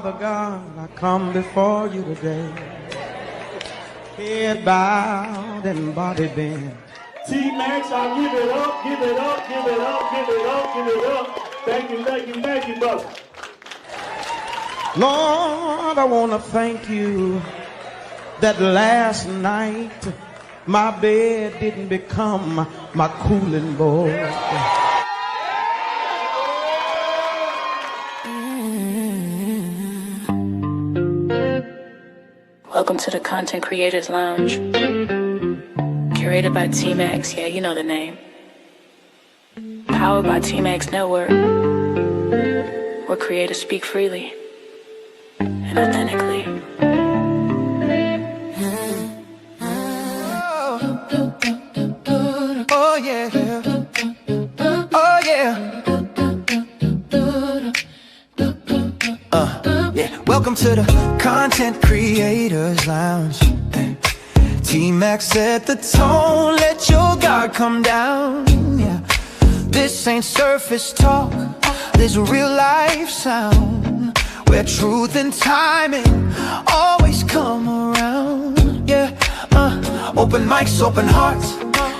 Father God, I come before you today, head bowed and body bent. T-Max, I'll give it up, give it up, give it up, give it up, give it up. Thank you, thank you, thank you, brother. Lord, I want to thank you that last night my bed didn't become my cooling board. Welcome to the Content Creators Lounge. Curated by T-Max, yeah, you know the name. Powered by T-Max Network, where creators speak freely and authentically. Oh yeah, oh yeah. Yeah. Welcome to the Content Creators Lounge. T-Max set the tone, let your guard come down. Yeah. This ain't surface talk, this real life sound, where truth and timing always come around. Yeah. Open mics, open hearts,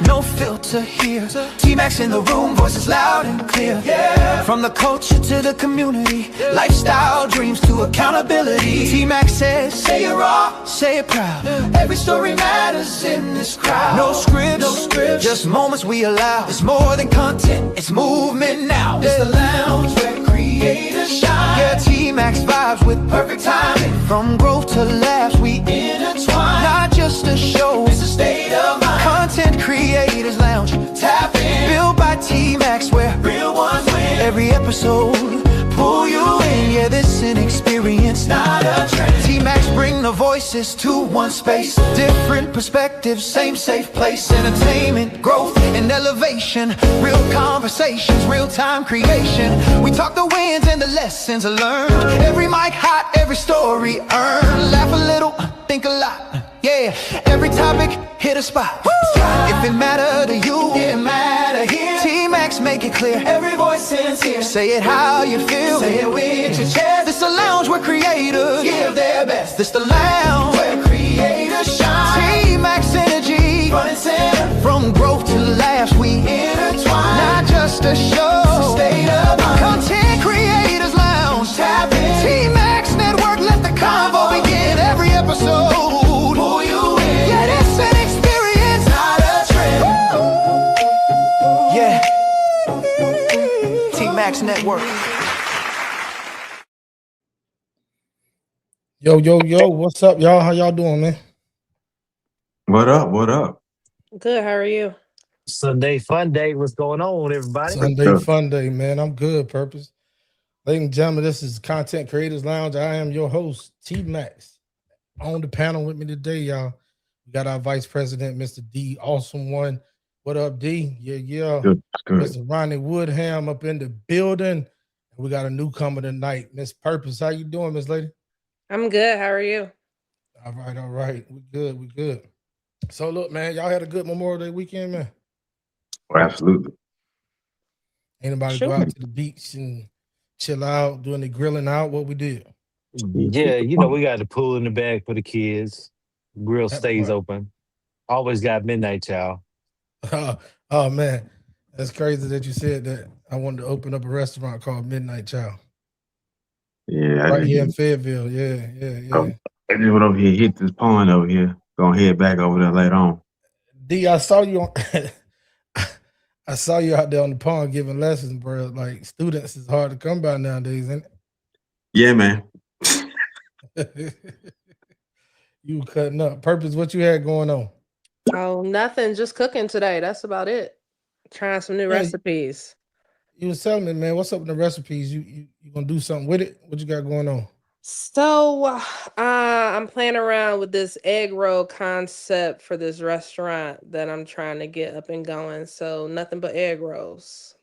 no filter here. T-Max in the room, voices loud and clear. Yeah. From the culture to the community, lifestyle dreams to accountability. T-Max says, say it raw, say it proud. Every story matters in this crowd. No scripts, no scripts, just moments we allow. It's more than content, it's movement now. It's the lounge where creators shine. Yeah, T-Max vibes with perfect timing. From growth to laughs, we intertwine. Not just a show, it's a state of mind. Content Creators Lounge, tap in. Built by T-Max, where real ones win. Every episode, pull you in. Yeah, this an experience, not a trend. T-Max bring the voices to one space. Different perspectives, same safe place. Entertainment, growth, and elevation. Real conversations, real-time creation. We talk the wins and the lessons learned. Every mic hot, every story earned. Laugh a little, think a lot. Yeah, every topic hit a spot. Woo! If it matter to you, it matter here. T-Max make it clear. Every voice sincere. Say it how you feel. Say it with your chest. This the lounge where creators give their best. This the lounge where creators shine. T-Max energy, front and center. From growth to laughs, we intertwine. Not just a show, it's a state of mind. Content Creators Lounge, tap in. T-Max Network, let the convo begin. Every episode, pull you in. Yeah, it's an experience, not a trend. Yeah, T-Max Network. Yo, what's up, y'all? How y'all doing, man? What up? What up? Good, how are you? Sunday fun day. What's going on, everybody? Sunday fun day, man. I'm good, Purpose. Ladies and gentlemen, this is Content Creators Lounge. I am your host, T-Max. On the panel with me today, y'all, we got our Vice President, Mr. D, awesome one. What up, D? Yeah. Good. Mr. Ronnie Woodham up in the building. We got a newcomer tonight, Miss Purpose. How you doing, Miss Lady? I'm good. How are you? All right. We good. So look, man, y'all had a good Memorial Day weekend, man. Oh, absolutely. Anybody go out to the beach and chill out, doing the grilling out? What we did? Yeah, we got the pool in the back for the kids. Grill stays open. Always got midnight chow. Oh man, that's crazy that you said that. I wanted to open up a restaurant called Midnight Chow. Yeah, right here in Fayetteville. Yeah. I just went over here, hit this pond over here. Gonna head back over there later on. D, I saw you on. I saw you out there on the pond giving lessons, bro. Like students is hard to come by nowadays, isn't it? Yeah, man. You cutting up. Purpose, what you had going on? Oh, nothing. Just cooking today. That's about it. Trying some new recipes. You was telling me, man, what's up with the recipes? You gonna do something with it? What you got going on? So I'm playing around with this egg roll concept for this restaurant that I'm trying to get up and going. So nothing but egg rolls.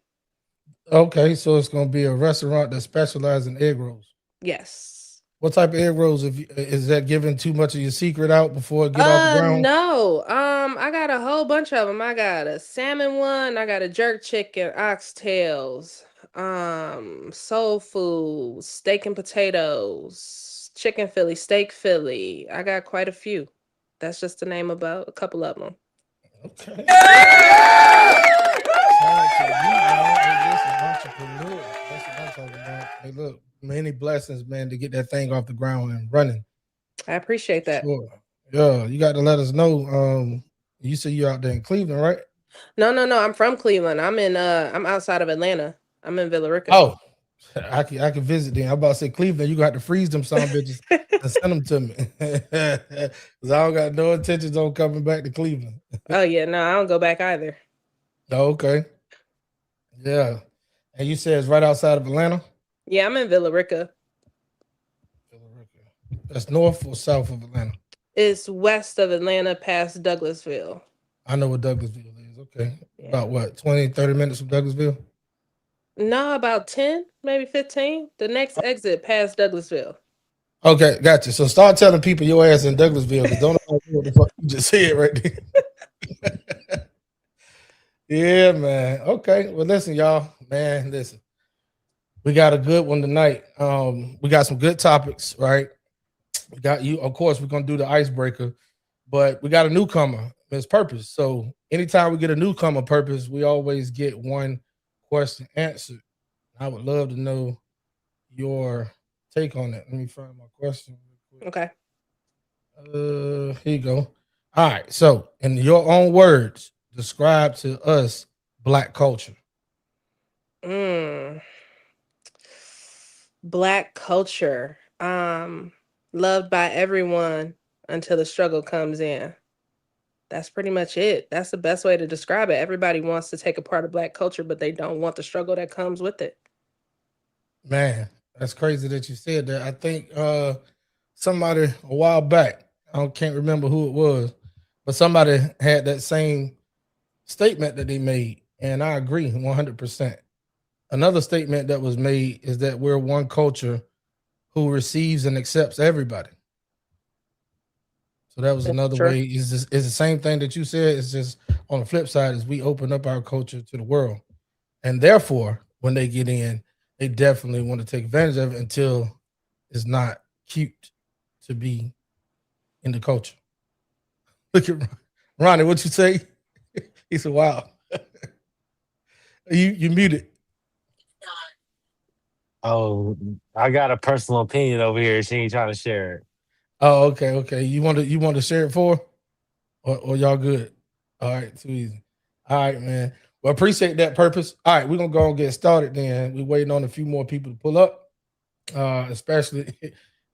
Okay, so it's gonna be a restaurant that specializes in egg rolls. Yes. What type of egg rolls? Is that giving too much of your secret out before it get off the ground? No. I got a whole bunch of them. I got a salmon one. I got a jerk chicken, oxtails. Soul food, steak and potatoes, chicken Philly, steak Philly. I got quite a few. That's just to name about a couple of them. Okay. Shout out to you, man. Hey, listen, entrepreneur. That's what I'm talking about. Hey, look, many blessings, man, to get that thing off the ground and running. I appreciate that. Sure. Yeah, you got to let us know. You say you out there in Cleveland, right? No, no, no. I'm from Cleveland. I'm outside of Atlanta. I'm in Villa Rica. Oh, I can visit them. I'm about to say Cleveland. You got to freeze them some bitches and send them to me. Cause I don't got no intentions on coming back to Cleveland. Oh yeah, no, I don't go back either. Oh, okay. Yeah. And you said it's right outside of Atlanta? Yeah, I'm in Villa Rica. That's north or south of Atlanta? It's west of Atlanta past Douglasville. I know what Douglasville is. Okay. Yeah. About what, 20, 30 minutes from Douglasville? No, about 10, maybe 15. The next exit past Douglasville. Okay, gotcha. So start telling people your ass in Douglasville because don't know what the fuck you just said right there. Yeah, man. Okay. Well, listen, y'all. Man, listen. We got a good one tonight. We got some good topics, right? We got you. Of course, we're gonna do the icebreaker, but we got a newcomer, Miss Purpose. So anytime we get a newcomer, Purpose, we always get one question answered. I would love to know your take on that. Let me find my question. Okay. Here you go. All right. So, in your own words, describe to us Black culture. Mm. Black culture. Loved by everyone until the struggle comes in. That's pretty much it. That's the best way to describe it. Everybody wants to take a part of Black culture, but they don't want the struggle that comes with it. Man, that's crazy that you said that. I think somebody a while back, can't remember who it was, but somebody had that same statement that they made, and I agree 100%. Another statement that was made is that we're one culture who receives and accepts everybody. So that was another way. Is the same thing that you said. It's just on the flip side is we open up our culture to the world, and therefore when they get in, they definitely want to take advantage of it until it's not cute to be in the culture. Look at Ronnie. What you say? He said, "Wow." You muted. Oh, I got a personal opinion over here. She ain't trying to share it. Oh, okay. You want to share it for, or y'all good? All right, too easy. All right, man. Well, appreciate that Purpose. All right, we're gonna go and get started. Then we're waiting on a few more people to pull up, especially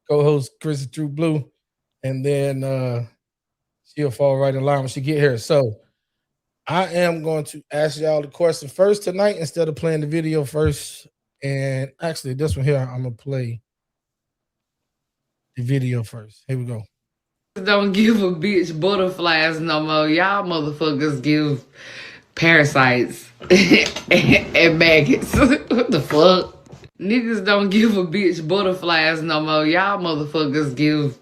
co-host Chris True Blue, and then she'll fall right in line when she get here. So I am going to ask y'all the question first tonight instead of playing the video first. And actually, this one here, I'm gonna play the video first. Here we go. Don't give a bitch butterflies no more. Y'all motherfuckers give parasites and maggots. What the fuck? Niggas don't give a bitch butterflies no more. Y'all motherfuckers give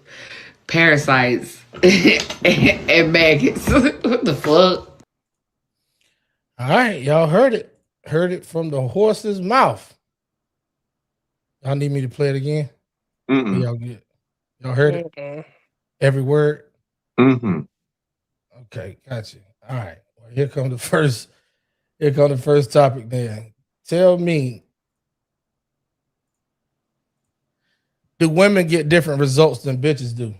parasites and maggots. What the fuck? All right, y'all heard it. Heard it from the horse's mouth. Y'all need me to play it again? Y'all good? Y'all heard it? Every word? Okay, gotcha. All right. Well, here comes the first topic then. Tell me, do women get different results than bitches do?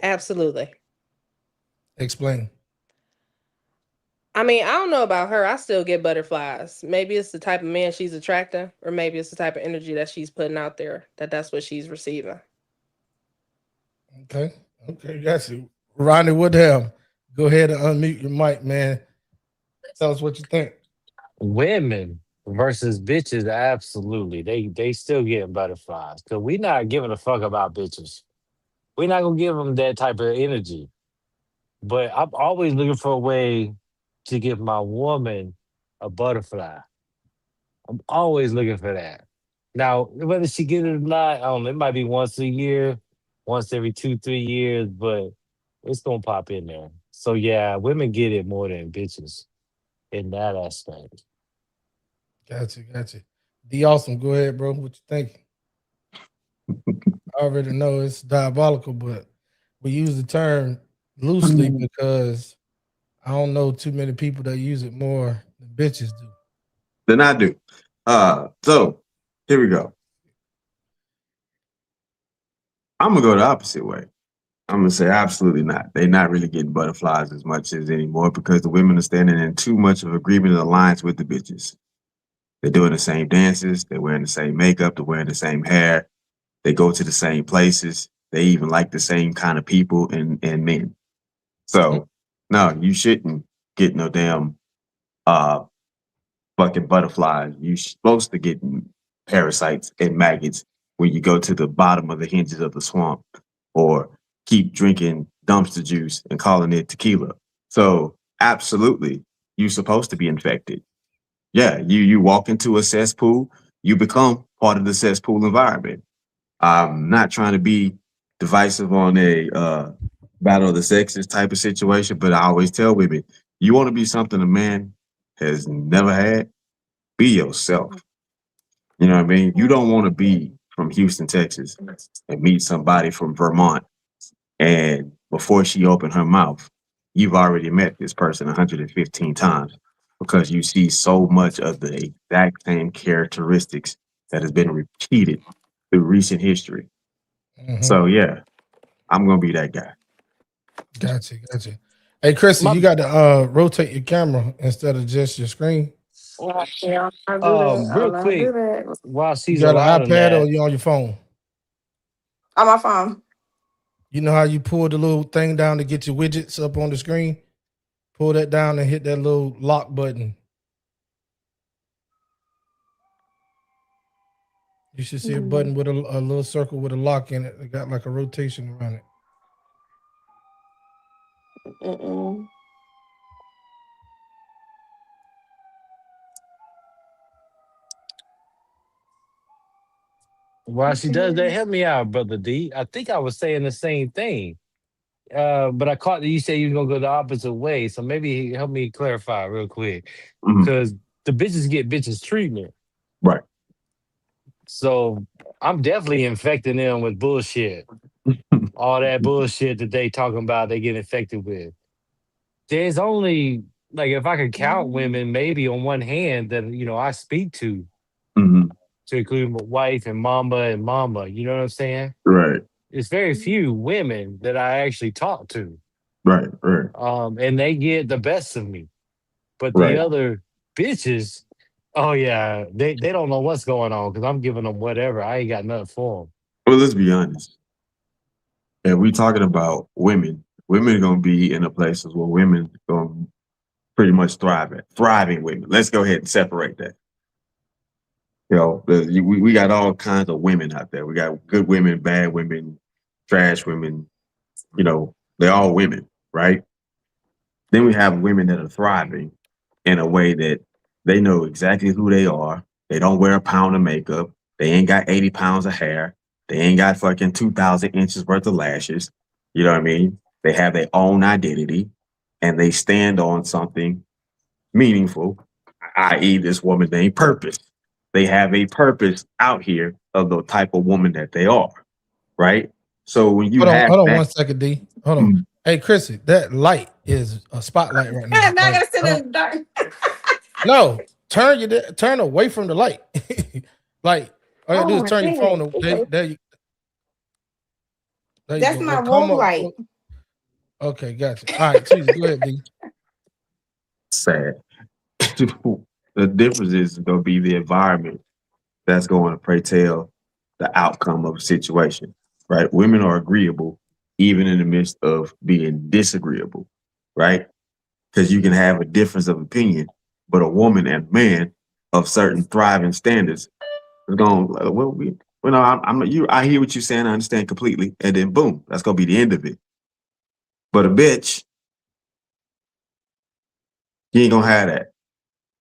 Absolutely. Explain. I mean, I don't know about her. I still get butterflies. Maybe it's the type of man she's attracting, or maybe it's the type of energy that she's putting out there, that's what she's receiving. Okay, gotcha. Ronnie Woodham, go ahead and unmute your mic, man. Tell us what you think. Women versus bitches, absolutely. They still getting butterflies because we not giving a fuck about bitches. We're not gonna give them that type of energy. But I'm always looking for a way to give my woman a butterfly. I'm always looking for that. Now, whether she get it or not, I don't know. It might be once a year, once every 2, 3 years, but it's gonna pop in there So yeah, women get it more than bitches in that aspect. Gotcha. D Awesome, go ahead, bro. What you think? I already know it's diabolical, but we use the term loosely because I don't know too many people that use it more than bitches do. Then I do. So here we go. I'm gonna go the opposite way. I'm gonna say absolutely not. They're not really getting butterflies as much as anymore because the women are standing in too much of agreement and alliance with the bitches. They're doing the same dances, they're wearing the same makeup, they're wearing the same hair, they go to the same places, they even like the same kind of people and men. So no, you shouldn't get no damn uh fucking butterflies. You're supposed to get parasites and maggots when you go to the bottom of the hinges of the swamp or keep drinking dumpster juice and calling it tequila. So absolutely, you're supposed to be infected. Yeah, you walk into a cesspool, you become part of the cesspool environment. I'm not trying to be divisive on a battle of the sexes type of situation, but I always tell women, you want to be something a man has never had, be yourself. You know what I mean? You don't want to be from Houston, Texas, and meet somebody from Vermont, and before she opened her mouth, you've already met this person 115 times because you see so much of the exact same characteristics that has been repeated through recent history. So yeah, I'm gonna be that guy. Gotcha. Hey, Chrissy, My you got to rotate your camera instead of just your screen. Yeah, I'll do that. real I'll do quick, that. while You she's got an allowed in iPad or that, you on your phone? On my phone. You know how you pull the little thing down to get your widgets up on the screen? Pull that down and hit that little lock button. You should see a button with a little circle with a lock in it. It got like a rotation around it. Mm-mm. while she does that, help me out, brother D. I think I was saying the same thing. But I caught that you said you're gonna go the opposite way. So maybe help me clarify real quick. Mhm. Because the bitches get bitches treatment. Right. So I'm definitely infecting them with bullshit. All that bullshit that they talking about, they get infected with. There's only like if I could count women, maybe on one hand that I speak Mhm. to include my wife and mama. You know what I'm saying? Right. It's very few women that I actually talk to. Right. And they get the best of me. But the Right. other bitches, oh yeah, they don't know what's going on because I'm giving them whatever. I ain't got nothing for them. Well, let's be honest. If we talking about women are gonna be in the places where women gonna pretty much thrive at. Thriving women. Let's go ahead and separate that. We got all kinds of women out there. We got good women, bad women, trash women. They're all women, right? Then we have women that are thriving in a way that they know exactly who they are. They don't wear a pound of makeup. They ain't got 80 pounds of hair. They ain't got fucking 2,000 inches worth of lashes. You know what I mean? They have their own identity and they stand on something meaningful, i.e., this woman named Purpose. They have a purpose out here of the type of woman that they are, right? So when you have Hold on that, 1 second, D. Hold on. Hey, Chrissy, that light is a spotlight right now. I'm not Like, gonna sit in the dark. no, turn away from the light. Like all you do is turn your phone. There you That's go. my Or come room up. light. Okay, gotcha. All right, Jesus, go ahead, D. sad. The difference is going to be the environment that's going to foretell the outcome of a situation, right? Women are agreeable even in the midst of being disagreeable, right? Because you can have a difference of opinion, but a woman and man of certain thriving standards is going, no, I hear what you're saying, I understand completely, and then boom, that's going to be the end of it. But a bitch, you ain't going to have that.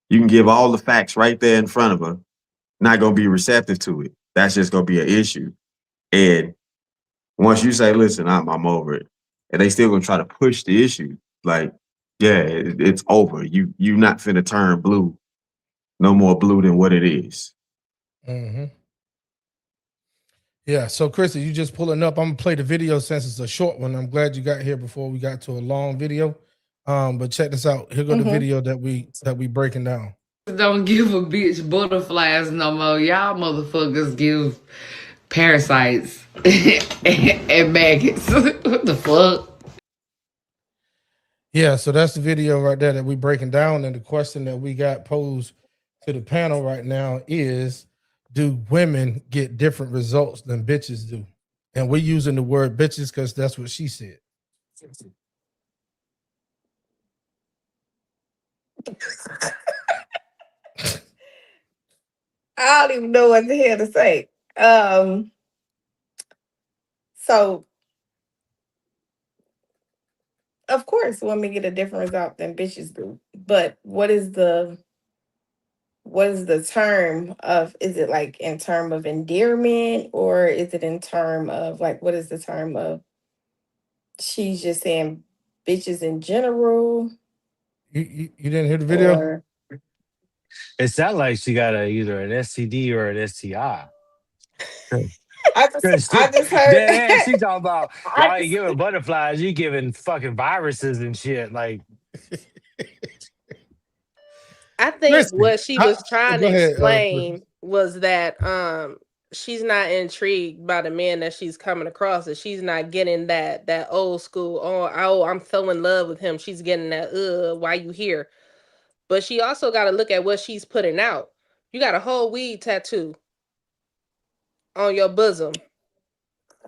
You can give all the facts right there in front of her, not going to be receptive to it. That's just going to be an issue. And once you say, listen, I'm over it, and they still going to try to push the issue, Like, yeah, it's over. You not finna turn blue, no more blue than what it is. Mm-hmm. Yeah, so Chrissy, you just pulling up. I'm gonna play the video since it's a short one. I'm glad you got here before we got to a long video. But check this out. Here go the video that we breaking down. Don't give a bitch butterflies no more. Y'all motherfuckers give parasites and maggots. What the fuck? Yeah, so that's the video right there that we breaking down. And the question that we got posed to the panel right now is, do women get different results than bitches do? And we're using the word bitches because that's what she said. I don't even know what the hell to say. So of course women get a different result than bitches do. But what is the term of, is it like in term of endearment, or is it in term of like, what is the term of, she's just saying bitches in general? You didn't hear the video? Or It sounds like she got either an STD or an STI. I just heard Dead ass, she talking about I y'all ain't just giving butterflies, you giving fucking viruses and shit. Like, I think Listen, what she was oh, trying go to ahead. explain was that she's not intrigued by the man that she's coming across, that she's not getting that old school, oh I'm so in love with him. She's getting that why you here? But she also got to look at what she's putting out. You got a whole weed tattoo on your bosom.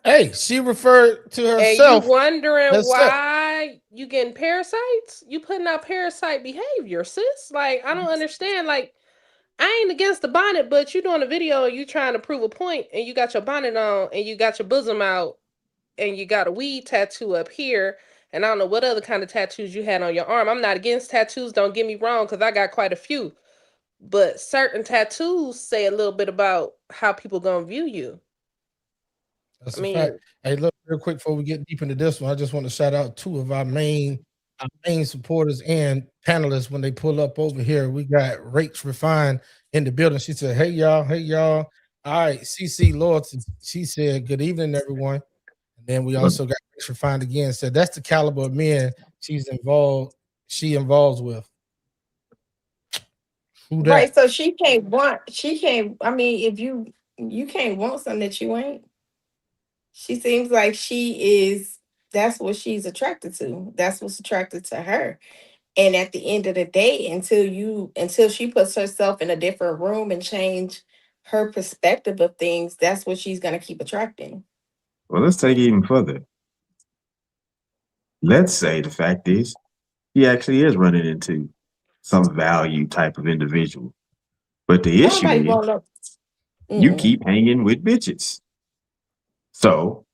Hey, she referred to And you herself wondering as such. why you getting parasites? You putting out parasite behavior, sis. Like, I don't understand. Like, I ain't against the bonnet, but you doing a video and you trying to prove a point, and you got your bonnet on and you got your bosom out and you got a weed tattoo up here. And I don't know what other kind of tattoos you had on your arm. I'm not against tattoos, don't get me wrong, because I got quite a few. But certain tattoos say a little bit about how people gonna view you. That's I a fact. mean, Hey, look, real quick before we get deep into this one, I just want to shout out two of our main supporters and panelists when they pull up over here. We got Rach Refine in the building. She said, hey y'all. All right, CC Loyalty. She said, good evening, everyone. And then we also got Rach Refine again. Said that's the caliber of men she involves with. Who that? right. So she can't, I mean, if you can't want something that you ain't. She seems like that's what she's attracted to. That's what's attracted to her. And at the end of the day, until she puts herself in a different room and change her perspective of things, that's what she's gonna keep attracting. Well, let's take it even further. Let's say the fact is he actually is running into some value type of individual. But the issue Nobody is won't know. you keep hanging with bitches. So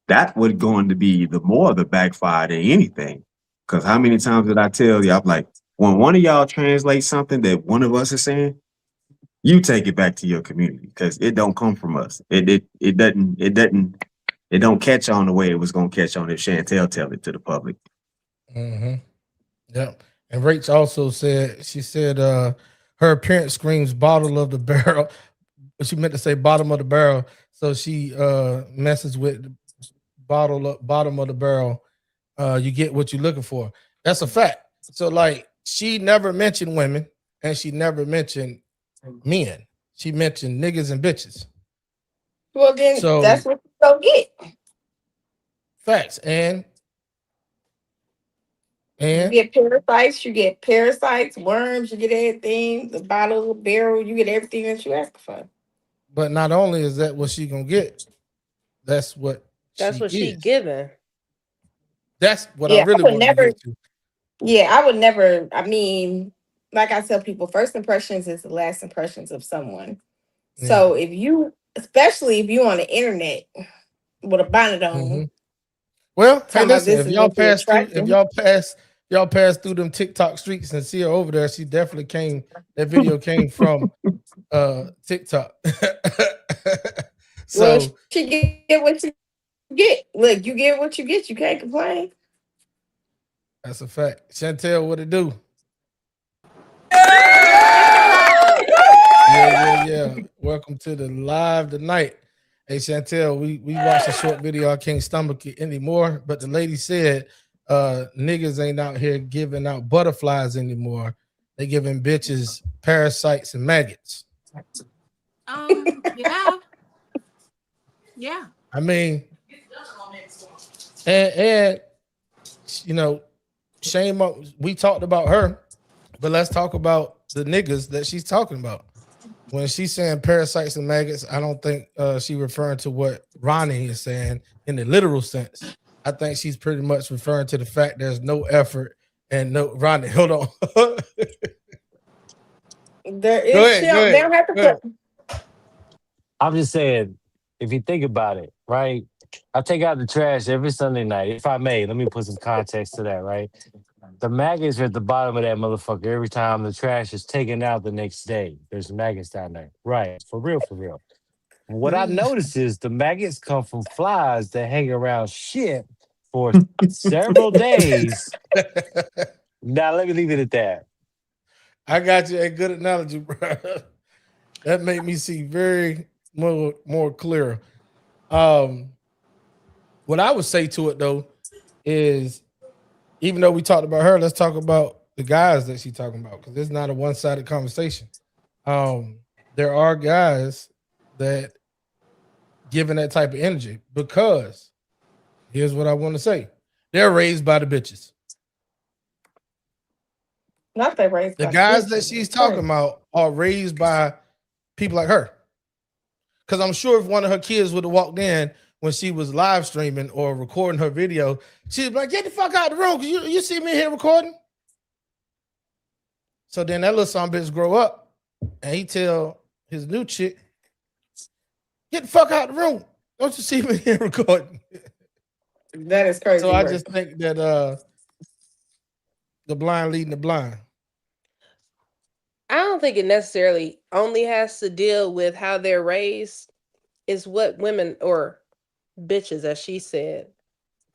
that would going to be the more the backfire than anything. Because how many times did I tell you, I'm like, when one of y'all translates something that one of us is saying, you take it back to your community because it don't come from us. It don't catch on the way it was gonna catch on if Chantel tell it to the public. Mm-hmm. Yep. And Rach also said, she said her appearance screams bottom of the barrel. But she meant to say bottom of the barrel. So she messes with bottom of the barrel. You get what you're looking for. That's a fact. So like she never mentioned women and she never mentioned men. She mentioned niggas and bitches. Well, then So that's what you don't get. facts. And You get parasites, worms, you get everything, the bottle, the barrel, you get everything that you ask for. but not only is that what she gonna get, that's what that's she what she is. given. That's what I Yeah, really wanted to get to. I would never, I mean, like I tell people, first impressions is the last impressions of someone. Yeah. So especially if you on the internet with a bonnet on, Mm-hmm. Well, hey, talking about listen, this is what you're attracting. y'all pass through them TikTok streets and see her over there, she definitely came. That video came from TikTok. Well, So she get what you get. Look, you get what you get. You can't complain. That's a fact. Chantel, what it do? Yeah. Welcome to the live tonight. Hey Chantel, we watched a short video. I can't stomach it anymore. But the lady said niggas ain't out here giving out butterflies anymore. They giving bitches parasites and maggots. Yeah. Yeah. I mean, and you know, shame up. We talked about her, but let's talk about the niggas that she's talking about. When she's saying parasites and maggots, I don't think she referring to what Ronnie is saying in the literal sense. I think she's pretty much referring to the fact there's no effort and no Ronnie. Hold on. There is. They don't have to put. I'm just saying, if you think about it, right? I take out the trash every Sunday night. If I may, let me put some context to that, right? The maggots are at the bottom of that motherfucker every time the trash is taken out the next day. There's maggots down there. Right. For real, for real. What I noticed is the maggots come from flies that hang around shit for several days. Now, let me leave it at that. I got you a good analogy, bro. That made me see very more clear. What I would say to it though is, even though we talked about her, let's talk about the guys that she's talking about, because it's not a one-sided conversation. There are guys that giving that type of energy because here's what I want to say: they're raised by the bitches. Not they raised the by guys bitches. that she's talking about are raised by people like her. Because I'm sure if one of her kids would have walked in when she was live streaming or recording her video, she'd be like, "Get the fuck out of the room, because you see me here recording." So then that little son bitch grow up and he tell his new chick, "Get the fuck out of the room. Don't you see me here recording?" That is crazy. So I just think that the blind leading the blind. I don't think it necessarily only has to deal with how they're raised. It's what women or bitches, as she said,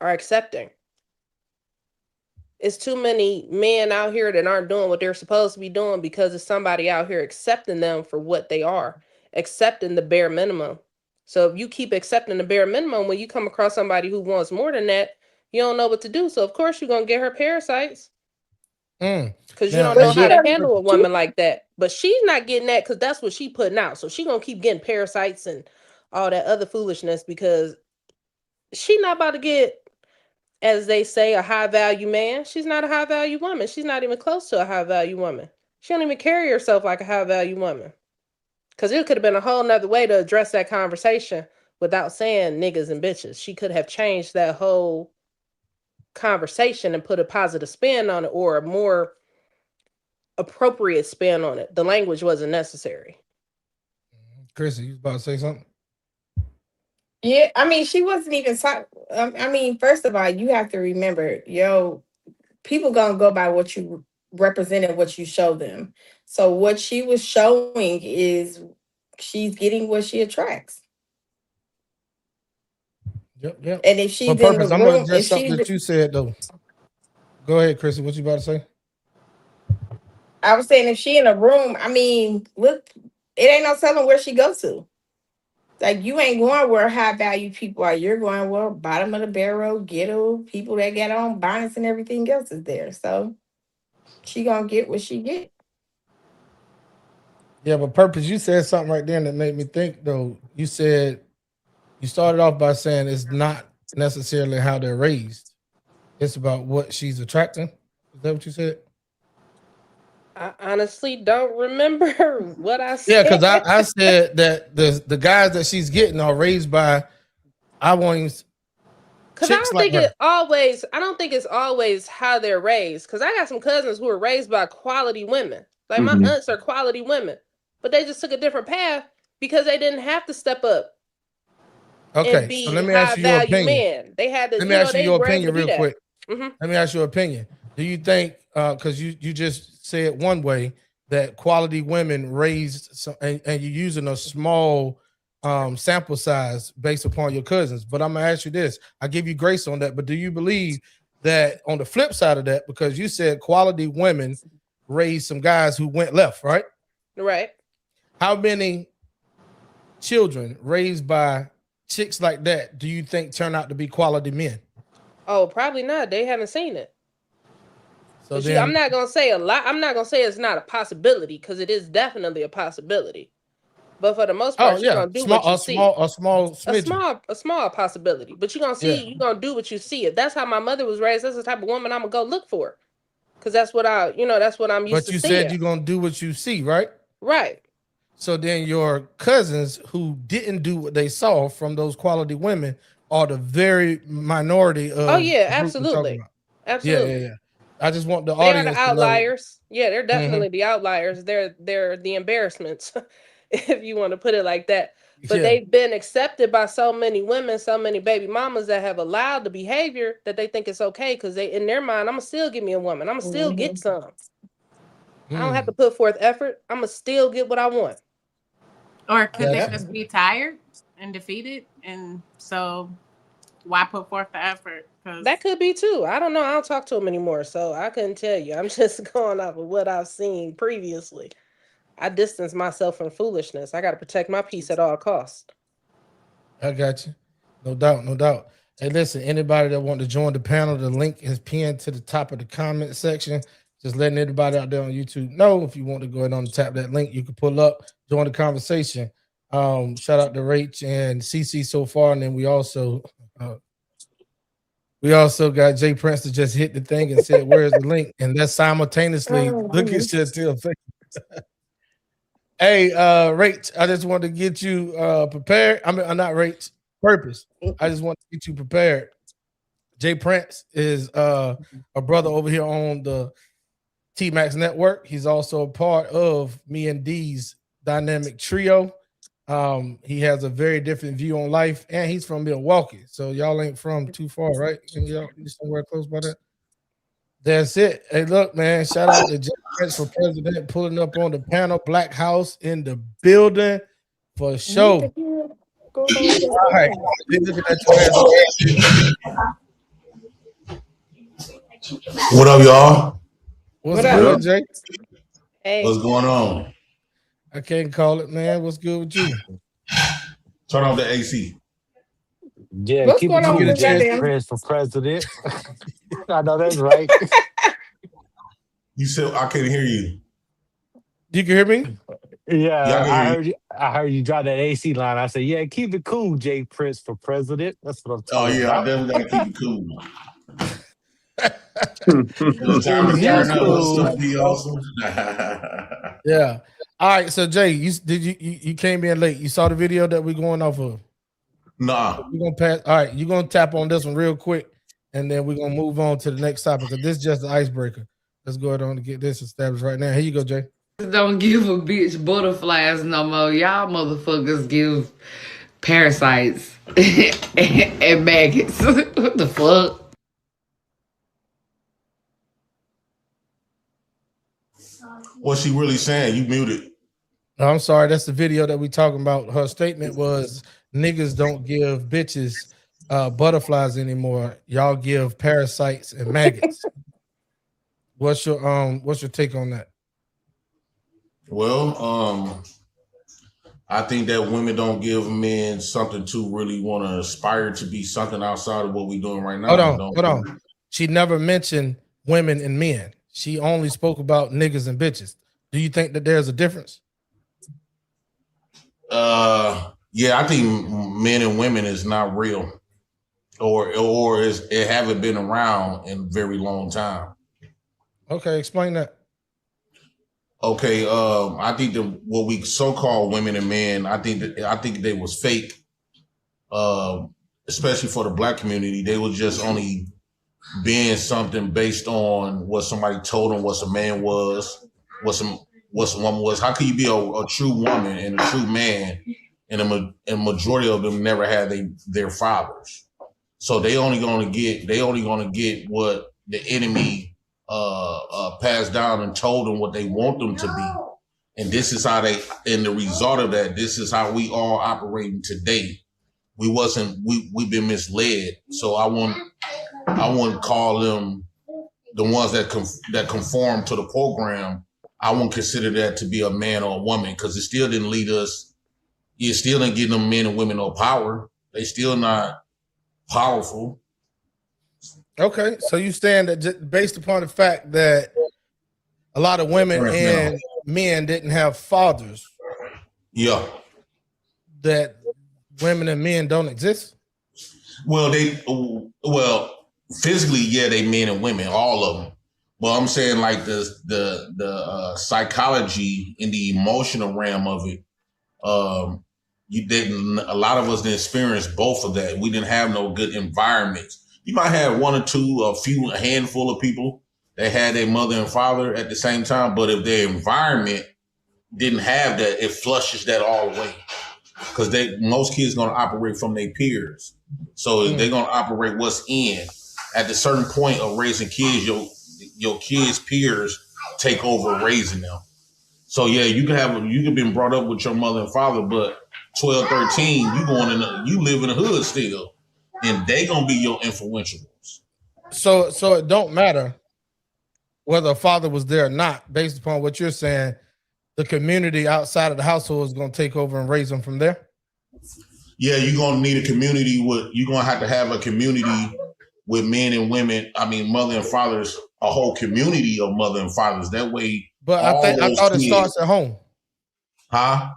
are accepting. It's too many men out here that aren't doing what they're supposed to be doing because it's somebody out here accepting them for what they are, accepting the bare minimum. So if you keep accepting the bare minimum, when you come across somebody who wants more than that, you don't know what to do. So of course you're gonna get her parasites. Because you don't know how to handle a woman like that. But she's not getting that because that's what she putting out. So she gonna keep getting parasites and all that other foolishness because she not about to get, as they say, a high value man. She's not a high value woman. She's not even close to a high value woman. She don't even carry herself like a high value woman. Because it could have been a whole nother way to address that conversation without saying niggas and bitches. She could have changed that whole conversation and put a positive spin on it, or a more appropriate spin on it. The language wasn't necessary. Chrissy, you was about to say something? Yeah, I mean, she wasn't even talking. I mean, first of all, you have to remember, people gonna go by what you represent and what you show them. So what she was showing is she's getting what she attracts. Yep. And if she's For in purpose, the I'm gonna room, address something that you said though. Go ahead, Chrissy. What you about to say? I was saying if she in a room, I mean, look, it ain't no telling where she goes to. Like, you ain't going where high value people are. You're going where bottom of the barrel, ghetto people that get on bonnets and everything else is there. So she gonna get what she get. Yeah, but purpose, you said something right there that made me think though. You said you started off by saying it's not necessarily how they're raised. It's about what she's attracting. Is that what you said? I honestly don't remember what I said. Yeah, because I said that the guys that she's getting are raised by, I want Because I don't think it's always how they're raised. Because I got some cousins who are raised by quality women. Like my aunts are quality women, but they just took a different path because they didn't have to step up. Okay, and be so let me high ask you your value opinion. men. They had to, Let me ask you they your were able to opinion do real that. quick. Mhm. Let me ask you your opinion. Do you think, because you just said one way that quality women raised, and you're using a small sample size based upon your cousins, but I'm gonna ask you this. I give you grace on that, but do you believe that on the flip side of that, because you said quality women raised some guys who went left, right? Right. How many children raised by chicks like that do you think turn out to be quality men? Oh, probably not. They haven't seen it. So See, I'm not gonna say a lot. I'm not gonna say it's not a possibility, because it is definitely a possibility. But for the most part, you're gonna do what you see. A small possibility. But you're gonna see, you're gonna do what you see. If that's how my mother was raised, that's the type of woman I'm gonna go look for. Because that's what that's what I'm used to seeing. But you said you're gonna do what you see, right? Right. So then your cousins who didn't do what they saw from those quality women are the very minority of Oh yeah, absolutely. Absolutely. Yeah. I just want the They are audience the outliers. to know. Yeah, they're definitely the outliers. They're the embarrassments, if you want to put it like that. But they've been accepted by so many women, so many baby mamas that have allowed the behavior that they think it's okay, because they, in their mind, I'm gonna still give me a woman. I'm gonna still get some. I don't have to put forth effort. I'm gonna still get what I want. Or could they just be tired and defeated, and so why put forth the effort? That could be too. I don't know. I don't talk to them anymore, so I couldn't tell you. I'm just going off of what I've seen previously. I distance myself from foolishness. I got to protect my peace at all costs. I got you. No doubt. Hey, listen, anybody that want to join the panel, the link is pinned to the top of the comment section. Just letting everybody out there on YouTube know, if you want to go ahead and tap that link, you can pull up, join the conversation. Shout out to Rach and CC so far, and then we also got Jay Prince to just hit the thing and said, "Where's the link?" And that's simultaneously looking shit too. Hey, Rach, I just want to get you prepared. I'm not Rach, Purpose. I just want to get you prepared. Jay Prince is a brother over here on the T-Max Network. He's also a part of me and D's dynamic trio. He has a very different view on life, and he's from Milwaukee, so y'all ain't from too far, right? And y'all somewhere close by that. That's it. Hey, look, man, shout out to Jay Prince for president pulling up on the panel. Black House in the building for show. All right, looking at what up, y'all? What's good, Jay? Hey. What's going on? I can't call it, man. What's good with you? Turn off the AC. Yeah, keep it cool, Jay Prince for president. I know that's right. You said I can't hear you. You can hear me? Yeah, I heard you drop that AC line. I said, yeah, keep it cool, Jay Prince for president. That's what I'm talking about. I definitely gotta keep it cool. Yeah. All right. So Jay, you came in late. You saw the video that we're going off of? Nah. We're gonna pass. All right, you're gonna tap on this one real quick, and then we're gonna move on to the next topic, because this is just the icebreaker. Let's go ahead on to get this established right now. Here you go, Jay. Don't give a bitch butterflies no more. Y'all motherfuckers give parasites and maggots. What the fuck? What's she really saying? You muted. No, I'm sorry. That's the video that we talking about. Her statement was, niggas don't give bitches butterflies anymore. Y'all give parasites and maggots. What's your take on that? Well, I think that women don't give men something to really want to aspire to be something outside of what we're doing right now. Hold on. She never mentioned women and men. She only spoke about niggas and bitches. Do you think that there's a difference? Yeah, I think men and women is not real, or it haven't been around in a very long time. Okay, explain that. Okay, I think that what we so-called women and men, I think they was fake. Especially for the black community, they was just only being something based on what somebody told them what a man was, what a woman was. How can you be a true woman and a true man, and a majority of them never had their fathers? So they only gonna get what the enemy passed down and told them what they want them to be, and this is how and the result of that, this is how we all operating today. We've been misled. So I wouldn't call them the ones that conform to the program. I wouldn't consider that to be a man or a woman because it still didn't lead us. You still didn't give them men and women no power. They still not powerful. Okay, so you stand that based upon the fact that a lot of women and men didn't have fathers. Yeah. That women and men don't exist? Well, physically, yeah, they men and women, all of them. But I'm saying like the psychology and the emotional realm of it. You didn't. A lot of us didn't experience both of that. We didn't have no good environments. You might have one or two, a handful of people that had their mother and father at the same time. But if their environment didn't have that, it flushes that all away. Because most kids gonna operate from their peers. So they're gonna operate what's in. At the certain point of raising kids, your kids' peers take over raising them. So yeah, you can been brought up with your mother and father, but 12, 13, you live in the hood still, and they gonna be your influential ones. So it don't matter whether a father was there or not, based upon what you're saying. The community outside of the household is going to take over and raise them from there. Yeah, you're gonna need a community you're gonna have to have a community with men and women. I mean, mother and fathers, a whole community of mother and fathers. That way, but I thought it starts at home. Huh?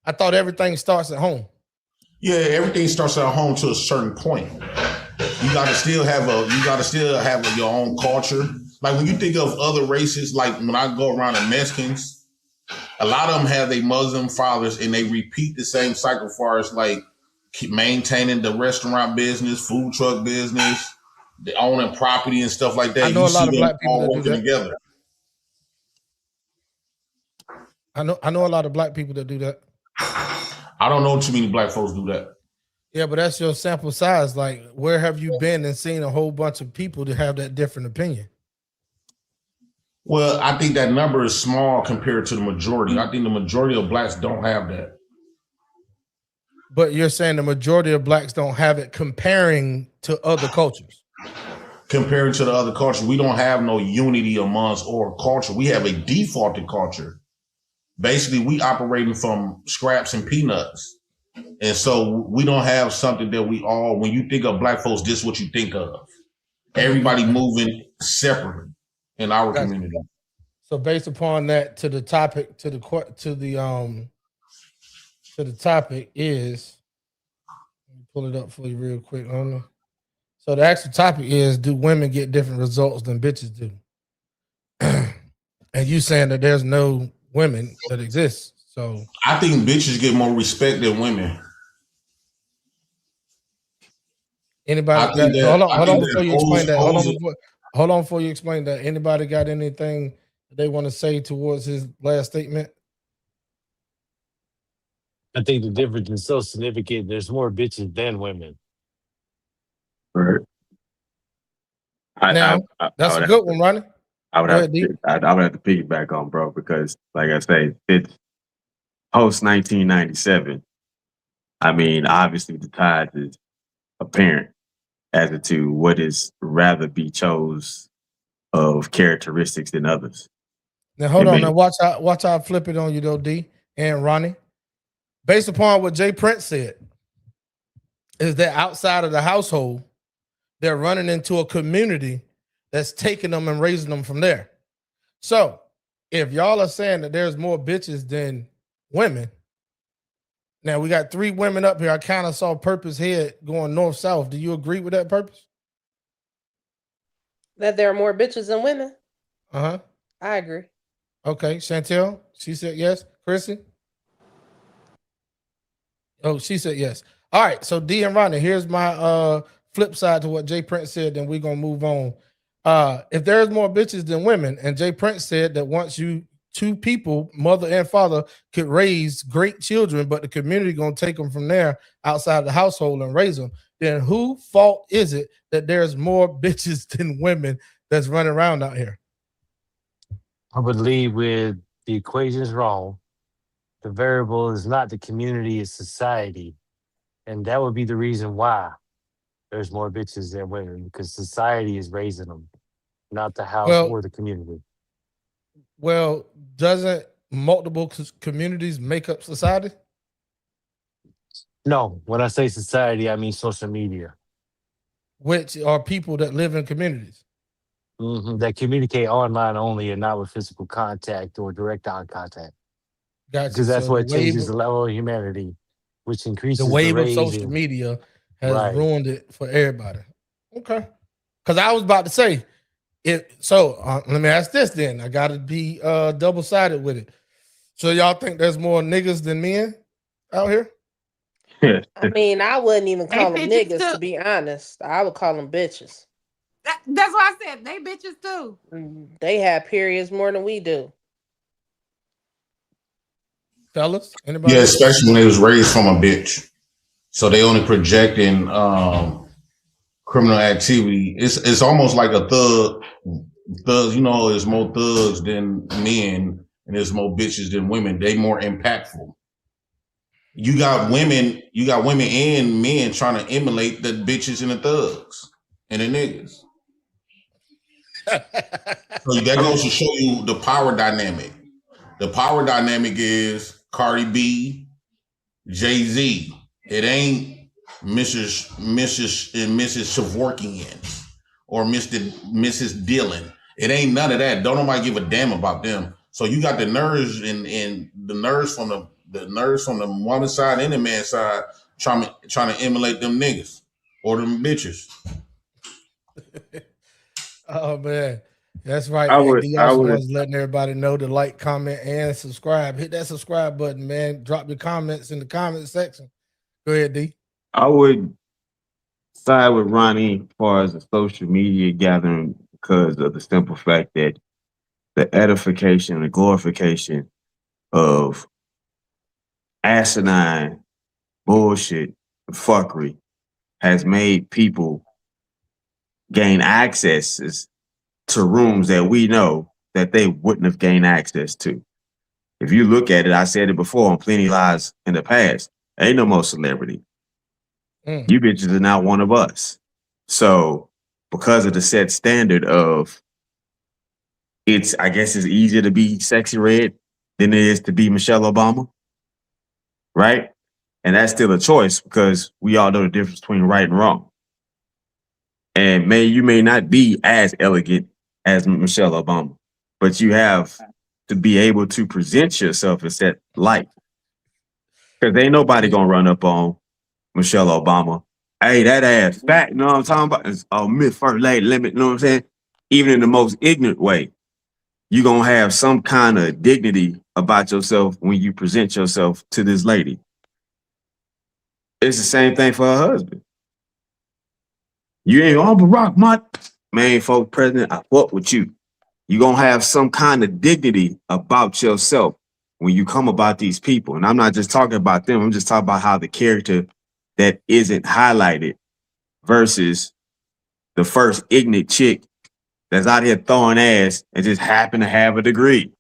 I thought everything starts at home. Yeah, everything starts at home to a certain point. You gotta still have your own culture. Like when you think of other races, like when I go around the Mexicans, a lot of them have their Muslim fathers and they repeat the same cycle as far as like maintaining the restaurant business, food truck business, the owning property and stuff like that. I know a lot of black people that do that. Together. I know a lot of black people that do that. I don't know too many black folks do that. Yeah, but that's your sample size. Like, where have you been and seen a whole bunch of people to have that different opinion? Well, I think that number is small compared to the majority. I think the majority of blacks don't have that. But you're saying the majority of blacks don't have it comparing to other cultures. Comparing to the other culture, we don't have no unity amongst our culture. We have a defaulted culture. Basically, we operating from scraps and peanuts. And so we don't have something that when you think of black folks, this is what you think of. Everybody moving separately in our community. So based upon that, to the topic is, let me pull it up for you real quick. So the actual topic is, do women get different results than bitches do? And you saying that there's no women that exist. So I think bitches get more respect than women. Anybody got, hold on before you explain that. Hold on before you explain that. Anybody got anything they want to say towards his last statement? I think the difference is so significant. There's more bitches than women. Right. That's a good one, Ronnie. I would have to piggyback on, bro, because like I say, it's post 1997. I mean, obviously the tide is apparent as to what is rather be chose of characteristics than others. Now hold on. Now watch how I flip it on you though, D and Ronnie. Based upon what Jay Prince said, is that outside of the household, they're running into a community that's taking them and raising them from there. So if y'all are saying that there's more bitches than women, now we got 3 women up here. I kind of saw Purpose head going north-south. Do you agree with that, Purpose? That there are more bitches than women? Uh-huh. I agree. Okay, Chantel, she said yes. Chrissy? Oh, she said yes. All right, so D and Ronnie, here's my flip side to what Jay Prince said, then we're going to move on. If there's more bitches than women, and Jay Prince said that once two people, mother and father, could raise great children, but the community going to take them from there outside the household and raise them, then who fault is it that there's more bitches than women that's running around out here? I would lead with the equation's wrong. The variable is not the community, it's society. And that would be the reason why. There's more bitches than women because society is raising them, not the house Well, or the community. well, doesn't multiple communities make up society? No, when I say society, I mean social media. Which are people that live in communities. That communicate online only and not with physical contact or direct eye contact. Gotcha. Because that's So the what wave, changes the level of humanity, which the increases the wave of social raising. media has Right. ruined it for everybody. Okay. Because I was about to say it. So let me ask this then. I got to be double sided with it. So y'all think there's more niggas than men out here? I mean, I wouldn't even They call them bitches niggas, too. to be honest. I would call them bitches. That's what I said. They bitches too. They have periods more than we do. Fellas, anybody Yeah, else? especially when they was raised from a bitch. So they only projecting criminal activity. It's almost like a thug. Thugs, there's more thugs than men, and there's more bitches than women. They more impactful. You got women and men trying to emulate the bitches and the thugs and the niggas. So that goes to show you the power dynamic. The power dynamic is Cardi B, Jay-Z. It ain't Mrs. and Mrs. Kevorkian or Mrs. Dillon. It ain't none of that. Don't nobody give a damn about them. So you got the nerves and the nerves from the woman's side and the man's side trying to emulate them niggas or them bitches. Oh man, that's right. I And would, D I also would, wants letting everybody know to like, comment, and subscribe. Hit that subscribe button, man. Drop your comments in the comment section. Go ahead, D. I would side with Ronnie as far as the social media gathering because of the simple fact that the edification, the glorification of asinine bullshit, fuckery has made people gain accesses to rooms that we know that they wouldn't have gained access to. If you look at it, I said it before on Plenty Lies in the past, ain't no more celebrity. You bitches are not one of us. So because of the set standard of I guess it's easier to be sexy red than it is to be Michelle Obama. Right? And that's still a choice because we all know the difference between right and wrong. And you may not be as elegant as Michelle Obama, but you have to be able to present yourself as that light. Because ain't nobody gonna run up on Michelle Obama. Hey, that ass fat, you know what I'm talking about? It's a mid first lady limit, you know what I'm saying? Even in the most ignorant way, you're gonna have some kind of dignity about yourself when you present yourself to this lady. It's the same thing for her husband. You ain't on Barack, my man, folks, president, I fuck with you. You're gonna have some kind of dignity about yourself when you come about these people. And I'm not just talking about them, I'm just talking about how the character that isn't highlighted versus the first ignorant chick that's out here throwing ass and just happen to have a degree.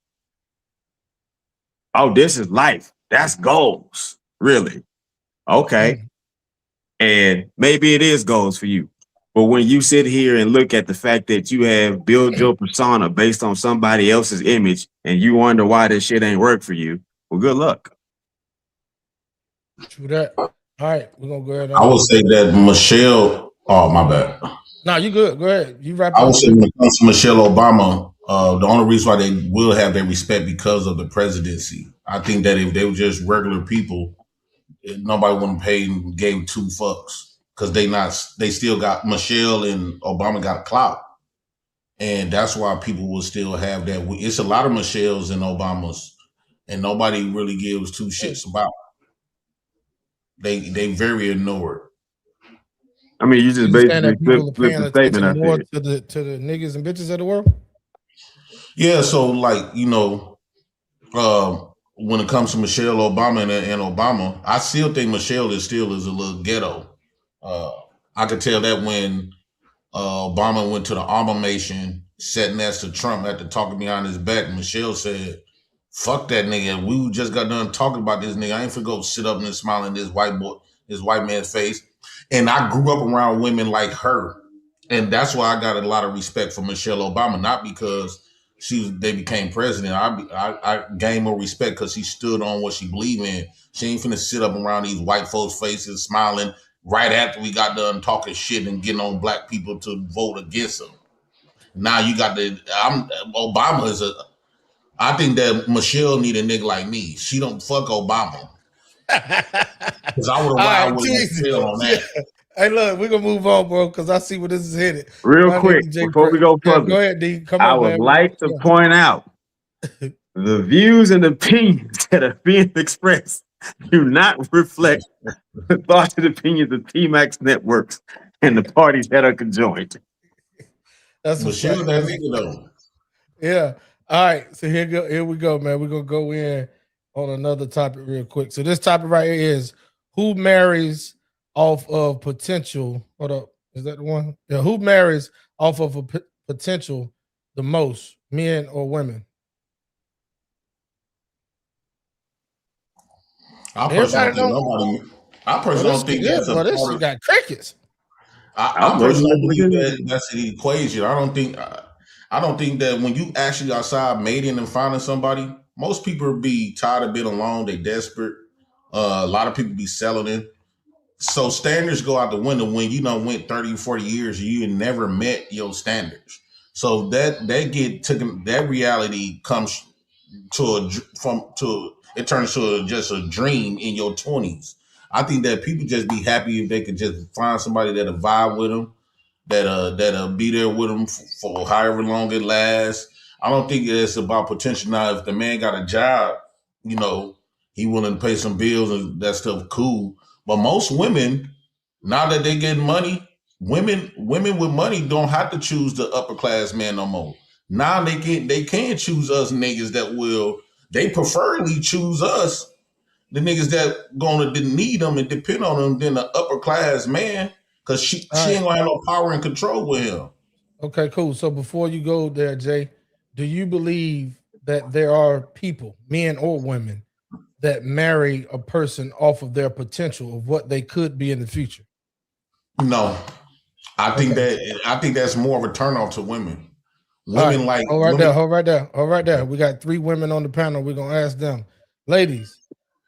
Oh, this is life. That's goals. Really? Okay. And maybe it is goals for you. But when you sit here and look at the fact that you have built your persona based on somebody else's image and you wonder why this shit ain't work for you, well, good luck. True that. All right, we're gonna go ahead. I would say that Michelle. Oh, my bad. No, you good. Go ahead. You wrap it I up. would say when it comes to Michelle Obama, the only reason why they will have their respect because of the presidency. I think that if they were just regular people, nobody wouldn't pay and gave two fucks because they still got Michelle and Obama got clout, and that's why people will still have that. It's a lot of Michelles and Obamas, and nobody really gives two shits about. They very ignored. I mean, you just You saying basically that people are flip paying the statement attention I more said. to the niggas and bitches of the world? Yeah, so like when it comes to Michelle Obama and Obama, I still think Michelle is a little ghetto. I could tell that when Obama went to the Armamation, sat next to Trump after talking behind his back, Michelle said, "Fuck that nigga. We just got done talking about this nigga. I ain't finna go sit up and smile at this white boy. his white man's face. And I grew up around women like her. And that's why I got a lot of respect for Michelle Obama, not because they became president. I gained more respect because she stood on what she believed in. She ain't finna sit up around these white folks' faces smiling right after we got done talking shit and getting on black people to vote against them. Now you got Obama is I think that Michelle need a nigga like me. She don't fuck Obama. Because I would have ride with Michelle on that. Hey, look, we're gonna move on, bro, because I see where this is headed. Real quick, before we go further, go ahead, D. Come I on, would man. like to point out the views and opinions that are being expressed do not reflect the thoughts and opinions of T-Max Networks and the parties that are conjoined. That's Michelle that nigga though. Yeah. All right. So here we go, man. We're gonna go in on another topic real quick. So this topic right here is who marries off of potential. Hold up. Is that the one? Yeah. Who marries off of a potential the most, men or women? I personally don't think that's a this part of. got crickets. I personally don't believe that that's an equation. I don't think that when you actually outside mating and finding somebody, most people be tired of being alone. They desperate. A lot of people be settling. So standards go out the window when you went 30, 40 years, you never met your standards. So that get taken. That reality comes it turns to just a dream in your 20s. I think that people just be happy if they could just find somebody that'll vibe with them, that'll be there with them for however long it lasts. I don't think it's about potential. Now, if the man got a job, he willing to pay some bills and that stuff, cool. But most women, now that they get money, women with money don't have to choose the upper class man no more. Now they can choose us niggas that will. They preferably choose us, the niggas that gonna need them and depend on them, than the upper class man, because she ain't gonna have no power and control with him. Okay, cool. So before you go there, Jay, do you believe that there are people, men or women, that marry a person off of their potential of what they could be in the future? No, I think that's more of a turnoff to women. Women right. Hold right there. We got 3 women on the panel. We're gonna ask them, ladies.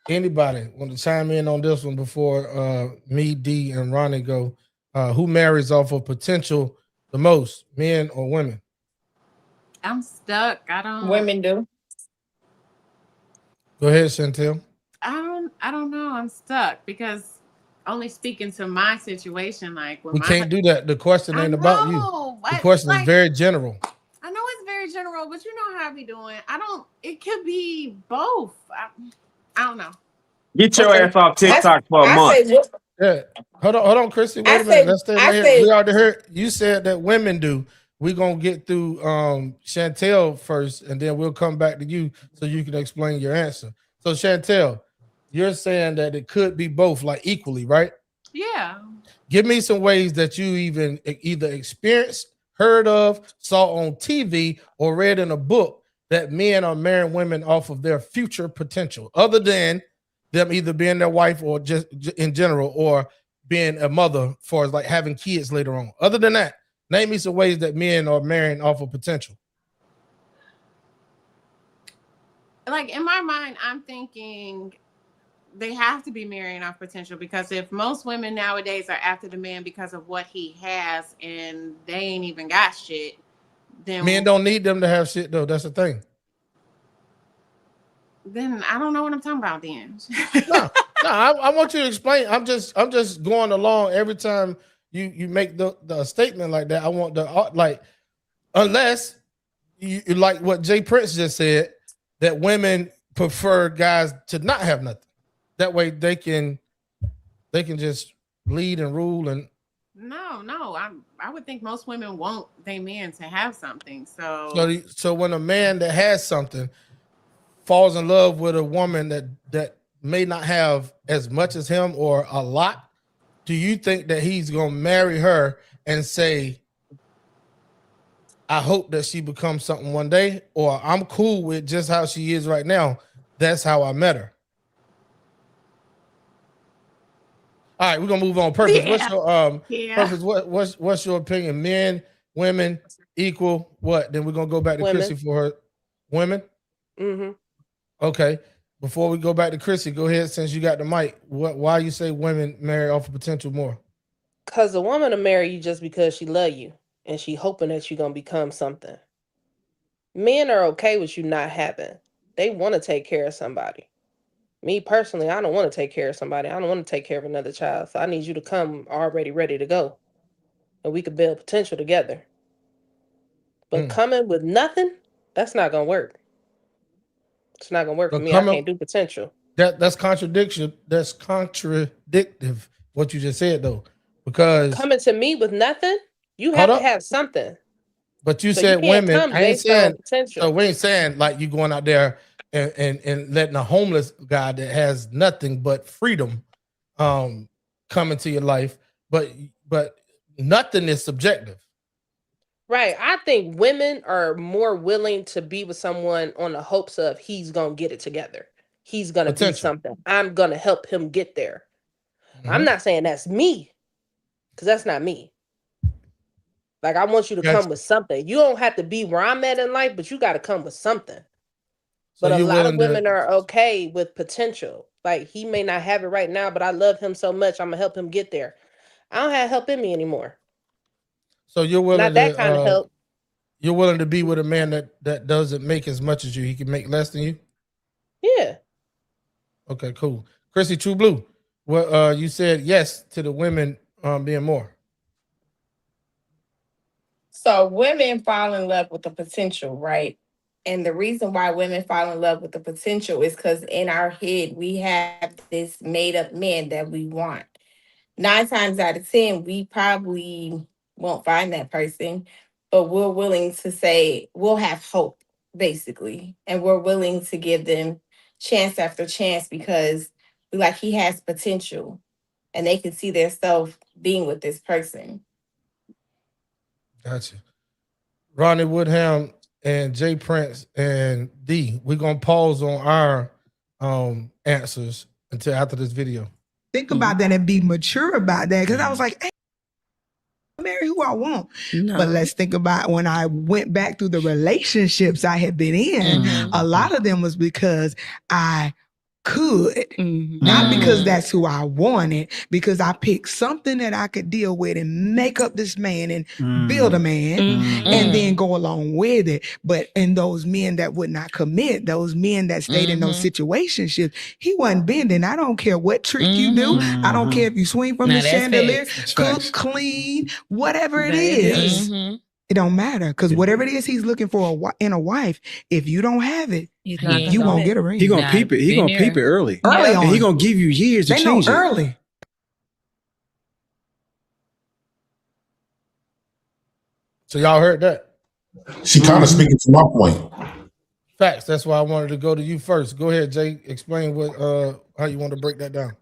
Anybody want to chime in on this one before me, D, and Ronnie go? Who marries off of potential the most, men or women? I'm stuck. I don't. Women do. Go ahead, Chantel. I don't know. I'm stuck because only speaking to my situation, like we can't do that. The question ain't about you. The question is very general. I know it's very general, but you know how I be doing. It could be both. I don't know. Get your ass off TikTok for a month. Yeah. Hold on, Chrissy. Wait a minute. Let's stay right here. We already heard you said that women do. We're gonna get through Chantel first, and then we'll come back to you so you can explain your answer. So Chantel, you're saying that it could be both, like equally, right? Yeah. Give me some ways that you either experienced, heard of, saw on TV, or read in a book that men are marrying women off of their future potential, other than them either being their wife or just in general, or being a mother for like having kids later on. Other than that, name me some ways that men are marrying off of potential. Like in my mind, I'm thinking they have to be marrying off potential, because if most women nowadays are after the man because of what he has and they ain't even got shit, then men don't need them to have shit though. That's the thing. Then I don't know what I'm talking about then. No, I want you to explain. I'm just going along every time you make the statement like that. I want unless you like what Jay Prince just said, that women prefer guys to not have nothing. That way they can just lead and rule. And no, I would think most women want their man to have something. So when a man that has something falls in love with a woman that may not have as much as him or a lot, do you think that he's gonna marry her and say, I hope that she becomes something one day, or I'm cool with just how she is right now, that's how I met her? All right, we're gonna move on. Purpose. What's Yeah. your Yeah. Purpose? What's your opinion? Men, women, equal. What? Then we're gonna go back to Women. Chrissy for her. Women. Mm-hmm. Okay. Before we go back to Chrissy, go ahead since you got the mic. Why you say women marry off of potential more? Cause a woman will marry you just because she love you and she hoping that you're gonna become something. Men are okay with you not having. They want to take care of somebody. Me personally, I don't want to take care of somebody. I don't want to take care of another child. So I need you to come already ready to go. And we could build potential together. But coming with nothing, that's not gonna work. It's not gonna work for But me. I coming can't do potential. that's contradiction. That's contradictive. What you just said though, because Coming to me with nothing, you hold have to up. have something. But you So you said can't women. come I ain't based on saying. So potential. we ain't saying like you going out there and letting a homeless guy that has nothing but freedom come into your life. But nothing is subjective. Right. I think women are more willing to be with someone on the hopes of he's gonna get it together. He's gonna be Potential. something. I'm gonna help him get there. I'm Mhm. not saying that's me, because that's not me. Like I want you to Yes. come with something. You don't have to be where I'm at in life, but you got to come with something. So But a you're lot of willing to. women are okay with potential. Like he may not have it right now, but I love him so much, I'm gonna help him get there. I don't have help in me anymore. So you're willing Not that kind of to. help. You're willing to be with a man that doesn't make as much as you. He can make less than you. Yeah. Okay, cool. Chrissy True Blue. Well, you said yes to the women being more. So women fall in love with the potential, right? And the reason why women fall in love with the potential is because in our head we have this made up man that we want. 9 times out of 10, we probably won't find that person, but we're willing to say we'll have hope, basically, and we're willing to give them chance after chance because we like he has potential, and they can see their self being with this person. Gotcha. Ronnie Woodham and Jay Prince and D. We're gonna pause on our answers until after this video. Think about that and be mature about that. Because I was like, hey, marry who I want. No. But let's think about when I went back through the relationships I had been in, a lot of them was because I could, not because that's who I wanted, because I picked something that I could deal with and make up this man and build a man and then go along with it. But in those men that would not commit, those men that stayed in those situationships, he wasn't bending. I don't care what trick you do. I don't care if you swing from the chandelier, cook, clean, whatever it is. It don't matter because whatever it is he's looking for in a wife, if you don't have it, you won't get a ring. He gonna peep it. He gonna peep it early. Early on. And he gonna give you years to They know change it. early. So y'all heard that? She kind of speaking to my point. Facts. That's why I wanted to go to you first. Go ahead, Jay. Explain what how you want to break that down.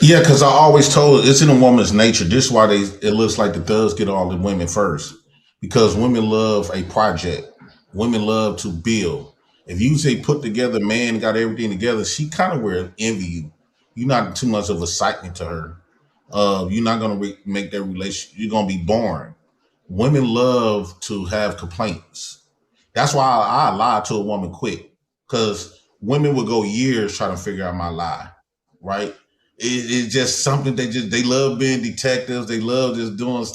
Yeah, because I always told it's in a woman's nature. This is why it looks like the thugs get all the women first. Because women love a project. Women love to build. If you say put together man, got everything together, she kind of will envy you. You're not too much of excitement to her. You're not gonna make that relation. You're gonna be boring. Women love to have complaints. That's why I lie to a woman quick. Because women will go years trying to figure out my lie. Right? It's just something they love being detectives. They love just doing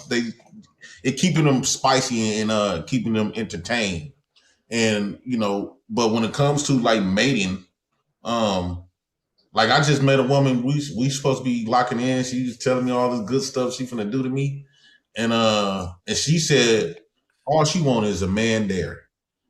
it keeping them spicy and keeping them entertained. And but when it comes to like mating, like I just met a woman. We supposed to be locking in. She was telling me all this good stuff she finna do to me, and she said all she wanted is a man there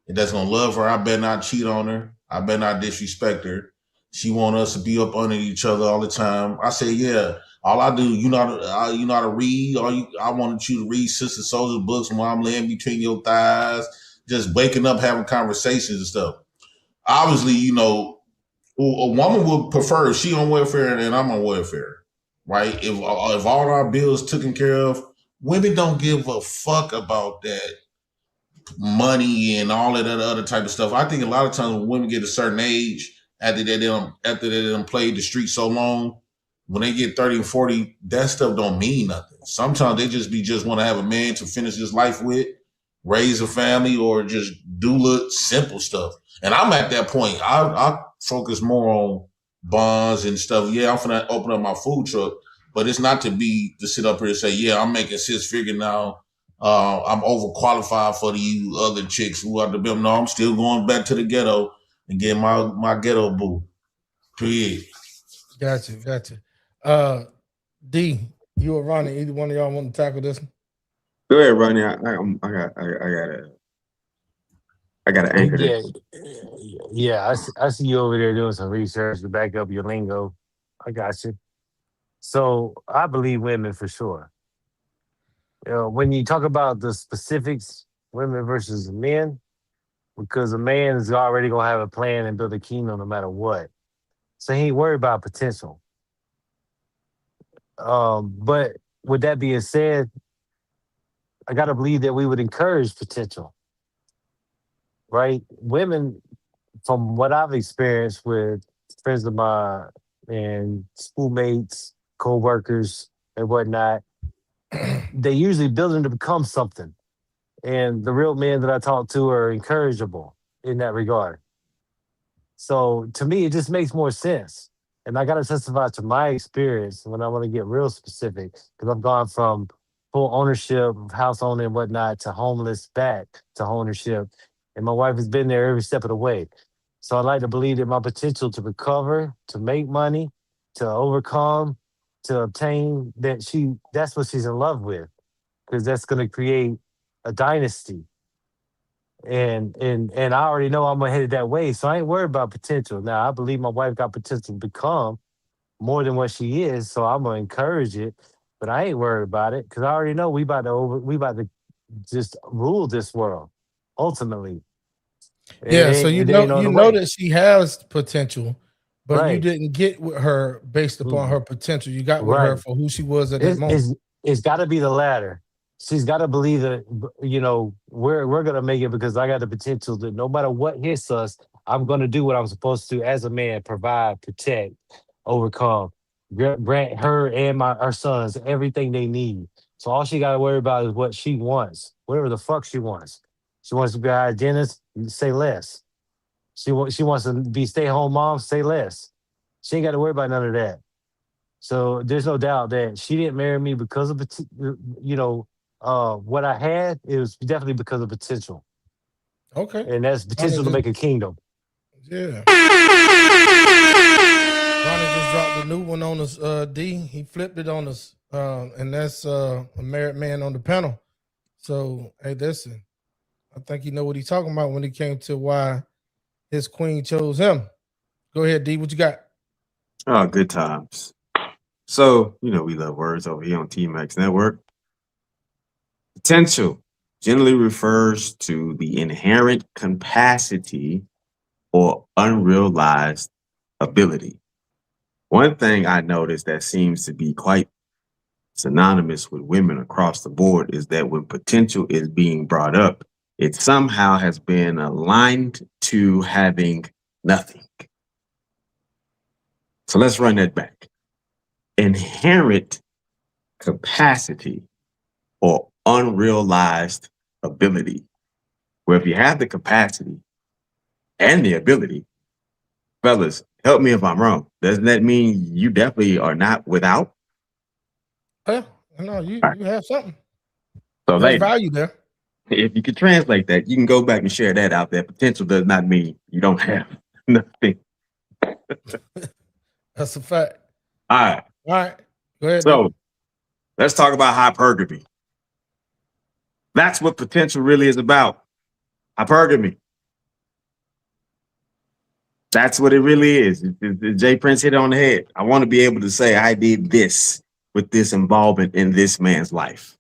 that's gonna love her. I better not cheat on her. I better not disrespect her. She want us to be up under each other all the time. I say, yeah. All I do, you know how to read. I wanted you to read Sister Soldier's books while I'm laying between your thighs, just waking up, having conversations and stuff. Obviously, a woman would prefer if she on welfare and I'm on welfare, right? If all our bills taken care of, women don't give a fuck about that money and all of that other type of stuff. I think a lot of times when women get a certain age, after they done played the street so long, when they get 30 and 40, that stuff don't mean nothing. Sometimes they just want to have a man to finish his life with, raise a family, or just do little simple stuff. And I'm at that point. I focus more on bonds and stuff. Yeah, I'm gonna open up my food truck, but it's not to sit up here and say, yeah, I'm making 6 figures now. I'm overqualified for these other chicks who are the bill. No, I'm still going back to the ghetto and get my ghetto boo. Period. Gotcha. D, you or Ronnie, either one of y'all want to tackle this one? Go ahead, Ronnie. I got to anchor this. Yeah. I see you over there doing some research to back up your lingo. I got you. So I believe women for sure. When you talk about the specifics, women versus men, because a man is already gonna have a plan and build a kingdom no matter what. So he ain't worried about potential. But with that being said, I gotta believe that we would encourage potential, right? Women, from what I've experienced with friends of mine and schoolmates, co-workers, and whatnot, they usually build them to become something. And the real men that I talk to are encourageable in that regard. So to me, it just makes more sense. And I got to testify to my experience when I want to get real specific, because I've gone from full ownership of house owning and whatnot to homeless back to ownership. And my wife has been there every step of the way. So I like to believe that my potential to recover, to make money, to overcome, to obtain, that's what she's in love with, because that's going to create a dynasty. And I already know I'm headed that way, so I ain't worried about potential. Now I believe my wife got potential to become more than what she is, so I'm gonna encourage it. But I ain't worried about it because I already know we about to just rule this world ultimately. Yeah, so you know that she has potential, but you Right. didn't get with her based upon her potential. You got with her Right. for who she was at that moment. It's got to be the latter. She's got to believe that we're gonna make it because I got the potential that no matter what hits us, I'm gonna do what I'm supposed to as a man: provide, protect, overcome, grant her and our sons everything they need. So all she got to worry about is what she wants, whatever the fuck she wants. She wants to be a hygienist, say less. She wants to be stay home mom, say less. She ain't got to worry about none of that. So there's no doubt that she didn't marry me because of what I had. It was definitely because of potential. Okay. And that's potential to make a kingdom. Yeah. Ronnie just dropped a new one on us, D. He flipped it on us. And that's a married man on the panel. So, hey, listen, I think you know what he's talking about when it came to why his queen chose him. Go ahead, D. What you got? Oh, good times. So, we love words over here on T-Max Network. Potential generally refers to the inherent capacity or unrealized ability. One thing I noticed that seems to be quite synonymous with women across the board is that when potential is being brought up, it somehow has been aligned to having nothing. So let's run that back. Inherent capacity or unrealized ability. Where if you have the capacity and the ability, fellas, help me if I'm wrong. Doesn't that mean you definitely are not without? Yeah, no, you have something. So there's value there. If you could translate that, you can go back and share that out there. Potential does not mean you don't have nothing. That's a fact. All right. Go ahead. So let's talk about hypergamy. That's what potential really is about. Hypergamy. That's what it really is. Jay Prince hit it on the head. I want to be able to say I did this with this involvement in this man's life.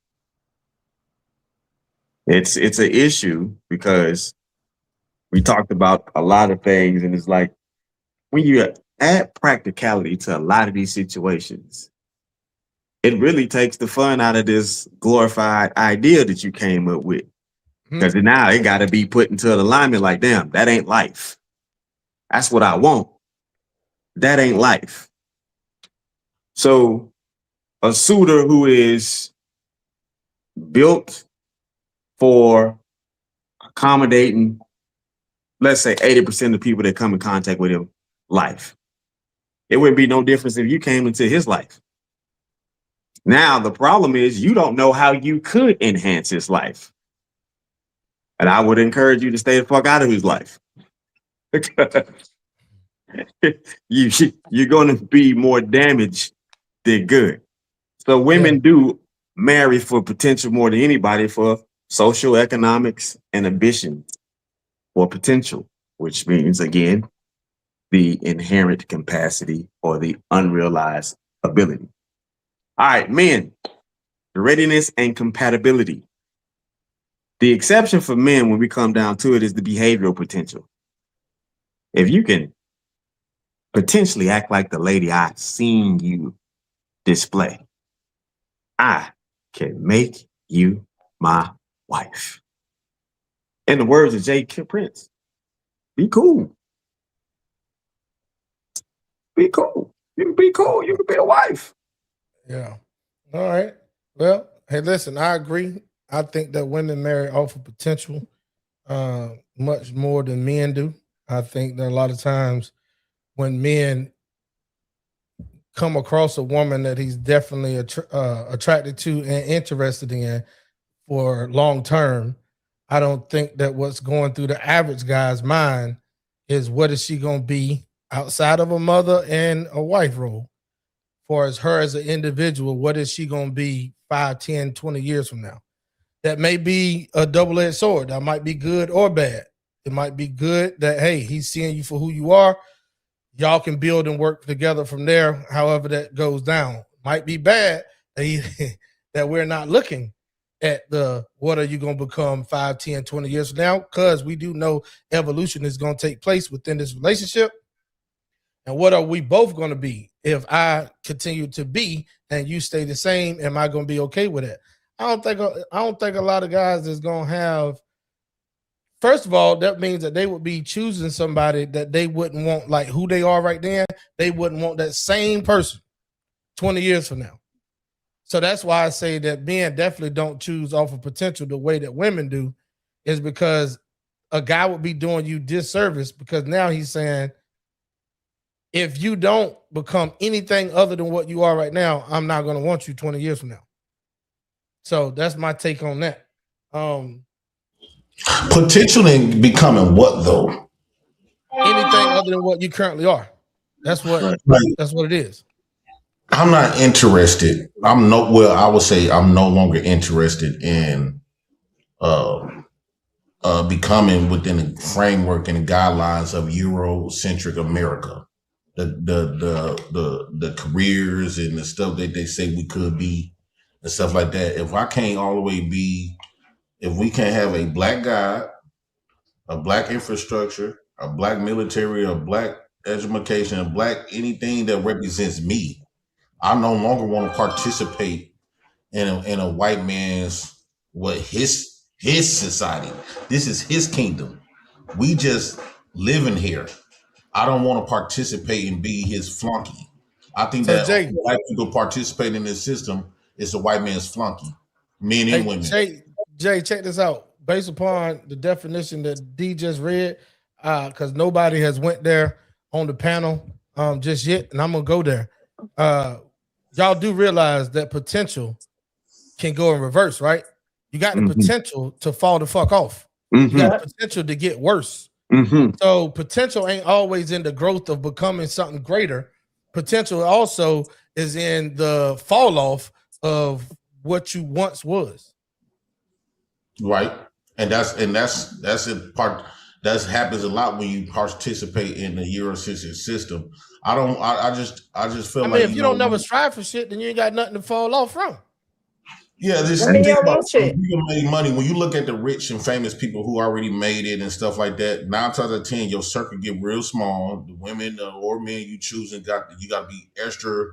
It's an issue because we talked about a lot of things, and it's like when you add practicality to a lot of these situations, it really takes the fun out of this glorified idea that you came up with. Because now it got to be put into alignment like, damn, that ain't life. That's what I want. That ain't life. So a suitor who is built for accommodating, let's say 80% of the people that come in contact with him, life. It wouldn't be no difference if you came into his life. Now, the problem is you don't know how you could enhance his life. And I would encourage you to stay the fuck out of his life. You're going to be more damaged than good. So women do marry for potential more than anybody, for social economics and ambition, for potential, which means, again, the inherent capacity or the unrealized ability. All right, men, readiness and compatibility. The exception for men when we come down to it is the behavioral potential. If you can potentially act like the lady I've seen you display, I can make you my wife. In the words of J. Prince, be cool. Be cool. You can be cool. You can be a wife. Yeah. All right. Well, hey, listen, I agree. I think that women marry off of potential much more than men do. I think that a lot of times when men come across a woman that he's definitely attracted to and interested in for long term, I don't think that what's going through the average guy's mind is what is she going to be outside of a mother and a wife role. For as her as an individual, what is she going to be 5, 10, 20 years from now? That may be a double-edged sword. That might be good or bad. It might be good that, hey, he's seeing you for who you are. Y'all can build and work together from there, however that goes down. Might be bad that, that we're not looking at the what are you going to become 5, 10, 20 years from now, because we do know evolution is going to take place within this relationship. And what are we both going to be? If I continue to be and you stay the same, am I going to be okay with it? I don't think a lot of guys is going to have. First of all, that means that they would be choosing somebody that they wouldn't want, like who they are right then. They wouldn't want that same person 20 years from now. So that's why I say that men definitely don't choose off of potential the way that women do, is because a guy would be doing you disservice, because now he's saying, if you don't become anything other than what you are right now, I'm not going to want you 20 years from now. So that's my take on that. Potential in becoming what though? Anything other than what you currently are. That's what it is. I'm not interested. I would say I'm no longer interested in becoming within the framework and the guidelines of Eurocentric America. The careers and the stuff that they say we could be and stuff like that. If I can't all the way be, if we can't have a black guy, a black infrastructure, a black military, a black education, a black anything that represents me, I no longer want to participate in a white man's his society. This is his kingdom. We just living here. I don't want to participate and be his flunky. I think So that Jay, black people participate in this system is the white man's flunky, men and women. Jay, check this out. Based upon the definition that D just read, because nobody has went there on the panel just yet, and I'm gonna go there. Y'all do realize that potential can go in reverse, right? You got the potential to fall the fuck off. You got the potential to get worse. So potential ain't always in the growth of becoming something greater. Potential also is in the fall off of what you once was. Right. And that's a part that happens a lot when you participate in the Eurocentric system. I just feel like if you don't never strive for shit, then you ain't got nothing to fall off from. Yeah, this Maybe thing I about want shit. people make money. When you look at the rich and famous people who already made it and stuff like that, 9 times out of 10, your circle get real small. The women or men you choose you got to be extra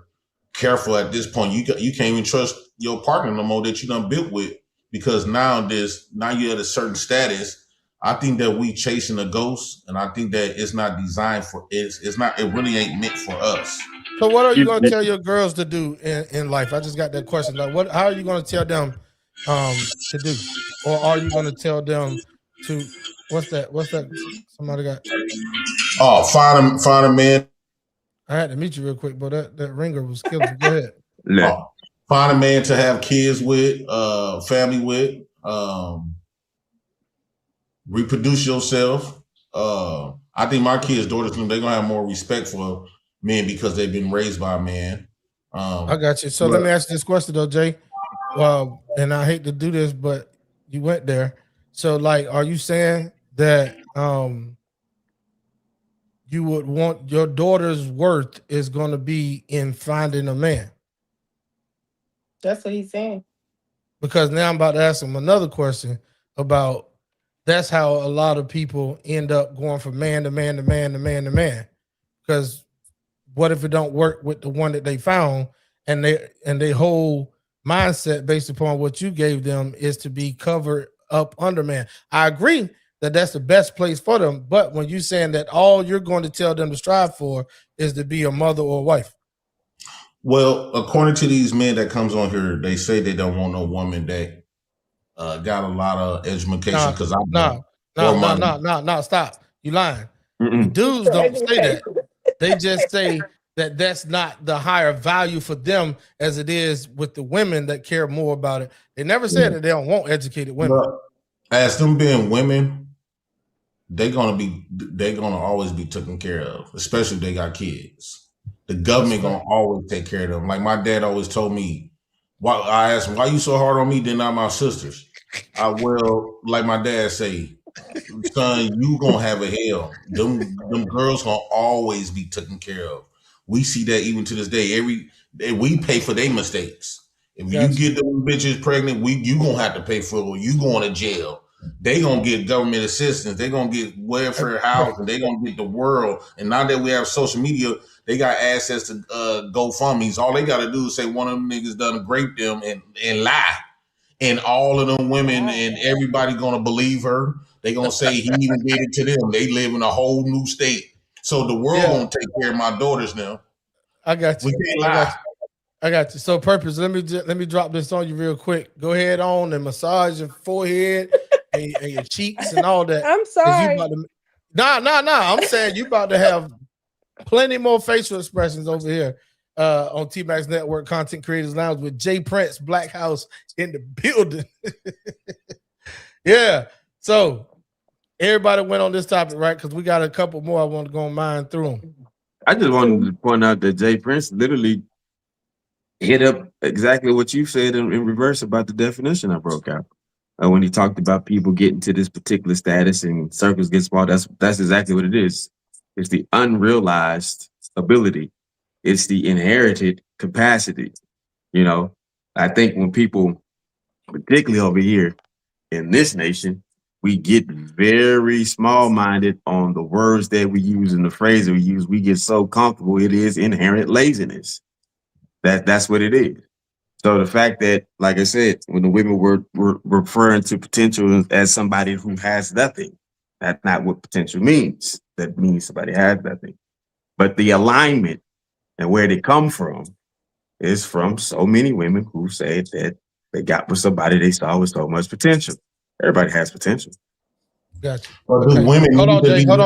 careful at this point. You can't even trust your partner no more that you done built with, because now you're at a certain status. I think that we chasing a ghost, and I think that it's not designed for it's not. It really ain't meant for us. So what are you going to tell your girls to do in life? I just got that question. Like, what? How are you going to tell them to do, or are you going to tell them to? What's that? What's that? Somebody got. Oh, find a man. I had to meet you real quick, but that ringer was killing. Go ahead. Find a man to have kids with, family with. Reproduce yourself. I think my kids' daughters, they're gonna have more respect for men because they've been raised by a man. I got you. So let me ask you this question though, Jay. And I hate to do this, but you went there. So, like, are you saying that you would want your daughter's worth is going to be in finding a man? That's what he's saying. Because now I'm about to ask him another question about that's how a lot of people end up going from man to man to man to man to man. Because what if it don't work with the one that they found, and they whole mindset based upon what you gave them is to be covered up under man? I agree that that's the best place for them, but when you're saying that all you're going to tell them to strive for is to be a mother or a wife. Well, according to these men that comes on here, they say they don't want no woman that got a lot of education. Because Stop. You lying. The dudes don't say that. They just say that that's not the higher value for them as it is with the women that care more about it. They never said that they don't want educated women. But as them being women, they're gonna always be taken care of, especially if they got kids. The government gonna always take care of them. Like my dad always told me, I asked him, why you so hard on me, then not my sisters? Well, like my dad say, son, you gonna have a hell. Them girls gonna always be taken care of. We see that even to this day. We pay for their mistakes. If you get them bitches pregnant, you gonna have to pay for it. You going to jail. They gonna get government assistance. They gonna get welfare housing. They gonna get the world. And now that we have social media, they got access to GoFundMe's. All they gotta do is say one of them niggas done raped them and lie. And all of them women and everybody gonna believe her. They gonna say he even did it to them. They live in a whole new state. So the world gonna take care of my daughters now. I got you. We can't lie. I got you. So, Purpose, let me drop this on you real quick. Go ahead on and massage your forehead and your cheeks and all that. I'm sorry. Nah. I'm saying you about to have plenty more facial expressions over here on T-Max Network Content Creators Lounge with Jay Prince, Black House in the building. Yeah. So everybody went on this topic, right? Because we got a couple more I want to go and mine through them. I just wanted to point out that Jay Prince literally hit up exactly what you said in reverse about the definition I broke out. When he talked about people getting to this particular status and circles get small, that's exactly what it is. It's the unrealized ability. It's the inherited capacity. You know, I think when people, particularly over here in this nation, we get very small-minded on the words that we use and the phrase that we use. We get so comfortable. It is inherent laziness. That's what it is. So the fact that, like I said, when the women were referring to potential as somebody who has nothing, that's not what potential means. That means somebody has nothing. But the alignment and where they come from is from so many women who said that they got with somebody they saw with so much potential. Everybody has potential. Gotcha. Okay. Hold on,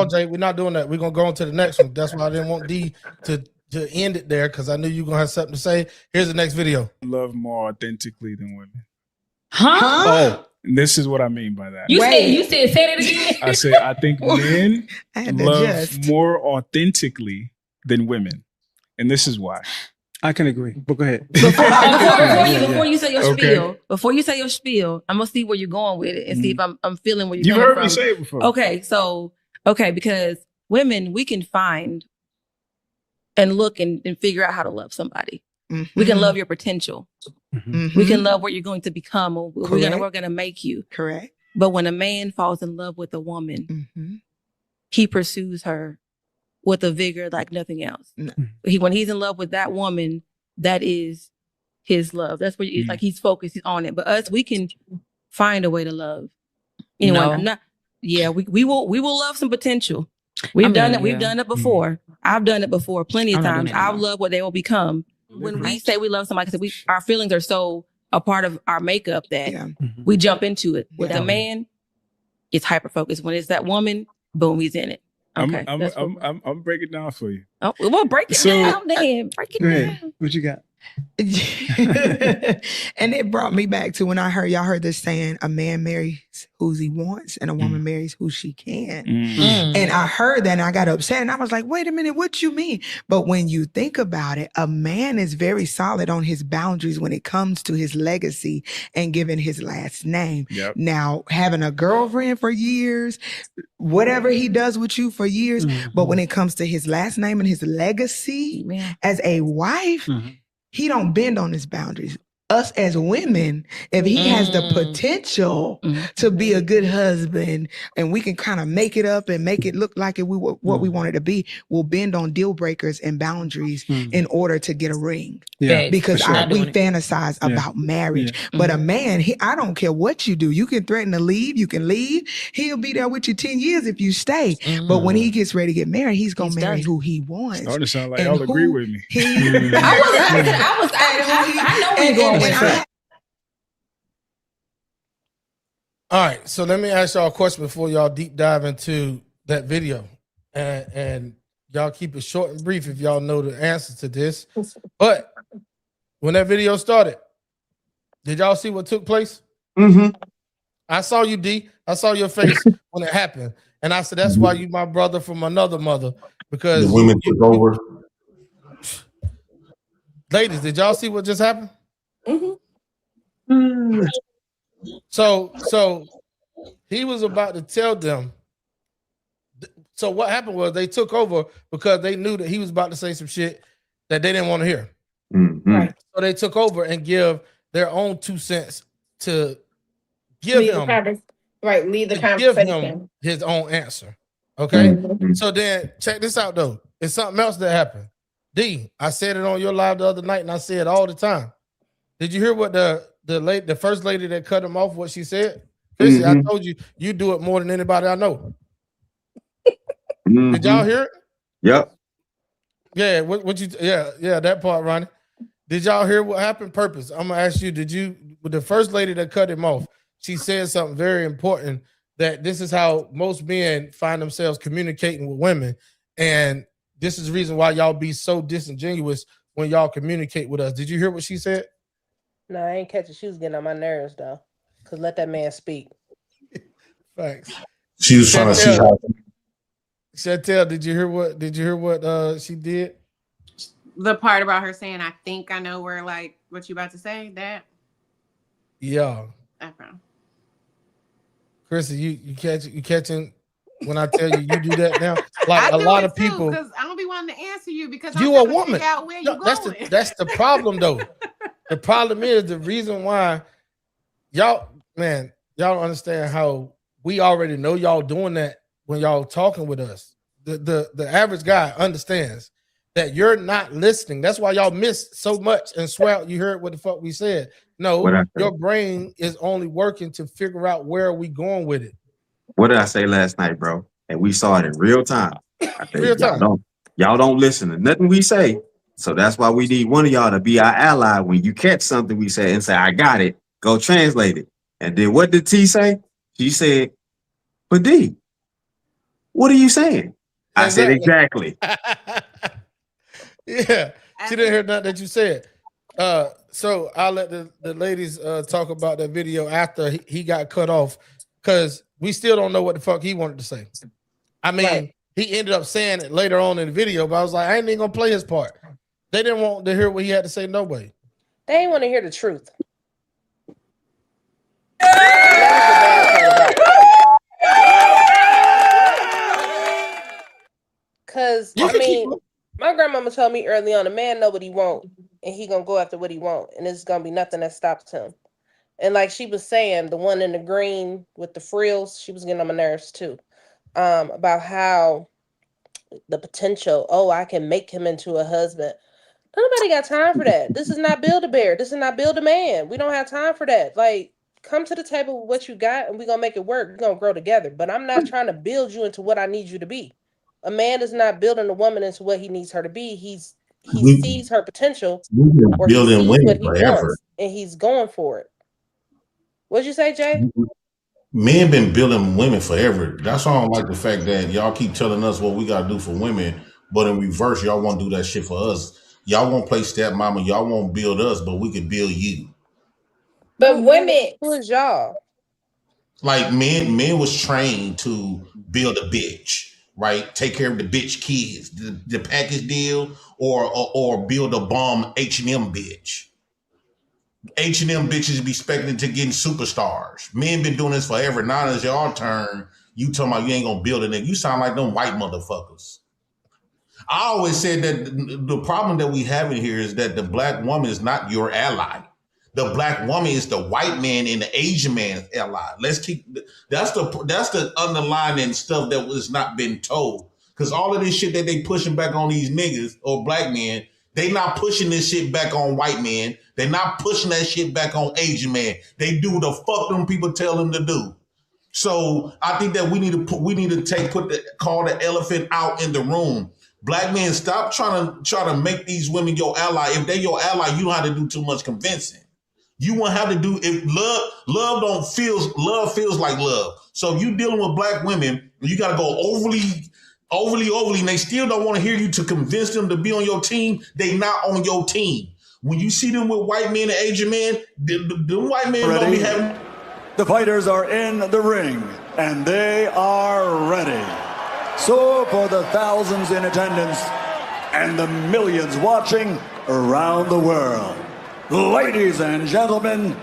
Jay. We're not doing that. We're gonna go on to the next one. That's why I didn't want D to end it there, because I knew you were gonna have something to say. Here's the next video. Love more authentically than women. Huh? Oh, this is what I mean by that. You said say that again. I said I think men love more authentically than women, and this is why. I can agree, but go ahead. Before you say your spiel, I'm gonna see where you're going with it and see if I'm feeling where you're going from. You've heard me say it before. Okay, because women, we can find and look and figure out how to love somebody. Mm-hmm. We can love your potential. Mm-hmm. We can love what you're going to become, or we're gonna make you. Correct. But when a man falls in love with a woman, he pursues her with a vigor like nothing else. No. When he's in love with that woman, that is his love. That's where like he's focused on it. But us, we can find a way to love anyone. No. Yeah, we will love some potential. We've done it. We've done it before. I've done it before plenty of times. I love what they will become. When we say we love somebody, because our feelings are so a part of our makeup that we jump into it. With a man, it's hyper focused. When it's that woman, boom, he's in it. Okay, I'm breaking down for you. Oh, well, break it down then. Break it down. What you got? And it brought me back to when y'all heard this saying, a man marries who he wants and a woman marries who she can. And I heard that and I got upset and I was like, wait a minute, what you mean? But when you think about it, a man is very solid on his boundaries when it comes to his legacy and giving his last name. Yep. Now, having a girlfriend for years, whatever he does with you for years, but when it comes to his last name and his legacy as a wife, he don't bend on his boundaries. Us as women, if he has the potential to be a good husband and we can kind of make it up and make it look like what we want it to be, we'll bend on deal breakers and boundaries in order to get a ring. Yeah, because sure. we fantasize about marriage. But a man, I don't care what you do. You can threaten to leave. You can leave. He'll be there with you 10 years if you stay. But when he gets ready to get married, he's going to marry who he wants. Starting to sound like y'all agree with me. I know where you're going with that. All right, so let me ask y'all a question before y'all deep dive into that video, and y'all keep it short and brief if y'all know the answer to this. But when that video started, did y'all see what took place? I saw you, D. I saw your face when it happened, and I said, "That's why you my brother from another mother." Because the women took over. Ladies, did y'all see what just happened? So he was about to tell them. So what happened was they took over because they knew that he was about to say some shit that they didn't want to hear. Right. So they took over and give their own 2 cents to give lead him the conversation. Give him his own answer. Okay. So then check this out though. It's something else that happened. D, I said it on your live the other night, and I say it all the time. Did you hear what the first lady that cut him off, what she said? Chrissy, I told you, you do it more than anybody I know. Did y'all hear it? Yep. Yeah, yeah, that part, Ronnie. Did y'all hear what happened? Purpose. I'm gonna ask you, with the first lady that cut him off, she said something very important, that this is how most men find themselves communicating with women. And this is the reason why y'all be so disingenuous when y'all communicate with us. Did you hear what she said? No, I ain't catching. She was getting on my nerves though. Cause let that man speak. Thanks. She was trying to see how. Chantel, did you hear what she did? The part about her saying, "I think I know where what you about to say." That. Yeah. Okay. Chrissy, you catching when I tell you do that now? Like a lot of people, because I don't be wanting to answer you because you I'm a woman. out where you going. That's the problem though. The problem is the reason why y'all don't understand how we already know y'all doing that when y'all talking with us. The average guy understands that you're not listening. That's why y'all miss so much and swear you heard what the fuck we said. No, your brain is only working to figure out where are we going with it. What did I say last night, bro? And we saw it in real time. I said, y'all don't listen to nothing we say. So that's why we need one of y'all to be our ally when you catch something we say and say, I got it. Go translate it. And then what did T say? She said, but D, what are you saying? I said, exactly. Yeah, she didn't hear nothing that you said. So I'll let the ladies talk about that video after he got cut off, because we still don't know what the fuck he wanted to say. I mean, he ended up saying it later on in the video, but I was like, I ain't even gonna play his part. They didn't want to hear what he had to say. No way. They ain't want to hear the truth. Because I mean, my grandmama told me early on, a man know what he want, and he gonna go after what he want, and it's gonna be nothing that stops him. And like she was saying, the one in the green with the frills, she was getting on my nerves too, about how the potential. Oh, I can make him into a husband. Nobody got time for that. This is not Build-A-Bear. This is not Build-A-Man. We don't have time for that. Like, come to the table with what you got and we're going to make it work. We're going to grow together. But I'm not trying to build you into what I need you to be. A man is not building a woman into what he needs her to be. He sees her potential, or he sees what he wants, and he's going for it. What'd you say, Jay? Men been building women forever. That's why I don't like the fact that y'all keep telling us what we gotta do for women, but in reverse, y'all won't do that shit for us. Y'all won't play stepmama. Y'all won't build us, but we can build you. But women, who is y'all? Like men was trained to build a bitch, right? Take care of the bitch kids, the package deal, or build a bomb H&M bitch. H&M bitches be expecting to get superstars. Men been doing this forever. Now it's your turn. You talking about you ain't gonna build a nigga. You sound like them white motherfuckers. I always said that the problem that we have in here is that the black woman is not your ally. The black woman is the white man and the Asian man's ally. Let's keep that's the underlying stuff that was not been told. Because all of this shit that they pushing back on these niggas or black men, they not pushing this shit back on white men. They not pushing that shit back on Asian man. They do the fuck them people tell them to do. So I think that we need to call the elephant out in the room. Black men, stop trying to make these women your ally. If they your ally, you don't have to do too much convincing. You won't have to do if love feels like love. So if you dealing with black women, you gotta go overly, and they still don't want to hear you to convince them to be on your team. They not on your team. When you see them with white men and Asian men, the white men don't be having. The fighters are in the ring, and they are ready. So for the thousands in attendance and the millions watching around the world, ladies and gentlemen,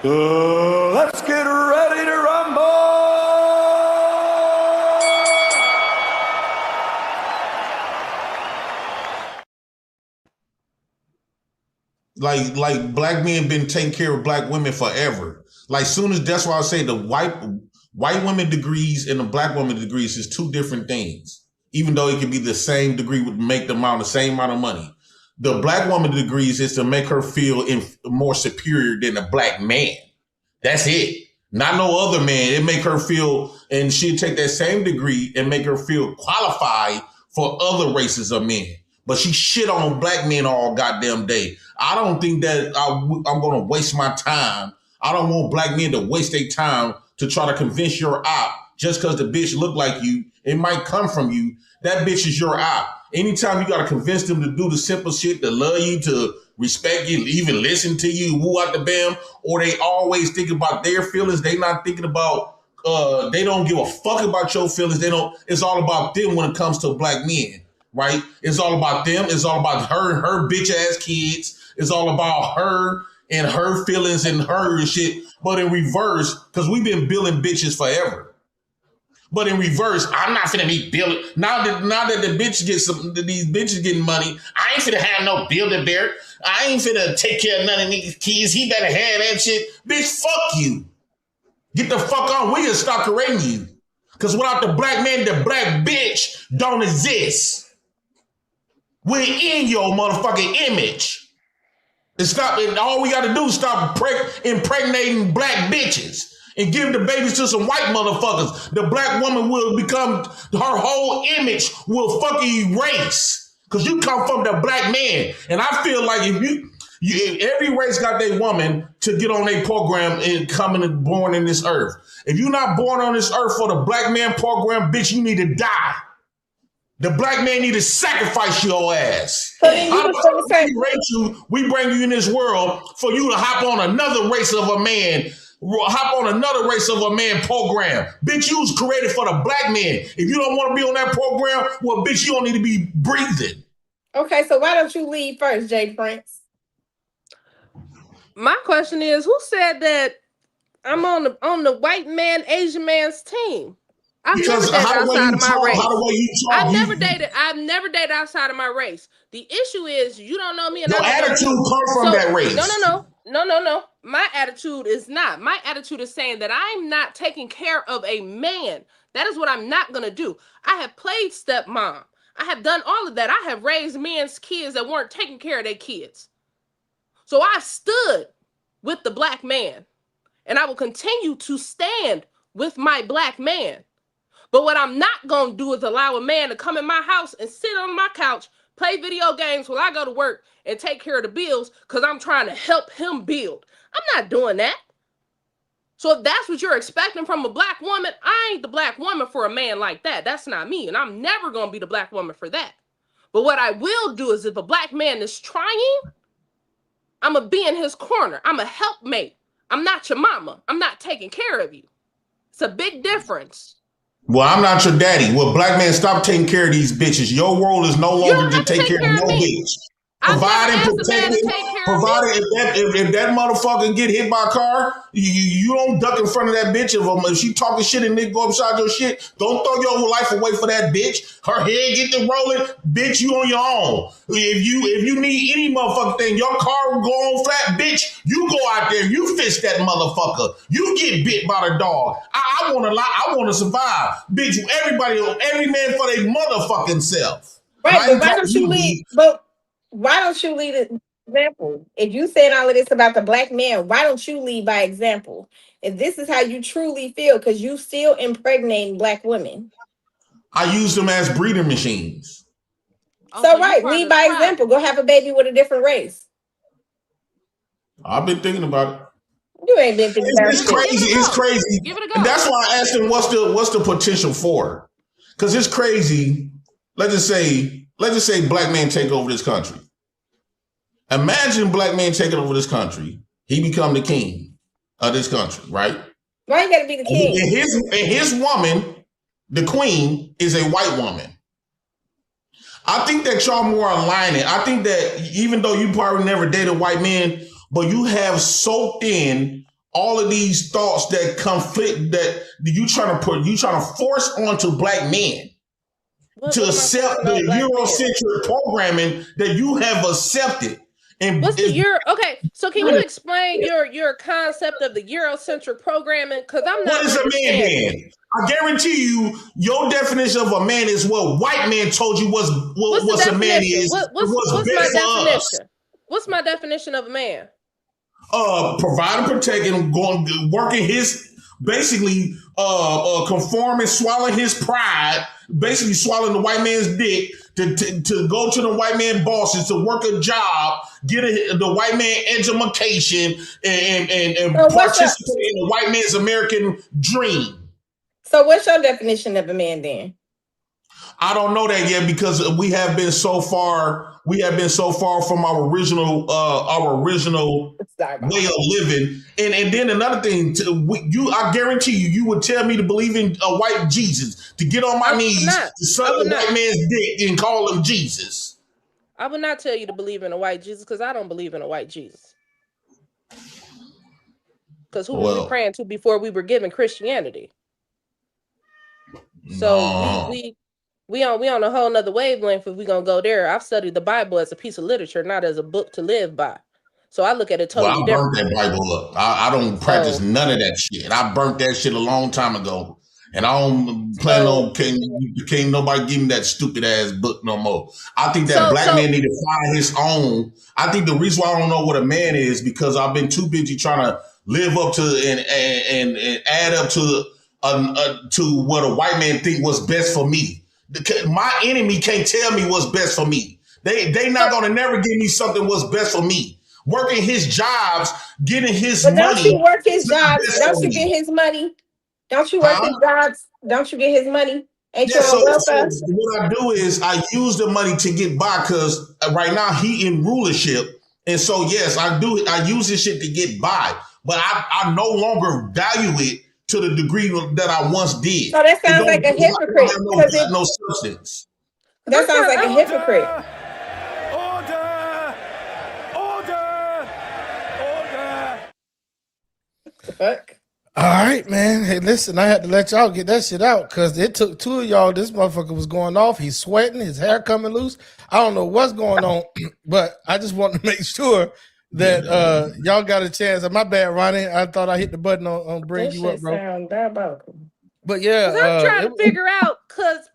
let's get ready to rumble! Like black men been taking care of black women forever. Like soon as that's why I say the white women degrees and the black woman degrees is two different things. Even though it could be the same degree, would make them the same amount of money. The black woman degrees is to make her feel more superior than a black man. That's it. Not no other man. It make her feel, and she'll take that same degree and make her feel qualified for other races of men. But she shit on black men all goddamn day. I don't think that I'm going to waste my time. I don't want black men to waste their time to try to convince your op just because the bitch look like you. It might come from you. That bitch is your op. Anytime you got to convince them to do the simple shit, to love you, to respect you, even listen to you, woo out the bam, or they always think about their feelings. They not thinking about, they don't give a fuck about your feelings. It's all about them when it comes to black men, right? It's all about them. It's all about her and her bitch ass kids. It's all about her and her feelings and her shit. But in reverse, because we've been building bitches forever. But in reverse, I'm not finna be building. Now that the bitch these bitches getting money, I ain't finna have no Build-A-Bear. I ain't finna take care of none of these kids. He better have that shit. Bitch, fuck you. Get the fuck on. We gonna stop creating you. Because without the black man, the black bitch don't exist. We're in your motherfucking image. All we gotta do is stop impregnating black bitches and give the babies to some white motherfuckers. The black woman will become, her whole image will fucking erase. Because you come from the black man. And I feel like if every race got their woman to get on their program and coming and born in this earth. If you're not born on this earth for the black man program, bitch, you need to die. The black man need to sacrifice your ass. We bring you in this world for you to hop on another race of a man. Hop on another race of a man program. Bitch, you was created for the black man. If you don't want to be on that program, well, bitch, you don't need to be breathing. Okay, so why don't you leave first, Jay Prince? My question is, who said that I'm on the white man, Asian man's team? I've never dated outside of my race. I've never dated outside of my race. The issue is you don't know me. And your attitude comes from that race. No. My attitude is not. My attitude is saying that I'm not taking care of a man. That is what I'm not going to do. I have played stepmom. I have done all of that. I have raised men's kids that weren't taking care of their kids. So I stood with the black man. and I will continue to stand with my black man. But what I'm not going to do is allow a man to come in my house and sit on my couch, play video games while I go to work and take care of the bills because I'm trying to help him build. I'm not doing that. So if that's what you're expecting from a black woman, I ain't the black woman for a man like that. That's not me. And I'm never going to be the black woman for that. But what I will do is if a black man is trying, I'm going to be in his corner. I'm a helpmate. I'm not your mama. I'm not taking care of you. It's a big difference. Well, I'm not your daddy. Well, black man, stop taking care of these bitches. Your role is no longer to take care of no bitch. Providing, protecting, providing. If that motherfucker get hit by a car, you don't duck in front of that bitch. If she talking shit and they go upside your shit, don't throw your life away for that bitch. Her head get to rolling, bitch. You on your own. If you need any motherfucking thing, your car will go on flat, bitch. You go out there, you fix that motherfucker. You get bit by the dog. I want to lie. I want to survive, bitch. Every man for their motherfucking self. Right, but why don't you lead? But why don't you lead an example? If you said all of this about the black man, why don't you lead by example? If this is how you truly feel, because you still impregnating black women. I use them as breeding machines. So right, lead by example. Go have a baby with a different race. I've been thinking about it. You ain't been thinking about it. It's crazy. It's crazy. And that's why I asked him what's the potential for? Because it's crazy. Let's just say black men take over this country. Imagine black men taking over this country. He become the king of this country, right? Why you gotta be the king? And his woman, the queen, is a white woman. I think that y'all more aligning. I think that even though you probably never dated white men, but you have soaked in all of these thoughts that conflict that you trying to force onto black men. To accept the Eurocentric programming that you have accepted. And what's the Euro? Okay, so can you explain your concept of the Eurocentric programming? Because I'm not. What is a man then? I guarantee you, your definition of a man is what white man told you was what a man is. What's my definition? What's my definition of a man? Providing, protecting, working his basically conforming, swallowing his pride, basically swallowing the white man's dick to go to the white man bosses to work a job, get the white man education, and participate in the white man's American dream. So what's your definition of a man then? I don't know that yet because we have been so far from our original way of living. And then another thing, I guarantee you would tell me to believe in a white Jesus, to get on my knees, to suck a white man's dick and call him Jesus. I would not tell you to believe in a white Jesus because I don't believe in a white Jesus. Because who were we praying to before we were given Christianity? So we on a whole nother wavelength if we're gonna go there. I've studied the Bible as a piece of literature, not as a book to live by. So I look at it totally different. I burnt that Bible up. I don't practice none of that shit. I burnt that shit a long time ago. And I don't plan on can't nobody give me that stupid ass book no more. I think that black man need to find his own. I think the reason why I don't know what a man is because I've been too busy trying to live up to and add up to what a white man think was best for me. My enemy can't tell me what's best for me. They not gonna never give me something what's best for me. Working his jobs, getting his money. Don't you work his jobs? Don't you get his money? Don't you work his jobs? Don't you get his money? Ain't you on welfare? So what I do is I use the money to get by because right now he in rulership. And so, yes, I do. I use this shit to get by, but I no longer value it to the degree that I once did. So that sounds like a hypocrite. No substance. That sounds like a hypocrite. What the fuck? All right, man. Hey, listen, I had to let y'all get that shit out because it took two of y'all. This motherfucker was going off. He's sweating. His hair coming loose. I don't know what's going on, but I just want to make sure that y'all got a chance. My bad, Ronnie. I thought I hit the button on bring you up, bro. Sound diabolical. But yeah, I'm trying to figure out because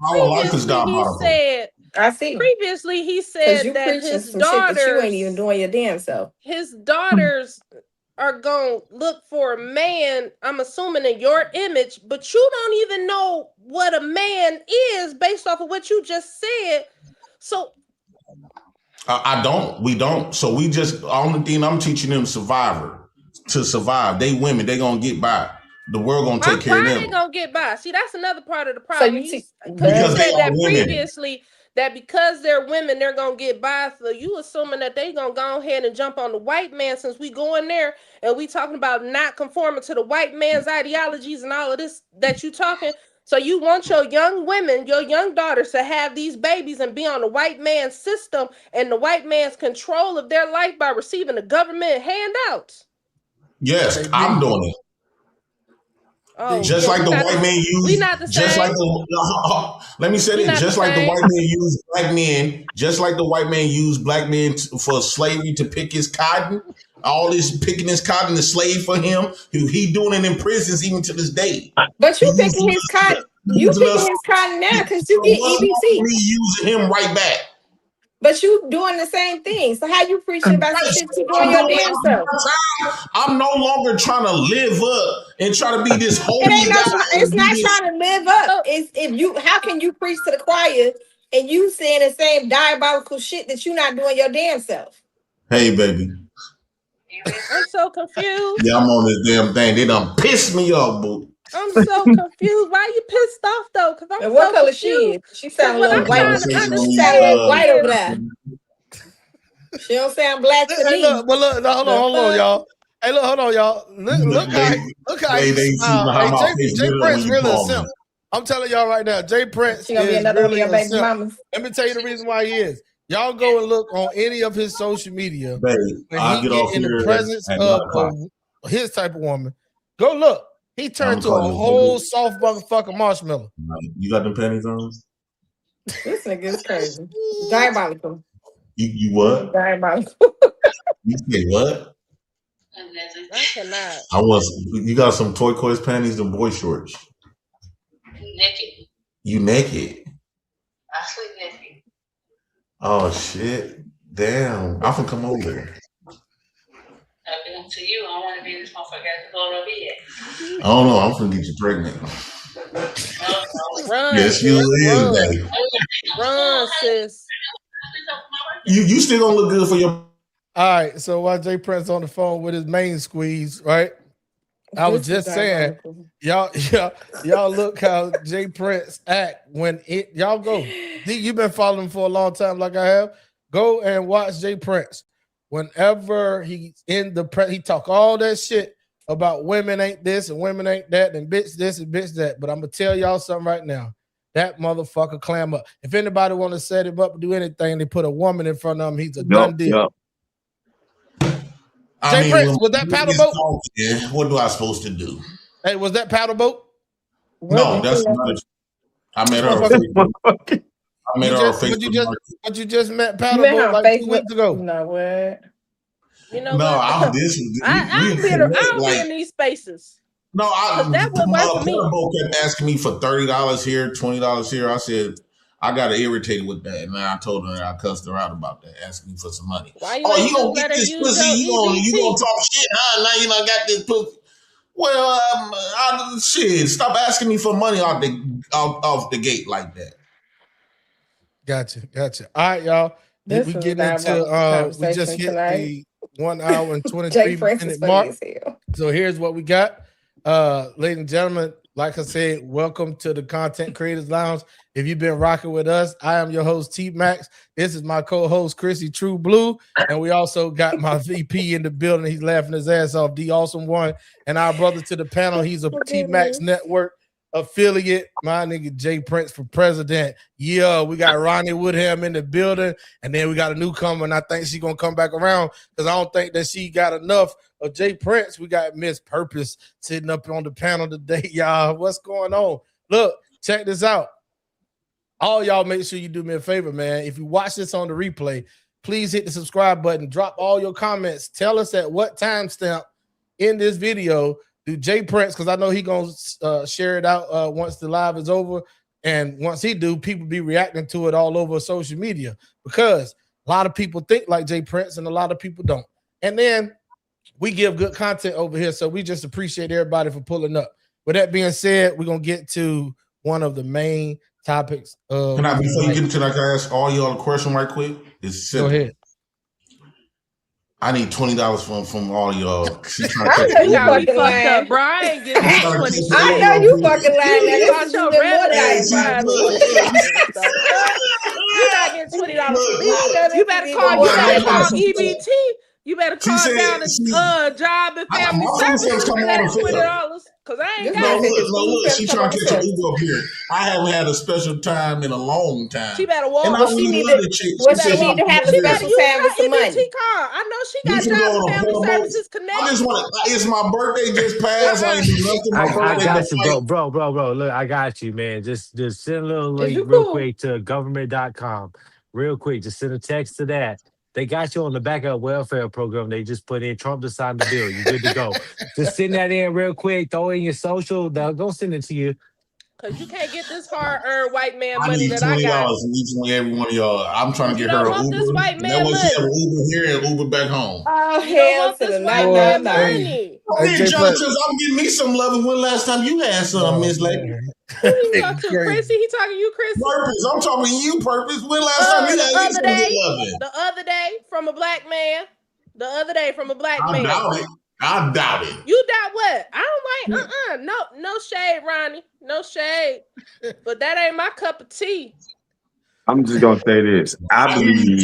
previously he said that his daughter you ain't even doing your damn self. His daughters are gonna look for a man, I'm assuming in your image, but you don't even know what a man is based off of what you just said. So I don't. We don't. So we just only thing I'm teaching them to survive. They women. They gonna get by. The world gonna take care of why them. they gonna get by? See, that's another part of the So problem. you Because you Because they said are that women. previously, that because they're women, they're gonna get by. So you assuming that they gonna go ahead and jump on the white man, since we go in there and we talking about not conforming to the white man's ideologies and all of this that you talking. So you want your young women, your young daughters, to have these babies and be on the white man's system and the white man's control of their life by receiving the government handouts. Yes, I'm doing it. Oh, just yeah, like the white man used, we not the just same. like the let me say We this, not just the like the same. white man used black men, just like the white man used black men for slavery to pick his cotton, all this picking his cotton, the slave for him, he doing it in prisons even to this day. But you picking his cotton. You picking his cotton now because you get what's EBT. me using him right back? But you doing the same thing. So how you preaching about some shit you doing your damn self? I'm no longer trying to live up and try to be this holy It ain't guy. it's not trying to live up. It's if you how can you preach to the choir and you saying the same diabolical shit that you not doing your damn self? Hey, baby. I'm so confused. Yeah, I'm on this damn thing. They done pissed me off, boo. I'm so confused. Why you pissed off though? Because I'm and what so color confused. she sound a What little I'm white. trying to She sound a understand little white over is, there. She don't sound black to me. Look, but look, no, hold on, y'all. Hey, look, hold on, y'all. Look how he smile. Hey, Jay Prince really a simp. I'm telling y'all right now, Jay Prince She gonna be is another one of really your a baby simp. mamas. Let me tell you the reason why he is. Y'all go and look on any of his social media Baby, when I'll he get get off in the here presence at of 9 o'clock. his type of woman. Go look. He turned to a whole soft motherfucking marshmallow. You got them panties on? This nigga is crazy. Diabolical. You what? Diabolical. You say what? I cannot. I was. You got some turquoise panties and boy shorts. Naked. You naked? I sleep naked. Oh shit! Damn, I can come over there. Up to you. I don't want to be this motherfucker at the door of it. I don't know. I'm gonna get you pregnant. Run, Yes, sis. you is, Run. baby. Run, sis. You still gonna look good for your. All right, so while Jay Prince on the phone with his main squeeze, right? I was just saying, y'all look how Jay Prince act when y'all go. You've been following him for a long time, like I have. Go and watch Jay Prince. Whenever he's in the he talk all that shit about women ain't this and women ain't that and bitch this and bitch that. But I'm gonna tell y'all something right now. That motherfucker clam up. If anybody want to set him up and do anything, they put a woman in front of him. He's a done deal. Jay Prince, was that paddle boat? What do I supposed to do? Hey, was that paddle boat? No, that's not. I met her on Facebook. I met her on Facebook. But you just met paddle boat like 2 weeks ago. No, what? You know no, what? I'm this. I'll be in these spaces. No, that would work for me. Paddle kept asking me for $30 here, $20 here. I said I got irritated with that, and then I told her that I cussed her out about that, asking me for some money. Why you ain't just let her use your EBT? You gonna talk shit, huh? Now you done got this pussy. Well, shit, stop asking me for money off the gate like that. Gotcha. All right, y'all. This we is get into we just hit the 1 hour and 23 minute mark. So here's what we got. Ladies and gentlemen, like I said, welcome to the Content Creators Lounge. If you've been rocking with us, I am your host, T Max. This is my co-host, Chrissy True Blue. And we also got my VP in the building. He's laughing his ass off, the awesome one. And our brother to the panel, he's a T Max Network affiliate. My nigga Jay Prince for president. Yeah, we got Ronnie Woodham in the building. And then we got a newcomer, and I think she's going to come back around because I don't think that she got enough of Jay Prince. We got Miss Purpose sitting up on the panel today, y'all. What's going on? Look, check this out. All y'all make sure you do me a favor, man. If you watch this on the replay, please hit the subscribe button. Drop all your comments. Tell us at what timestamp in this video do Jay Prince, because I know he going to share it out once the live is over. And once he do, people be reacting to it all over social media because a lot of people think like Jay Prince and a lot of people don't. And then we give good content over here, so we just appreciate everybody for pulling up. With that being said, we're gonna get to one of the main topics of. Can I, before you get into that, can I ask all y'all a question right quick? It's simple. Go ahead. I need $20 from all y'all. She trying I know you fucking lying. Up, bro. I ain't getting I know you fucking lying. That Lost your residency card. You not getting $20 from me. You better call EBT. You better call down the job and family services for that $20. Cause I ain't got it. Look, she trying to catch an Uber up here. I haven't had a special time in a long time. She better walk. And I really love the chick. She need to have a special time with some money. Car. I know she got job and family services connected. I just want to. It's my birthday just passed. I ain't do nothing. I got you, bro. Look, I got you, man. Just send a little link real quick to government.com. Real quick, just send a text to that. They got you on the backup welfare program. They just put in Trump to sign the bill. You're good to go. Just send that in real quick. Throw in your social. They'll go send it to you. Because you can't get this hard-earned white man I money need that I got. $20 from each and every one of y'all. I'm trying to get her an Uber. This white man that way she have an Uber here and Uber back home. Oh, hell to the night. Hey, because I'm getting me some loving. When last time you had some, Miss Lady? Who you talking to, Chrissy? He talking to you, Chrissy? Purpose. I'm talking to you, Purpose. When last time you had some good loving? The other day from a black man. I doubt it. You doubt what? I don't like. No shade, Ronnie. No shade. But that ain't my cup of tea. I'm just gonna say this. I believe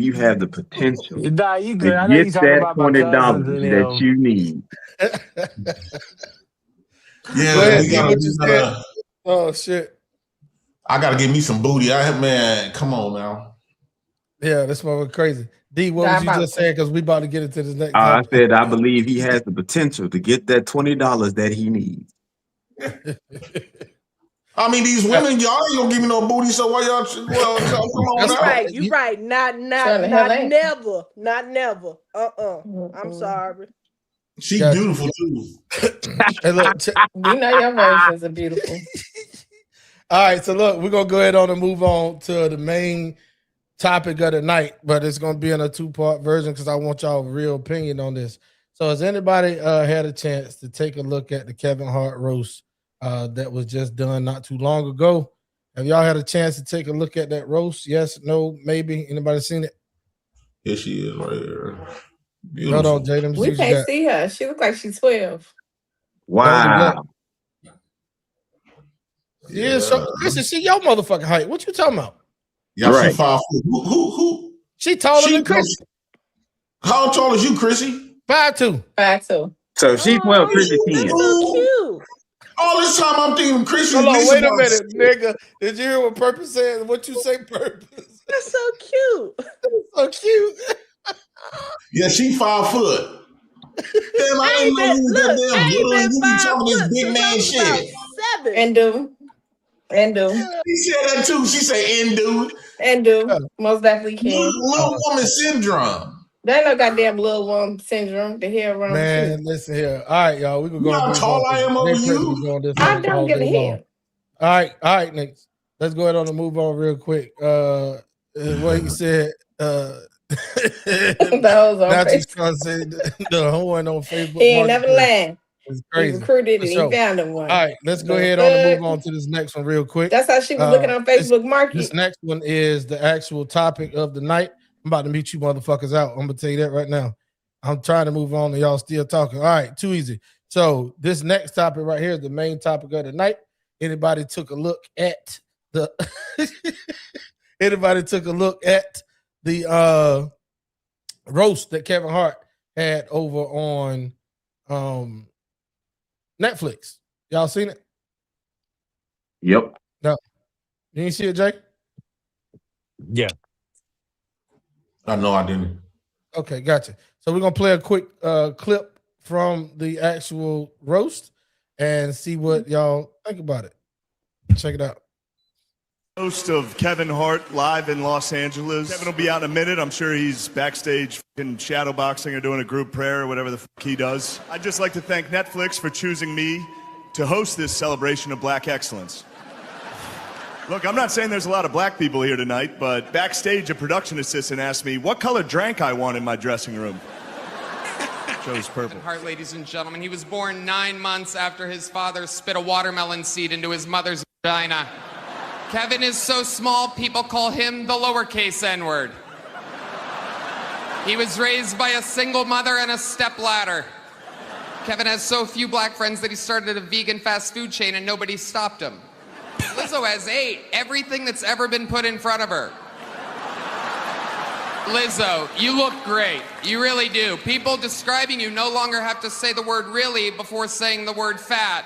you have the potential nah, you good. to I know you get talking that about my $20 cousins and that you need. Yeah, oh shit! I gotta get me some booty. Man, come on now. Yeah, that's what we're crazy. D, what was you just saying? Because we about to get into this next. I said I believe he has the potential to get that $20 that he needs. I mean, these women, y'all ain't gonna give me no booty, so why y'all? Come on, you right. You right. Not never. Not never. I'm sorry. She's beautiful too. Hey, look, you know your versions are beautiful. All right, so look, we're gonna go ahead on and move on to the main topic of the night, but it's gonna be in a 2-part version because I want y'all real opinion on this. So, has anybody had a chance to take a look at the Kevin Hart roast that was just done not too long ago? Have y'all had a chance to take a look at that roast? Yes, no, maybe. Anybody seen it? Here she is, right here. Hold on, Jaden. We can't see her. She looks like she's 12. Wow. Yeah, so listen, she your motherfucking height. What you talking about? Yeah, right. She 5 foot. Who? She taller than Chrissy. How tall is you, Chrissy? 5'2". 5'2". So she 12, Chrissy 10. That's so cute. All this time I'm thinking Chrissy. Hold on, wait a minute, nigga. Did you hear what Purpose said? What you say, Purpose? That's so cute. So cute. Yeah, she 5 foot. Damn, I ain't know you was that damn little and you be talking this big man shit. 7. Endo. She said that too. She said Endo. Most definitely can. Little woman syndrome. There ain't no goddamn little woman syndrome. The hair around. Man, listen here. All right, y'all. We can go. How tall I am over you? I don't give a hell. All right, Nick. Let's go ahead on and move on real quick. What he said. Now she's trying to say the whole one on Facebook. He ain't never lying. It's crazy. He recruited and he found him one. All right, let's go ahead on and move on to this next one real quick. That's how she was looking on Facebook Market. This next one is the actual topic of the night. I'm about to meet you motherfuckers out. I'm gonna tell you that right now. I'm trying to move on and y'all still talking. All right, too easy. So this next topic right here is the main topic of the night. Anybody took a look at the roast that Kevin Hart had over on Netflix? Y'all seen it? Yep. No. You didn't see it, Jay? Yeah. No, I didn't. Okay, gotcha. So we're gonna play a quick clip from the actual roast and see what y'all think about it. Check it out. Host of Kevin Hart live in Los Angeles. Kevin will be out in a minute. I'm sure he's backstage in shadow boxing or doing a group prayer or whatever the fuck he does. I'd just like to thank Netflix for choosing me to host this celebration of Black excellence. Look, I'm not saying there's a lot of black people here tonight, but backstage, a production assistant asked me what color drank I want in my dressing room. Chose purple. Hart, ladies and gentlemen, he was born 9 months after his father spit a watermelon seed into his mother's vagina. Kevin is so small, people call him the lowercase N-word. He was raised by a single mother and a stepladder. Kevin has so few black friends that he started a vegan fast food chain and nobody stopped him. Lizzo has 8, everything that's ever been put in front of her. Lizzo, you look great. You really do. People describing you no longer have to say the word really before saying the word fat.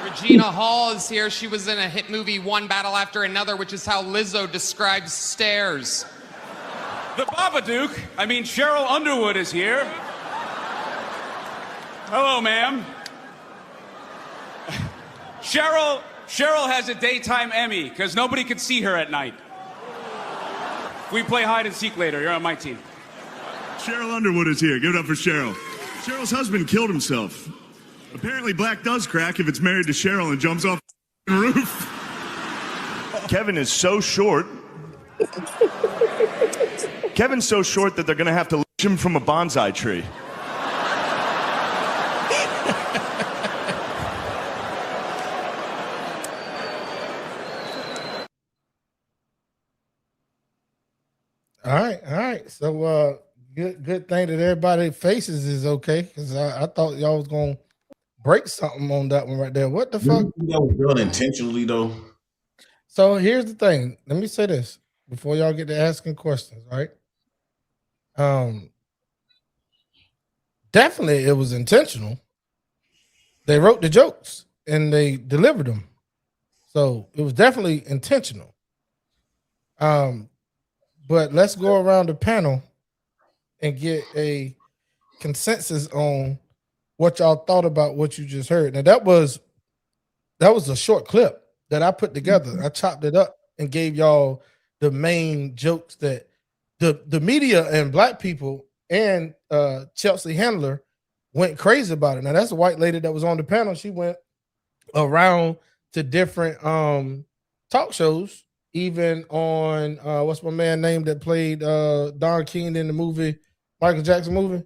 Regina Hall is here. She was in a hit movie, One Battle After Another, which is how Lizzo describes stairs. The Babadook, Cheryl Underwood is here. Hello, ma'am. Cheryl has a daytime Emmy because nobody can see her at night. We play hide and seek later. You're on my team. Cheryl Underwood is here. Give it up for Cheryl. Cheryl's husband killed himself. Apparently black does crack if it's married to Cheryl and jumps off the roof. Kevin is so short. Kevin's so short that they're going to have to launch him from a bonsai tree. All right. So good thing that everybody's faces is okay, because I thought y'all was gonna break something on that one right there. What the fuck? That was done intentionally though. So here's the thing. Let me say this before y'all get to asking questions, right? Definitely it was intentional. They wrote the jokes and they delivered them. So it was definitely intentional. But let's go around the panel and get a consensus on what y'all thought about what you just heard. Now that was a short clip that I put together. I chopped it up and gave y'all the main jokes that the media and black people and Chelsea Handler went crazy about it. Now that's a white lady that was on the panel. She went around to different talk shows, even on what's my man name that played Don King in the movie, Michael Jackson movie?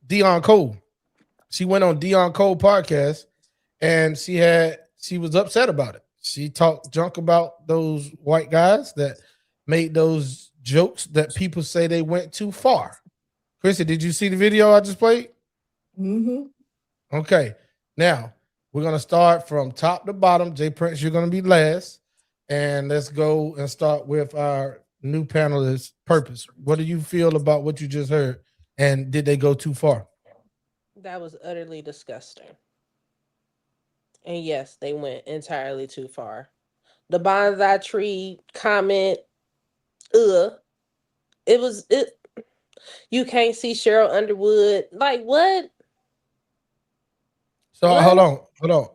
Dion Cole. She went on Dion Cole podcast and she was upset about it. She talked junk about those white guys that made those jokes that people say they went too far. Chrissy, did you see the video I just played? Mm-hmm. Okay. Now, we're going to start from top to bottom. Jay Prince, you're going to be last. And let's go and start with our new panelist, Purpose. What do you feel about what you just heard? And did they go too far? That was utterly disgusting. And yes, they went entirely too far. The bonsai tree comment, you can't see Cheryl Underwood. Like, what? So hold on.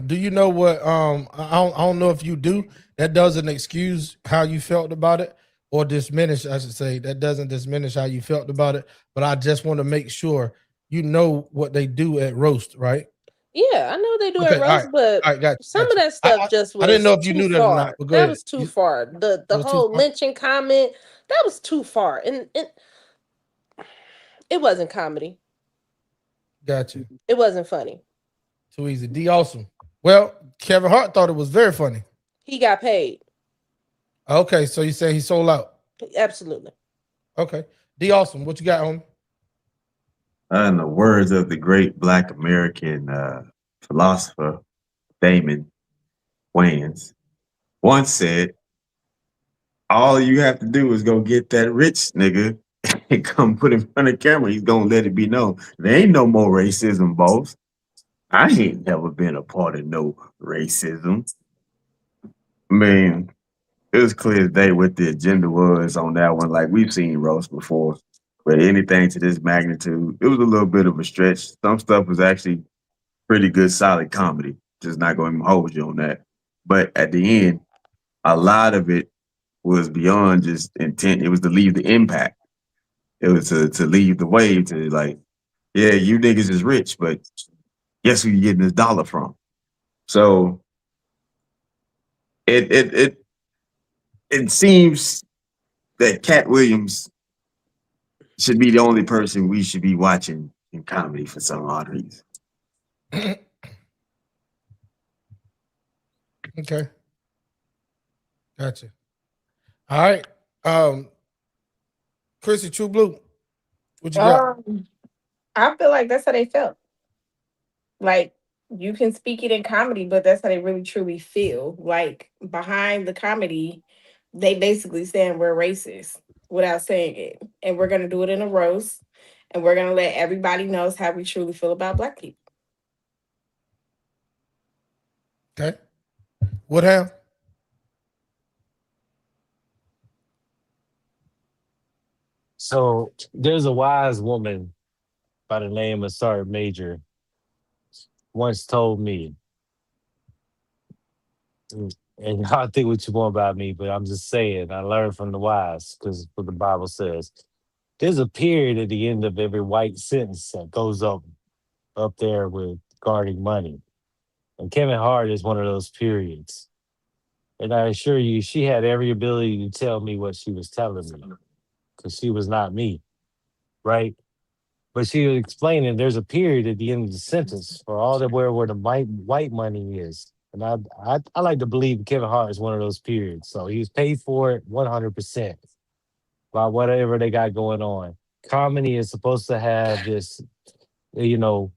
Do you know what? I don't know if you do. That doesn't excuse how you felt about it, or diminish. I should say that doesn't diminish how you felt about it. But I just want to make sure you know what they do at roast, right? Yeah, I know they do it roast, but some of that stuff just was. I didn't know if you knew that or not. But that was too far. The whole lynching comment, that was too far, and it wasn't comedy. Got you. It wasn't funny. Too easy. D awesome. Well, Kevin Hart thought it was very funny. He got paid. Okay, so you say he sold out. Absolutely. Okay. D awesome. What you got on? In the words of the great Black American philosopher Damon Wayans, once said, all you have to do is go get that rich nigga and come put in front of camera. He's gonna let it be known. There ain't no more racism, boss. I ain't never been a part of no racism. Man, it was clear as day what the agenda was on that one. Like, we've seen roast before, but anything to this magnitude, it was a little bit of a stretch. Some stuff was actually pretty good, solid comedy. Just not going to hold you on that. But at the end, a lot of it was beyond just intent. It was to leave the impact. It was to leave the wave, to like, yeah, you niggas is rich, but guess who you getting this dollar from? So It seems that Cat Williams should be the only person we should be watching in comedy for some odd reason. Okay. Gotcha. All right. Chrissy True Blue, what you got? I feel like that's how they felt. Like, you can speak it in comedy, but that's how they really truly feel. Like, behind the comedy, they basically saying we're racist without saying it. And we're gonna do it in a roast, and we're gonna let everybody knows how we truly feel about Black people. Okay. What happened? So there's a wise woman by the name of Sergeant Major once told me, and y'all think what you want about me, but I'm just saying, I learned from the wise, because what the Bible says. There's a period at the end of every white sentence that goes up there with guarding money. And Kevin Hart is one of those periods. And I assure you, she had every ability to tell me what she was telling me, because she was not me, right? But she was explaining there's a period at the end of the sentence for all that where the white money is. And I like to believe Kevin Hart is one of those periods. So he was paid for it 100% by whatever they got going on. Comedy is supposed to have this,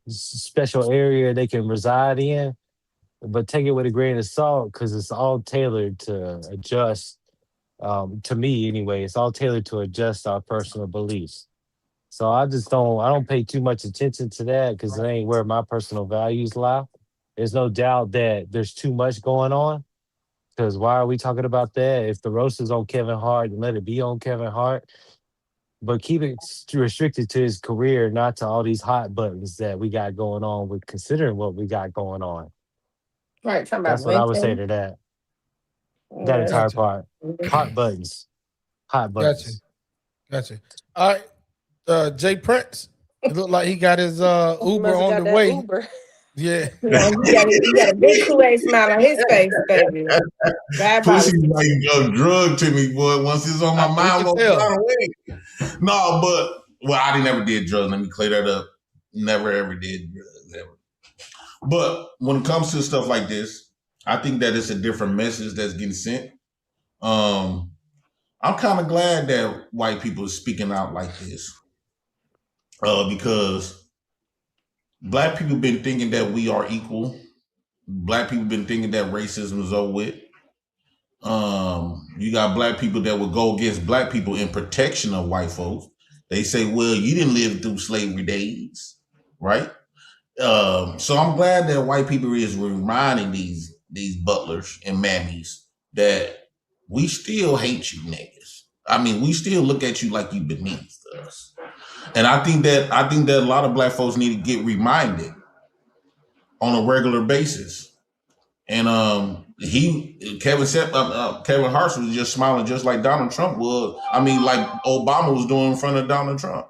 special area they can reside in, but take it with a grain of salt, because it's all tailored to adjust. To me, anyway, it's all tailored to adjust our personal beliefs. So I don't pay too much attention to that, because it ain't where my personal values lie. There's no doubt that there's too much going on, because why are we talking about that? If the roast is on Kevin Hart, then let it be on Kevin Hart. But keep it restricted to his career, not to all these hot buttons that we got going on with considering what we got going on. Right, talking about That's what I would say lynching. to that. That entire part. Hot buttons. Hot buttons. Gotcha. All right. Jay Prince. It looked like he got his Uber on the way. Uber. Yeah. Yeah, he got a big Kool-Aid smile on his face, baby. Pussy like a drug to me, boy. Once it's on my mind, I'm gonna find a way. No, but I never did drugs. Let me clear that up. Never ever did drugs ever. But when it comes to stuff like this, I think that it's a different message that's getting sent. I'm kind of glad that white people are speaking out like this, because Black people been thinking that we are equal. Black people been thinking that racism is over with. You got Black people that will go against Black people in protection of white folks. They say, well, you didn't live through slavery days, right? So I'm glad that white people is reminding these butlers and mammies that we still hate you niggas. I mean, we still look at you like you beneath us. And I think that a lot of Black folks need to get reminded on a regular basis. And Kevin Hart was just smiling just like Donald Trump was. I mean, like Obama was doing in front of Donald Trump.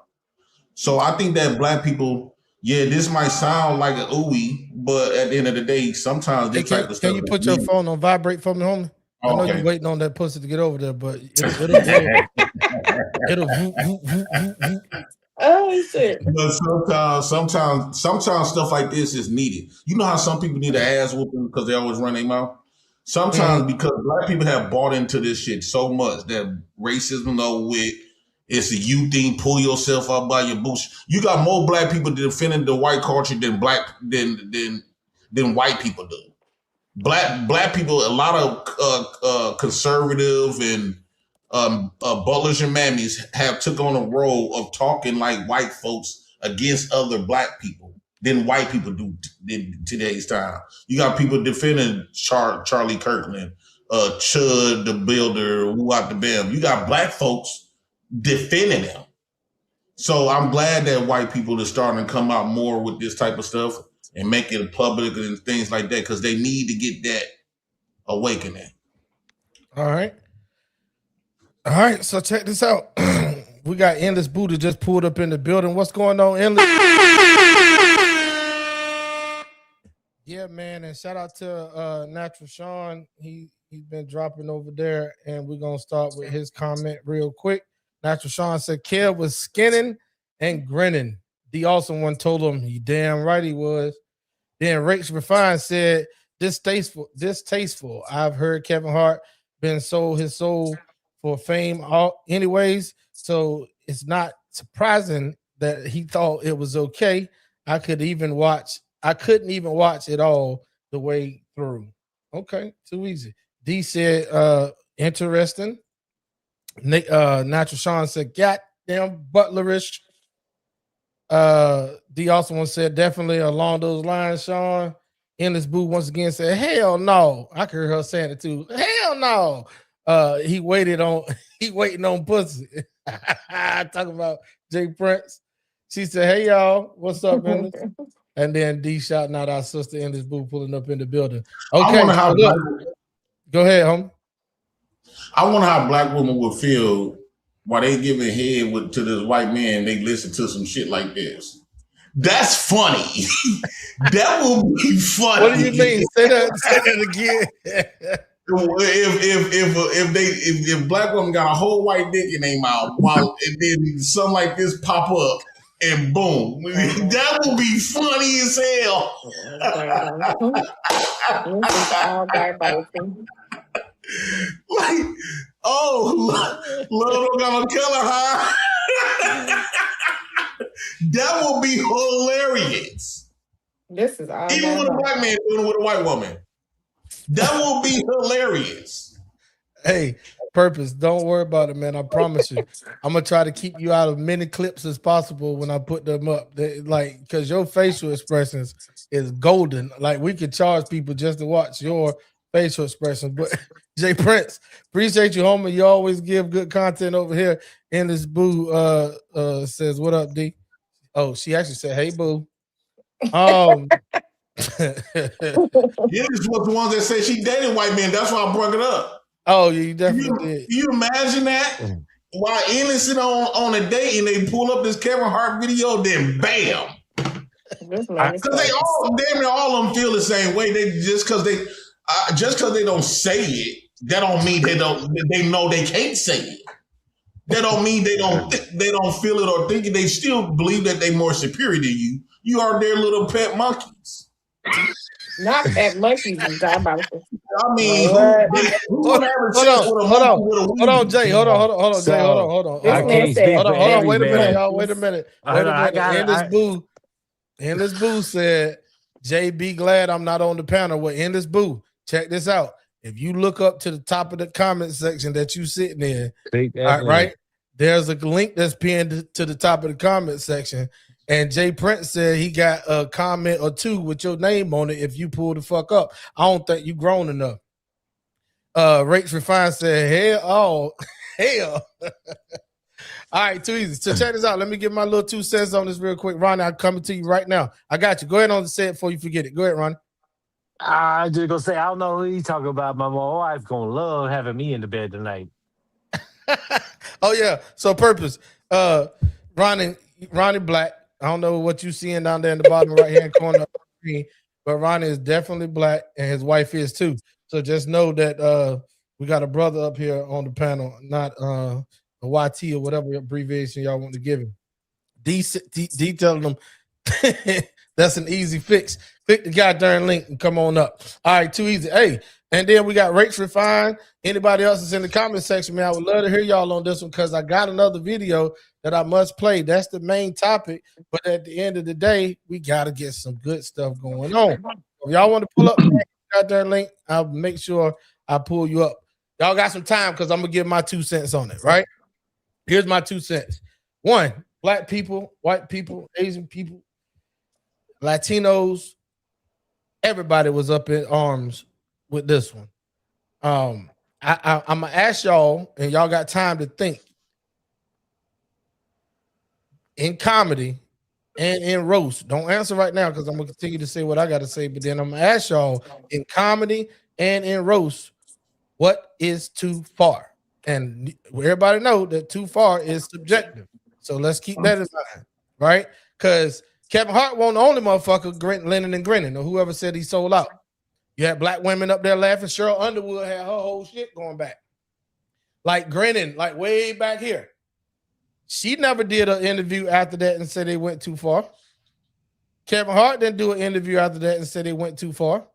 So I think that Black people, this might sound like an ooey, but at the end of the day, sometimes this type of stuff. Can you put your phone on vibrate for me, homie? I know you're waiting on that pussy to get over there, but it'll oh shit. But sometimes stuff like this is needed. You know how some people need an ass whooping because they always run their mouth? Sometimes because Black people have bought into this shit so much that racism over with, it's a you thing, pull yourself up by your boots. You got more Black people defending the white culture than white people do. Black people, a lot of conservative and butlers and mammies have took on a role of talking like white folks against other Black people than white people do in today's time. You got people defending Charlie Kirkland, Chud the Builder, who out the bam. You got Black folks defending them. So I'm glad that white people are starting to come out more with this type of stuff and make it public and things like that, because they need to get that awakening. All right. So check this out. We got Endless Buddha just pulled up in the building. What's going on, Endless? Yeah, man. And shout out to Natural Sean. He He's been dropping over there, and we're gonna start with his comment real quick. Natural Sean said Kev was skinning and grinning. The awesome one told him he damn right he was. Then Rach Refine said distasteful. I've heard Kevin Hart been sold his soul for fame anyways, so it's not surprising that he thought it was okay. I couldn't even watch it all the way through. Okay, too easy. D said interesting. Natural Sean said goddamn butlerish. D also one said definitely along those lines, Sean. Endless Boo once again said, hell no. I could hear her saying it too. Hell no. He waiting on pussy. Talking about Jay Prince. She said, hey y'all, what's up, man? And then D shouting out our sister Endless Boo pulling up in the building. Okay, go ahead, home. I wonder how black women would feel while they giving head to this white man. They listen to some shit like this. That's funny. That will be funny. What do you mean? Say that again. If black women got a whole white dick in their mouth, and then something like this pop up, and boom, that will be funny as hell. Like, oh, love gonna kill her, huh? That will be hilarious. This is all even with a black man doing it with a white woman. That will be hilarious. Hey, Purpose, don't worry about it, man. I promise you. I'm gonna try to keep you out of many clips as possible when I put them up. Because your facial expressions is golden. Like, we could charge people just to watch your facial expressions. But Jay Prince, appreciate you, homie. You always give good content over here. And this Boo says, what up, D? Oh, she actually said, hey, Boo. This was the ones that said she dated white men. That's why I brought it up. Oh, you definitely did. Can you imagine that? While innocent on a date and they pull up this Kevin Hart video, then bam. Because they all damn near all of them feel the same way. They just because they don't say it, that don't mean they know they can't say it. That don't mean they don't feel it or think it. They still believe that they're more superior than you. You are their little pet monkeys. Not pet monkeys is diabolical. I mean, hold on, Jay. Hold on, Jay. Hold on. Wait a minute, y'all. Wait a minute. Endless Boo said, Jay, be glad I'm not on the panel with Endless Boo. Check this out. If you look up to the top of the comment section that you sitting in, right? There's a link that's pinned to the top of the comment section. And Jay Prince said he got a comment or two with your name on it if you pull the fuck up. I don't think you grown enough. Rach Refine said, hell. All right, too easy. So check this out. Let me give my little 2 cents on this real quick. Ronnie, I'm coming to you right now. I got you. Go ahead on and say it before you forget it. Go ahead, Ronnie. I just gonna say, I don't know who you talking about. My wife gonna love having me in the bed tonight. Oh, yeah. So Purpose. Ronnie Black. I don't know what you seeing down there in the bottom right-hand corner of the screen, but Ronnie is definitely black, and his wife is too. So just know that we got a brother up here on the panel, not a YT or whatever abbreviation y'all want to give him. Detailing them that's an easy fix. Click the goddamn link and come on up. All right, too easy. Hey, and then we got Rach Refine. Anybody else is in the comment section, man, I would love to hear y'all on this one because I got another video that I must play. That's the main topic. But at the end of the day, we got to get some good stuff going on. If y'all want to pull up the goddamn link, I'll make sure I pull you up. Y'all got some time because I'm going to give my 2 cents on it, right? Here's my 2 cents. 1, black people, white people, Asian people, Latinos, everybody was up in arms with this one. I'm gonna ask y'all, and y'all got time to think. In comedy and in roast, don't answer right now because I'm gonna continue to say what I gotta say, but then I'm gonna ask y'all in comedy and in roast, what is too far? And everybody know that too far is subjective. So let's keep that in mind, right? Because Kevin Hart wasn't the only motherfucker grinning and grinning, or whoever said he sold out. You had black women up there laughing. Cheryl Underwood had her whole shit going back. Like grinning, like way back here. She never did an interview after that and said they went too far. Kevin Hart didn't do an interview after that and said they went too far.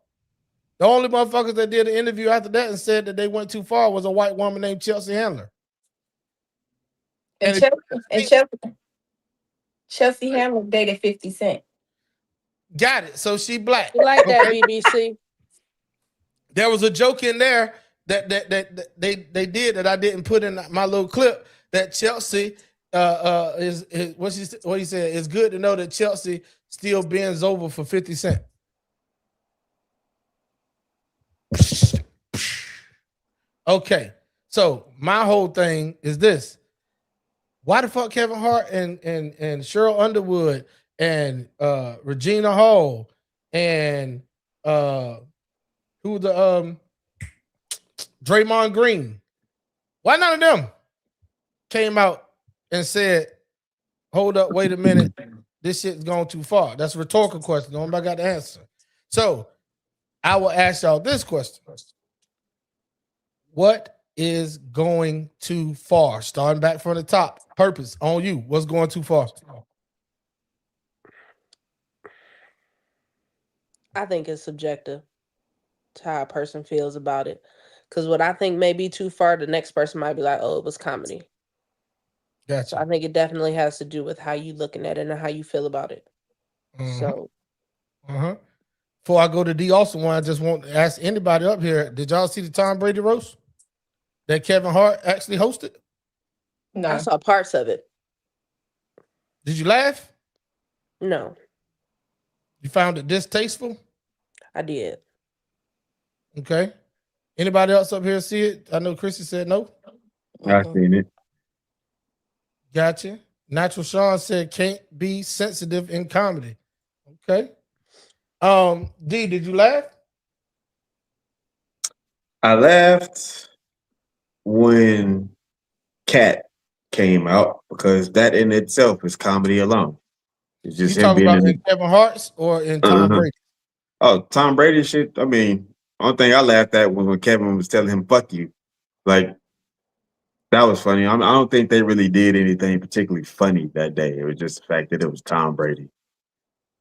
The only motherfuckers that did an interview after that and said that they went too far was a white woman named Chelsea Handler. And Chelsea Handler dated 50 Cent. Got it. So she black. You like that, BBC? There was a joke in there that they did that I didn't put in my little clip. That Chelsea is what he said. It's good to know that Chelsea still bends over for 50 Cent. Okay, so my whole thing is this: why the fuck Kevin Hart and Cheryl Underwood and Regina Hall and who the Draymond Green? Why none of them came out and said, "Hold up, wait a minute, this shit's going too far"? That's a rhetorical question. Nobody got the answer. So I will ask y'all this question: what is going too far? Starting back from the top. Purpose on you. What's going too far? I think it's subjective to how a person feels about it. Because what I think may be too far, the next person might be like, oh, it was comedy. Gotcha. So I think it definitely has to do with how you looking at it and how you feel about it. So before I go to D, also I just want to ask anybody up here, did y'all see the Tom Brady roast that Kevin Hart actually hosted? No. I saw parts of it. Did you laugh? No. You found it distasteful? I did. Okay. Anybody else up here see it? I know Chrissy said no. I've seen it. Gotcha. Natural Sean said can't be sensitive in comedy. Okay. D, did you laugh? I laughed when Cat came out because that in itself is comedy alone. It's just you talking about in Kevin Hart's or in Tom Brady? Oh, Tom Brady shit. I mean, only thing I laughed at was when Kevin was telling him "fuck you." Like that was funny. I don't think they really did anything particularly funny that day. It was just the fact that it was Tom Brady.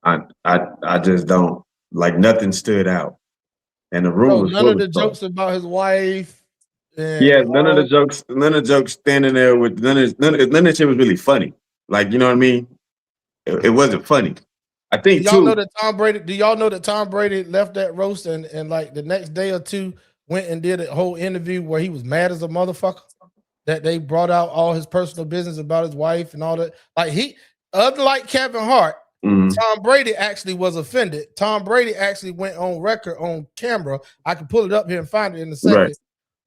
I just don't like nothing stood out, and the room was none of the jokes about his wife. Yeah, none of the jokes standing there with none of the shit was really funny. Like, you know what I mean? It wasn't funny. I think do y'all know that Tom Brady left that roast and like the next day or two went and did a whole interview where he was mad as a motherfucker that they brought out all his personal business about his wife and all that. Like unlike Kevin Hart, Tom Brady actually was offended. Tom Brady actually went on record on camera. I can pull it up here and find it in a second. Right.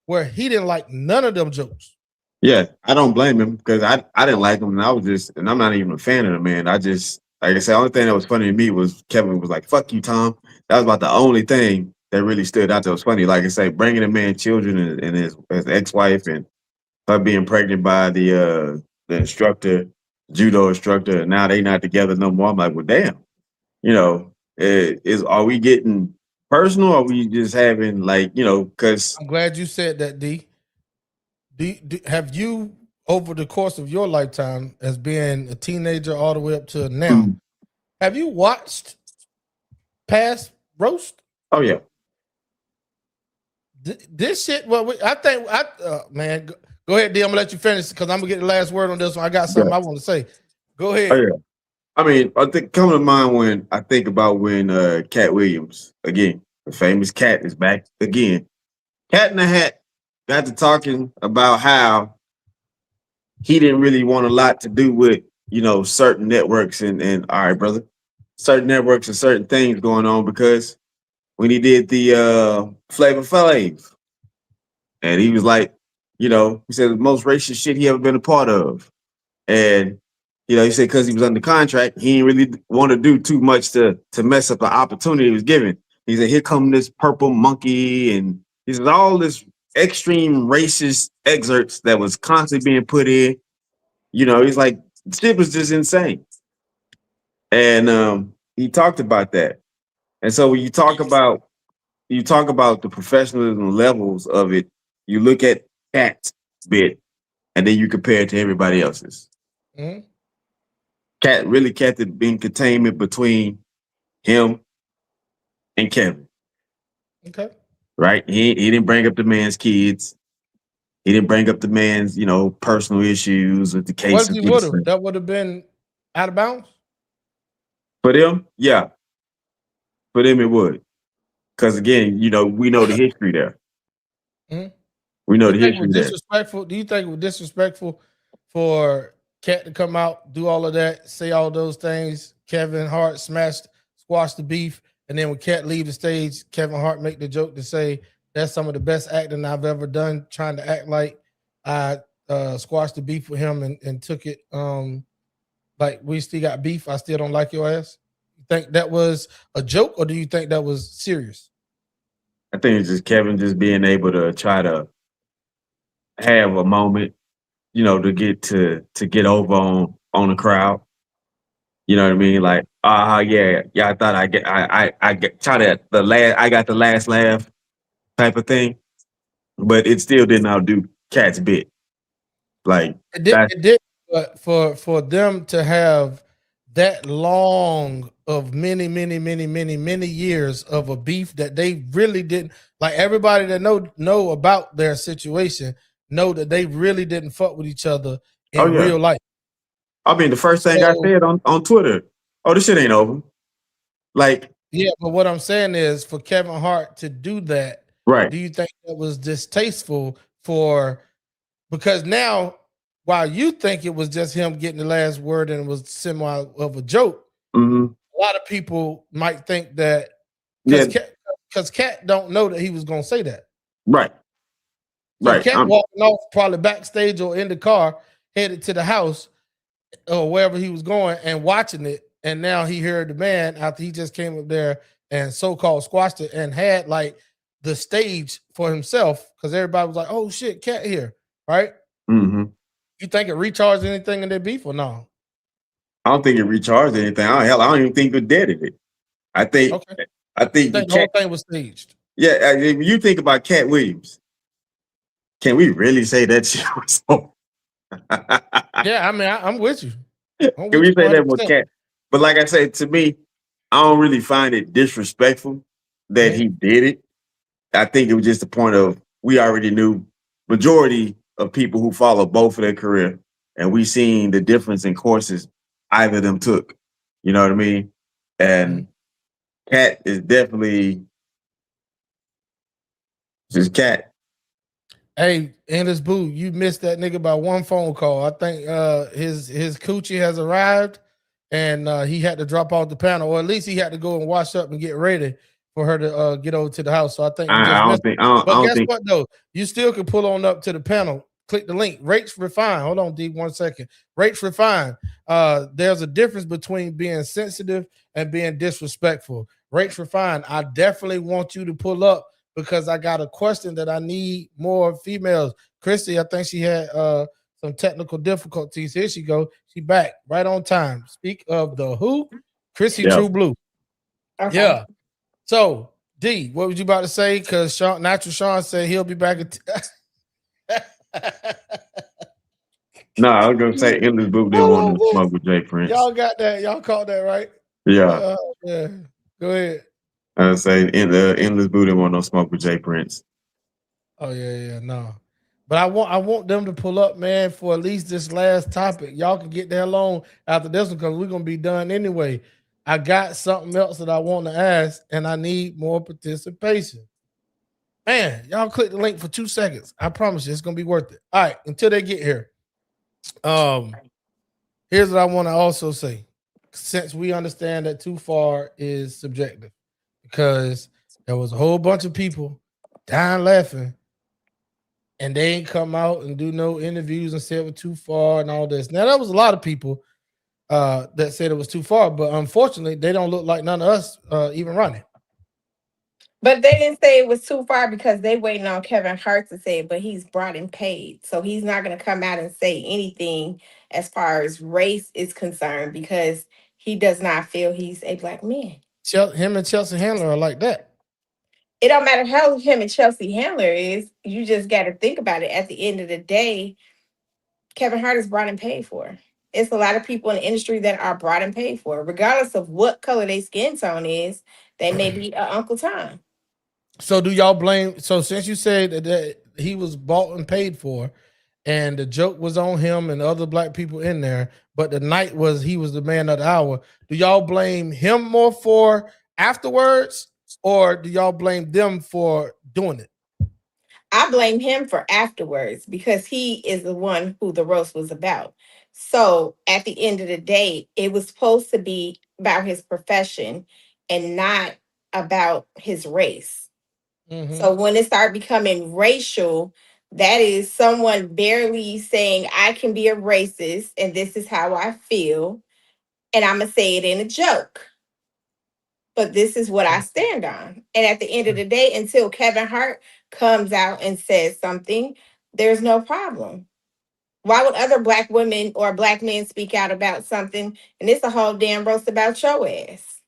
Where he didn't like none of them jokes. Yeah, I don't blame him because I didn't like him, and I'm not even a fan of the man. I just, like I said, the only thing that was funny to me was Kevin was like, "Fuck you, Tom." That was about the only thing that really stood out that was funny. Like I say, bringing a man children and his ex-wife and her being pregnant by the instructor, judo instructor, and now they not together no more. I'm like, well, damn. You know, are we getting personal, or are we just having because I'm glad you said that, D. Have you, over the course of your lifetime as being a teenager all the way up to now, have you watched past roast? Oh yeah. This shit, man, go ahead, D. I'm gonna let you finish because I'm gonna get the last word on this one. I got something I want to say. Go ahead. Oh, yeah. I mean, I think coming to mind when I think about when Cat Williams, again, the famous Cat is back again. Cat in the Hat got to talking about how he didn't really want a lot to do with, certain networks and all right, brother, certain networks and certain things going on because when he did the Flavor Flav, and he was like, he said the most racist shit he ever been a part of. And he said because he was under contract, he didn't really want to do too much to mess up the opportunity he was given. He said, here come this purple monkey, and he said all this extreme racist excerpts that was constantly being put in. He's like, shit was just insane. And he talked about that. And so when you talk about, you talk about the professionalism levels of it, you look at Cat's bit, and then you compare it to everybody else's. Mm-hmm. Cat really kept it in containment between him and Kevin. Okay. Right? He didn't bring up the man's kids. He didn't bring up the man's, personal issues with the case. What if he would have? That would have been out of bounds? For them, yeah. For them, it would. Because again, we know the history there. Mm-hmm. We know the history there. Disrespectful? Do you think it was disrespectful for Cat to come out, do all of that, say all those things? Kevin Hart squash the beef, and then when Cat leave the stage, Kevin Hart make the joke to say that's some of the best acting I've ever done, trying to act like I squashed the beef with him and took it like we still got beef. I still don't like your ass. You think that was a joke, or do you think that was serious? I think it's just Kevin just being able to try to have a moment, to get over on the crowd. You know what I mean? Like, yeah, I thought I got the last laugh type of thing, but it still didn't outdo Cat's bit. Like it did, but for them to have that long of many years of a beef that they really didn't like, everybody that know about their situation know that they really didn't fuck with each other in real life. I mean, the first thing I said on Twitter, this shit ain't over. Like, yeah, but what I'm saying is for Kevin Hart to do that, right? Do you think that was distasteful because now, while you think it was just him getting the last word and it was semi of a joke, a lot of people might think that because Cat don't know that he was going to say that. Right. So Cat walking off probably backstage or in the car, headed to the house or wherever he was going and watching it. And now he heard the man after he just came up there and so-called squashed it and had like the stage for himself because everybody was like, oh shit, Cat here, right? Mm-hmm. You think it recharged anything in their beef or no? I don't think it recharged anything. I don't even think it deaded it. I think the whole thing was staged. Yeah, if you think about Cat Williams, can we really say that shit was so? Yeah, I mean, I'm with you. Can we say that was Cat? But like I said, to me, I don't really find it disrespectful that he did it. I think it was just the point of we already knew majority of people who follow both of their career, and we seen the difference in courses either of them took. You know what I mean? And Cat is definitely just Cat. Hey, Endless Boo, you missed that nigga by one phone call. I think his coochie has arrived, and he had to drop off the panel, or at least he had to go and wash up and get ready for her to get over to the house. So I think you just missed it. But guess what though? You still can pull on up to the panel. Click the link. Rates Refine. Hold on, D, 1 second. Rates Refine. There's a difference between being sensitive and being disrespectful. Rates Refine. I definitely want you to pull up because I got a question that I need more females. Christy, I think she had some technical difficulties. Here she go. She back right on time. Speak of the who? Chrissy True Blue. Okay. Yeah. So, D, what was you about to say? Because Natural Sean said he'll be back. No, I was gonna say Endless Boo didn't want to smoke with Jay Prince. Y'all got that? Y'all caught that, right? Yeah. Yeah. Go ahead. I was saying Endless Boo didn't want no smoke with Jay Prince. Oh yeah, no. But I want them to pull up, man, for at least this last topic. Y'all can get the hell on after this one because we're gonna be done anyway. I got something else that I want to ask, and I need more participation. Man, y'all click the link for 2 seconds. I promise you, it's gonna be worth it. All right, until they get here. Here's what I want to also say. Since we understand that too far is subjective, because there was a whole bunch of people dying laughing, and they ain't come out and do no interviews and said it was too far and all this. Now, there was a lot of people that said it was too far, but unfortunately, they don't look like none of us even running. But they didn't say it was too far because they waiting on Kevin Hart to say it, but he's brought and paid. So he's not going to come out and say anything as far as race is concerned because he does not feel he's a black man. Him and Chelsea Handler are like that. it don't matter how him and Chelsea Handler is. You just got to think about it. At the end of the day, Kevin Hart is brought and paid for. It's a lot of people in the industry that are brought and paid for, regardless of what color their skin tone is. They may be Uncle Tom. So do y'all blame? So since you said that he was bought and paid for, and the joke was on him and other black people in there, but the night was he was the man of the hour. Do y'all blame him more for afterwards, or do y'all blame them for doing it? I blame him for afterwards because he is the one who the roast was about. So at the end of the day, it was supposed to be about his profession and not about his race. So when it started becoming racial, that is someone barely saying, I can be a racist and this is how I feel. And I'm going to say it in a joke. But this is what I stand on. And at the end of the day, until Kevin Hart comes out and says something, there's no problem. Why would other black women or black men speak out about something and it's a whole damn roast about your ass?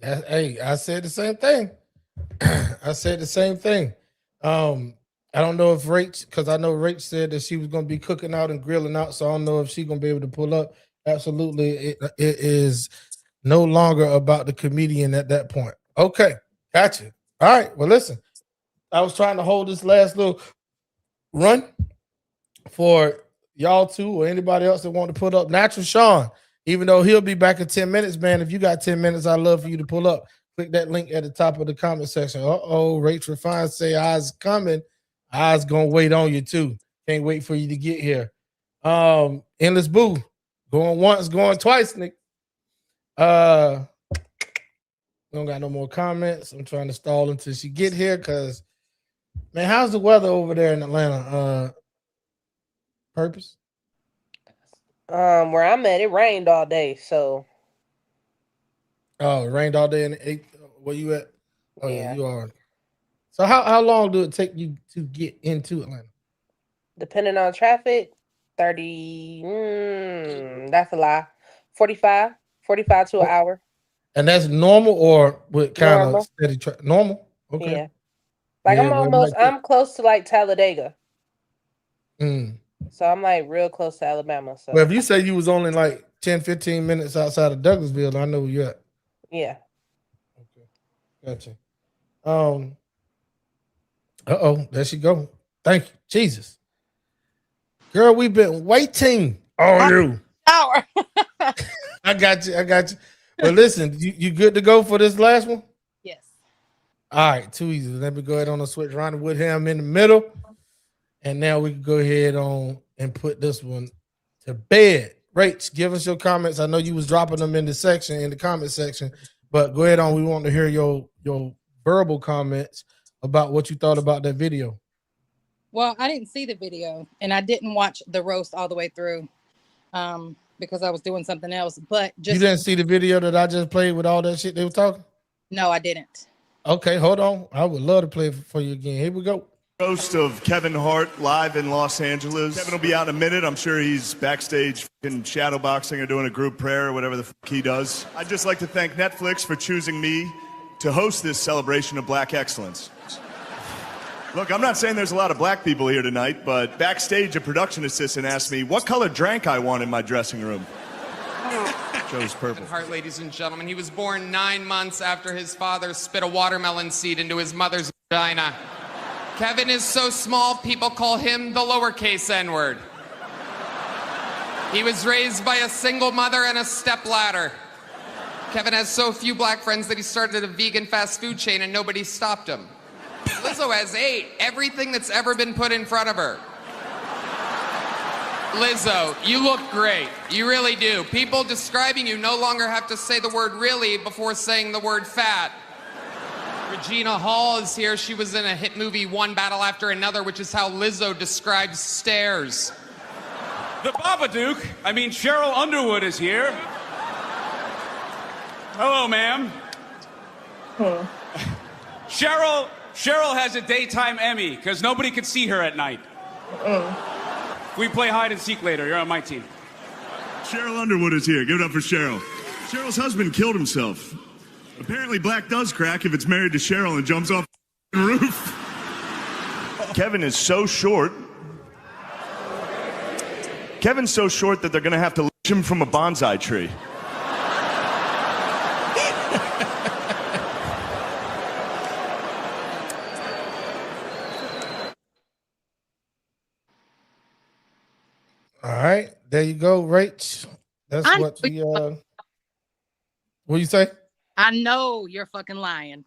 Hey, I said the same thing. I said the same thing. I don't know if Rach, because I know Rach said that she was going to be cooking out and grilling out, so I don't know if she's going to be able to pull up. Absolutely, it is no longer about the comedian at that point. Okay, gotcha. All right, well, listen, I was trying to hold this last little run for y'all two or anybody else that want to put up. Natural Sean, even though he'll be back in 10 minutes, man, if you got 10 minutes, I'd love for you to pull up. Click that link at the top of the comment section. Rachel Fine say I's coming. I's gonna wait on you too. Can't wait for you to get here. Endless Boo, going once, going twice, Nick. We don't got no more comments. I'm trying to stall until she get here because, man, how's the weather over there in Atlanta? Purpose? Where I'm at, it rained all day, so. Oh, it rained all day in the 8th. Where you at? Oh, yeah, Yeah. you are. So how long do it take you to get into Atlanta? Depending on traffic, 30, that's a lie. 45 to an hour. And that's normal or with kind Normal. of steady normal? Okay. Yeah. Like Yeah, I'm close to like Talladega. Mm. So I'm like real close to Alabama. So Well, if you say you was only like 10, 15 minutes outside of Douglasville, I know where you're at. yeah. Gotcha. There she go. Thank you, Jesus. Girl, we've been waiting on you. Hour. I got you. Well, listen, you good to go for this last one? Yes. All right, too easy. Let me go ahead on and switch Ronnie Woodham in the middle. And now we can go ahead on and put this one to bed. Rach, give us your comments. I know you was dropping them in the comment section, but go ahead on. We want to hear your verbal comments about what you thought about that video. Well, I didn't see the video and I didn't watch the roast all the way through because I was doing something else. But You didn't see the video that I just played with all that shit they were talking? No, I didn't. Okay, hold on. I would love to play it for you again. Here we go. Roast of Kevin Hart live in Los Angeles. Kevin will be out in a minute. I'm sure he's backstage in shadow boxing or doing a group prayer or whatever the fuck he does. I'd just like to thank Netflix for choosing me to host this celebration of black excellence. Look, I'm not saying there's a lot of black people here tonight, but backstage a production assistant asked me what color drank I want in my dressing room. Chose purple. Hart, ladies and gentlemen, he was born 9 months after his father spit a watermelon seed into his mother's vagina. Kevin is so small, people call him the lowercase N-word. He was raised by a single mother and a stepladder. Kevin has so few black friends that he started a vegan fast food chain and nobody stopped him. Lizzo has 8, everything that's ever been put in front of her. Lizzo, you look great. You really do. People describing you no longer have to say the word really before saying the word fat. Regina Hall is here. She was in a hit movie, One Battle After Another, which is how Lizzo describes stairs. The Babadook, Cheryl Underwood is here. Hello, ma'am. Cheryl has a daytime Emmy because nobody could see her at night. We play hide and seek later. You're on my team. Cheryl Underwood is here. Give it up for Cheryl. Cheryl's husband killed himself. Apparently black does crack if it's married to Cheryl and jumps off the roof. Kevin is so short. Kevin's so short that they're going to have to launch him from a bonsai tree. All right, there you go, Rach. That's what the what you say? I know you're fucking lying.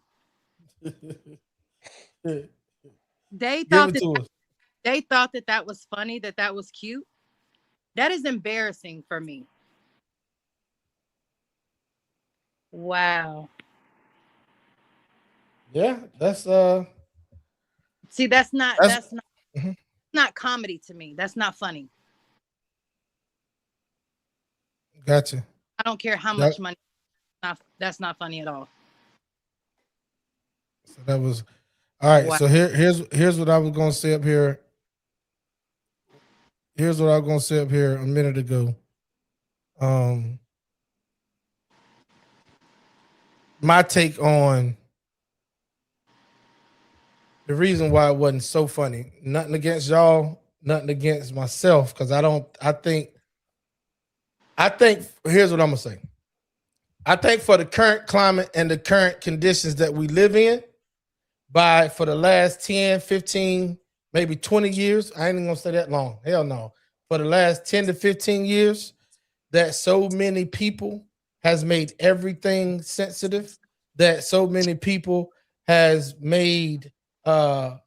They thought that was funny, that was cute. That is embarrassing for me. Wow. Yeah, that's See, that's not comedy to me. That's not funny. Gotcha. I don't care how much money. That's not funny at all. So that was all right. Wow. So here's what I was gonna say up here. Here's what I was gonna say up here a minute ago. My take on the reason why it wasn't so funny. Nothing against y'all, nothing against myself, because I think here's what I'm gonna say. I think for the current climate and the current conditions that we live in, for the last 10, 15, maybe 20 years, I ain't even gonna say that long. Hell no. For the last 10 to 15 years, that so many people has made everything sensitive, that so many people has made the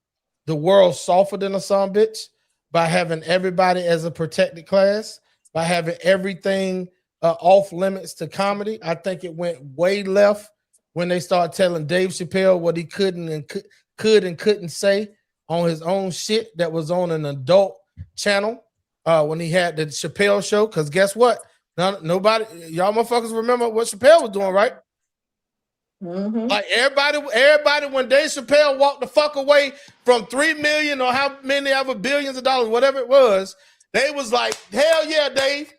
world softer than a son bitch by having everybody as a protected class, by having everything off limits to comedy. I think it went way left when they started telling Dave Chappelle what he could and couldn't say on his own shit that was on an adult channel when he had the Chappelle show. Because guess what? Nobody, y'all motherfuckers remember what Chappelle was doing, right? Mm-hmm. Like everybody, when Dave Chappelle walked the fuck away from 3 million or how many ever billions of dollars, whatever it was, they was like, hell yeah, Dave.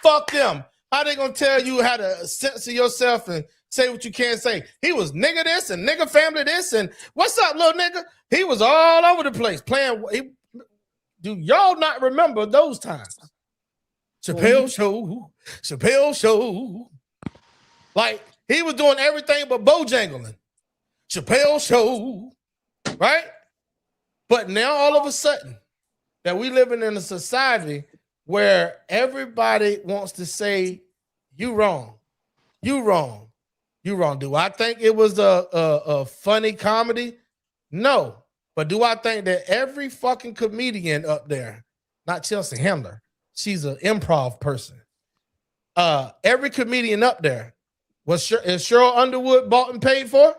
Fuck them. How they gonna tell you how to censor yourself and say what you can't say? He was nigga this and nigga family this and what's up, little nigga? He was all over the place playing. Do y'all not remember those times? Chappelle show. Like he was doing everything but bojangling. Chappelle show, right? But now all of a sudden that we living in a society where everybody wants to say you wrong. Do I think it was a funny comedy? No. But do I think that every fucking comedian up there, not Chelsea Handler, she's an improv person. Every comedian up there, is Cheryl Underwood bought and paid for?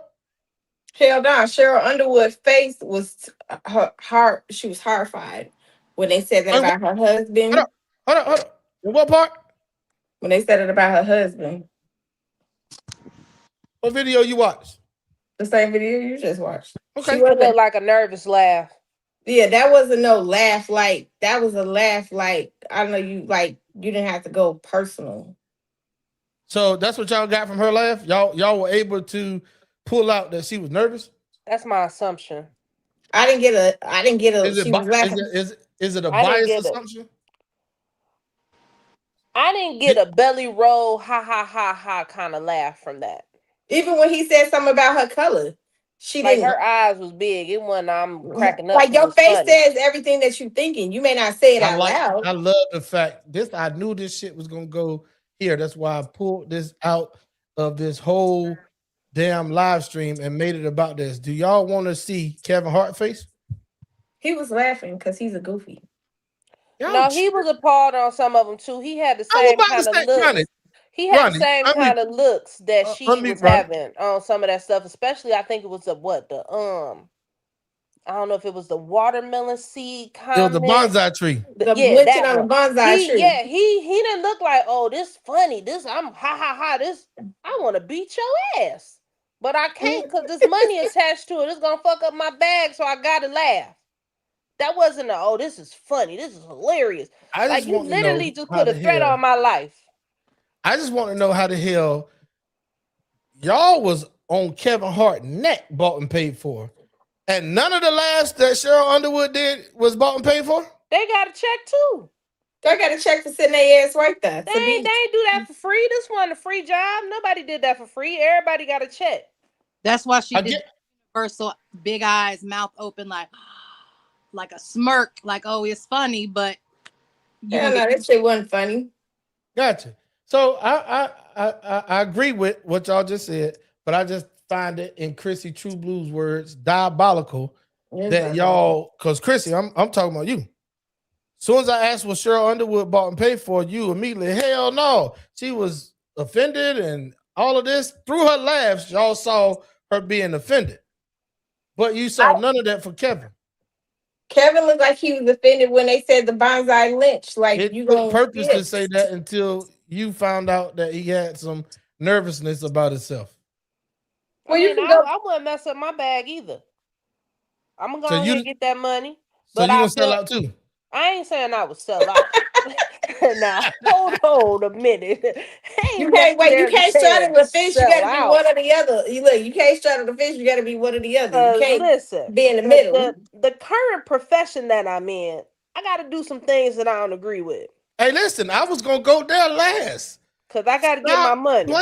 Hell no. Cheryl Underwood's face was she was horrified when they said that about her husband. Hold up. What part? When they said it about her husband. What video you watched? The same video you just watched. Okay. She looked like a nervous laugh. Yeah, that wasn't no laugh. Like that was a laugh. Like I know you didn't have to go personal. So that's what y'all got from her laugh. Y'all were able to pull out that she was nervous. That's my assumption. I didn't get a. Is it a biased assumption? I didn't get a belly roll, ha ha ha ha kind of laugh from that. Even when he said something about her color, she didn't. Her eyes was big. It wasn't I'm cracking up. Like your face says everything that you're thinking. You may not say it out loud. I love the fact I knew this shit was gonna go here. That's why I pulled this out of this whole damn live stream and made it about this. Do y'all want to see Kevin Hart face? He was laughing because he's a goofy. No, he was appalled on some of them too. He had the same kind of looks. He had the same kind of looks that she was having on some of that stuff. Especially, I think it was I don't know if it was the watermelon seed comment. It was the bonsai tree. On the bonsai tree. Yeah, he didn't look like, oh, this funny. This I'm ha ha ha. This I want to beat your ass, but I can't because this money attached to it. It's gonna fuck up my bag, so I gotta laugh. That wasn't this is funny. This is hilarious. Like you literally just put a threat on my life. I just want to know how the hell y'all was on Kevin Hart neck bought and paid for. And none of the last that Cheryl Underwood did was bought and paid for? They got a check too. They got a check for sitting their ass right there. They ain't do that for free. This wasn't a free job. Nobody did that for free. Everybody got a check. That's why she did universal big eyes, mouth open, like a smirk, like, oh, it's funny, but yeah, no, that shit wasn't funny. Gotcha. So I agree with what y'all just said, but I just find it in Chrissy True Blues words diabolical that y'all, because Chrissy, I'm talking about you. As soon as I asked what Cheryl Underwood bought and paid for, you immediately, hell no. She was offended and all of this. Through her laughs, y'all saw her being offended. But you saw none of that for Kevin. Kevin looked like he was offended when they said the bonsai lynch. Like, it you took purpose to say that until you found out that he had some nervousness about himself. Well, I wouldn't mess up my bag either. I'm gonna go ahead and get that money. So you gonna sell out too? I ain't saying I would sell out. Now, hold on a minute. You can't wait. You can't straddle the fish. You got to be one or the other. You can't straddle the fish. You got to be one or the other. You can't be in the middle. The current profession that I'm in, I got to do some things that I don't agree with. Hey, listen, I was gonna go there last. Cause I got to get my money.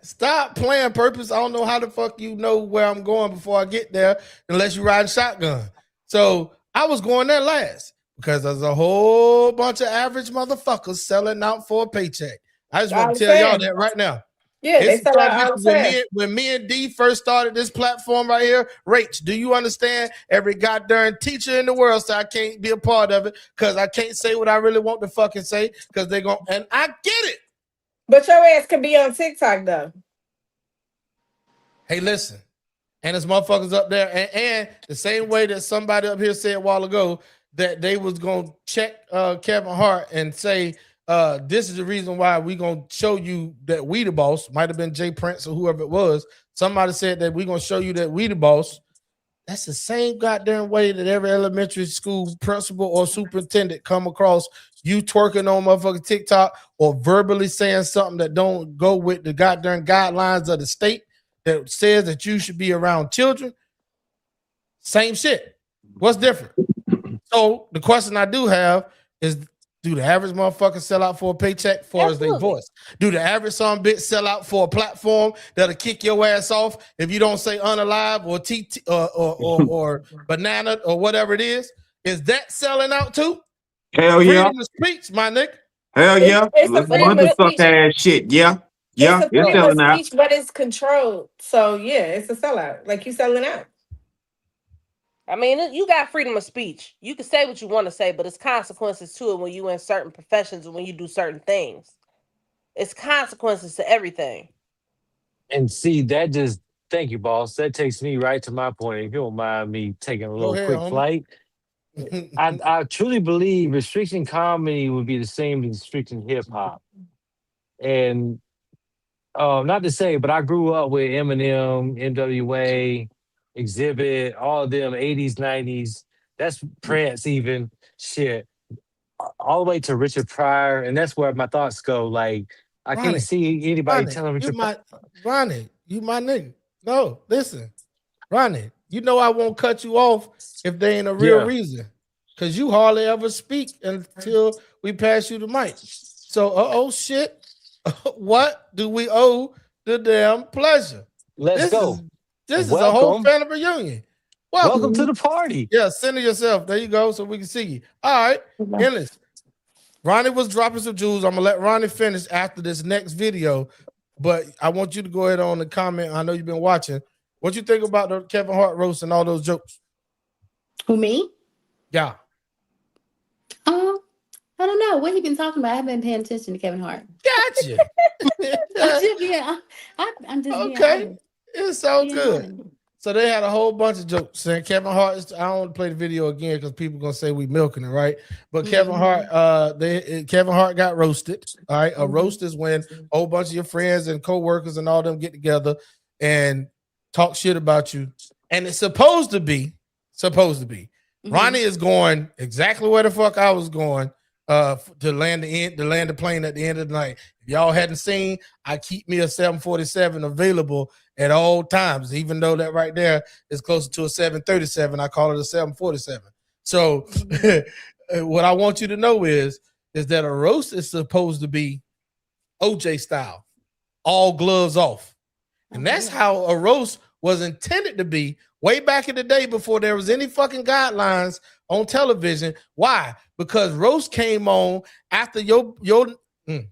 Stop playing purpose. I don't know how the fuck you know where I'm going before I get there, unless you riding shotgun. So I was going there last. Because there's a whole bunch of average motherfuckers selling out for a paycheck. I just want to tell y'all that right now. Yeah, they sell out all the time. When me and D first started this platform right here, Rach, do you understand? Every goddamn teacher in the world said I can't be a part of it because I can't say what I really want to fucking say because they're going, and I get it. But your ass could be on TikTok though. Hey, listen. And there's motherfuckers up there. And the same way that somebody up here said a while ago, that they was gonna check Kevin Hart and say, this is the reason why we gonna show you that we the boss. Might have been Jay Prince or whoever it was. Somebody said that we gonna show you that we the boss. That's the same goddamn way that every elementary school principal or superintendent come across you twerking on motherfucking TikTok or verbally saying something that don't go with the goddamn guidelines of the state that says that you should be around children. Same shit. What's different? So the question I do have is, do the average motherfucker sell out for a paycheck for as their voice? Do the average some bitch sell out for a platform that'll kick your ass off if you don't say unalive or TT or banana or whatever it is? Is that selling out too? Hell yeah. Freedom of speech, my nigga. Hell yeah. It's a freedom of speech. Ass shit. Yeah. Yeah. It's a freedom of speech, but it's controlled. So yeah, it's a sellout. Like you selling out. I mean, you got freedom of speech. You can say what you want to say, but it's consequences to it when you in certain professions and when you do certain things. It's consequences to everything. And see, that just, thank you, boss. That takes me right to my point. If you don't mind me taking a little quick flight. I truly believe restricting comedy would be the same as restricting hip hop. And not to say, but I grew up with Eminem, NWA, Exhibit, all of them, 80s, 90s. That's Prince even, shit. All the way to Richard Pryor. And that's where my thoughts go. Like, I can't see anybody telling Richard Pryor. Ronnie, you my nigga. No, listen. Ronnie, you know I won't cut you off if there ain't a real reason. Because you hardly ever speak until we pass you the mic. So, shit. What do we owe the damn pleasure? Let's go. This is a whole family reunion. Welcome to the party. Yeah, center yourself. There you go, so we can see you. All right, endless. Ronnie was dropping some jewels. I'm gonna let Ronnie finish after this next video, but I want you to go ahead on the comment. I know you've been watching. What you think about the Kevin Hart roast and all those jokes? Who, me? Yeah. I don't know what he been talking about. I haven't been paying attention to Kevin Hart. Gotcha. I'm just okay. It's so good. So they had a whole bunch of jokes. And Kevin Hart, I don't want to play the video again because people gonna say we milking it, right? But Kevin Hart, Kevin Hart got roasted. All right, a roast is when a whole bunch of your friends and co-workers and all them get together and talk shit about you. And it's supposed to be. Ronnie is going exactly where the fuck I was going to land the plane at the end of the night. If y'all hadn't seen, I keep me a 747 available at all times, even though that right there is closer to a 737. I call it a 747. So what I want you to know is that a roast is supposed to be OJ style, all gloves off. And that's how a roast was intended to be way back in the day before there was any fucking guidelines on television. Why? Because roast came on after I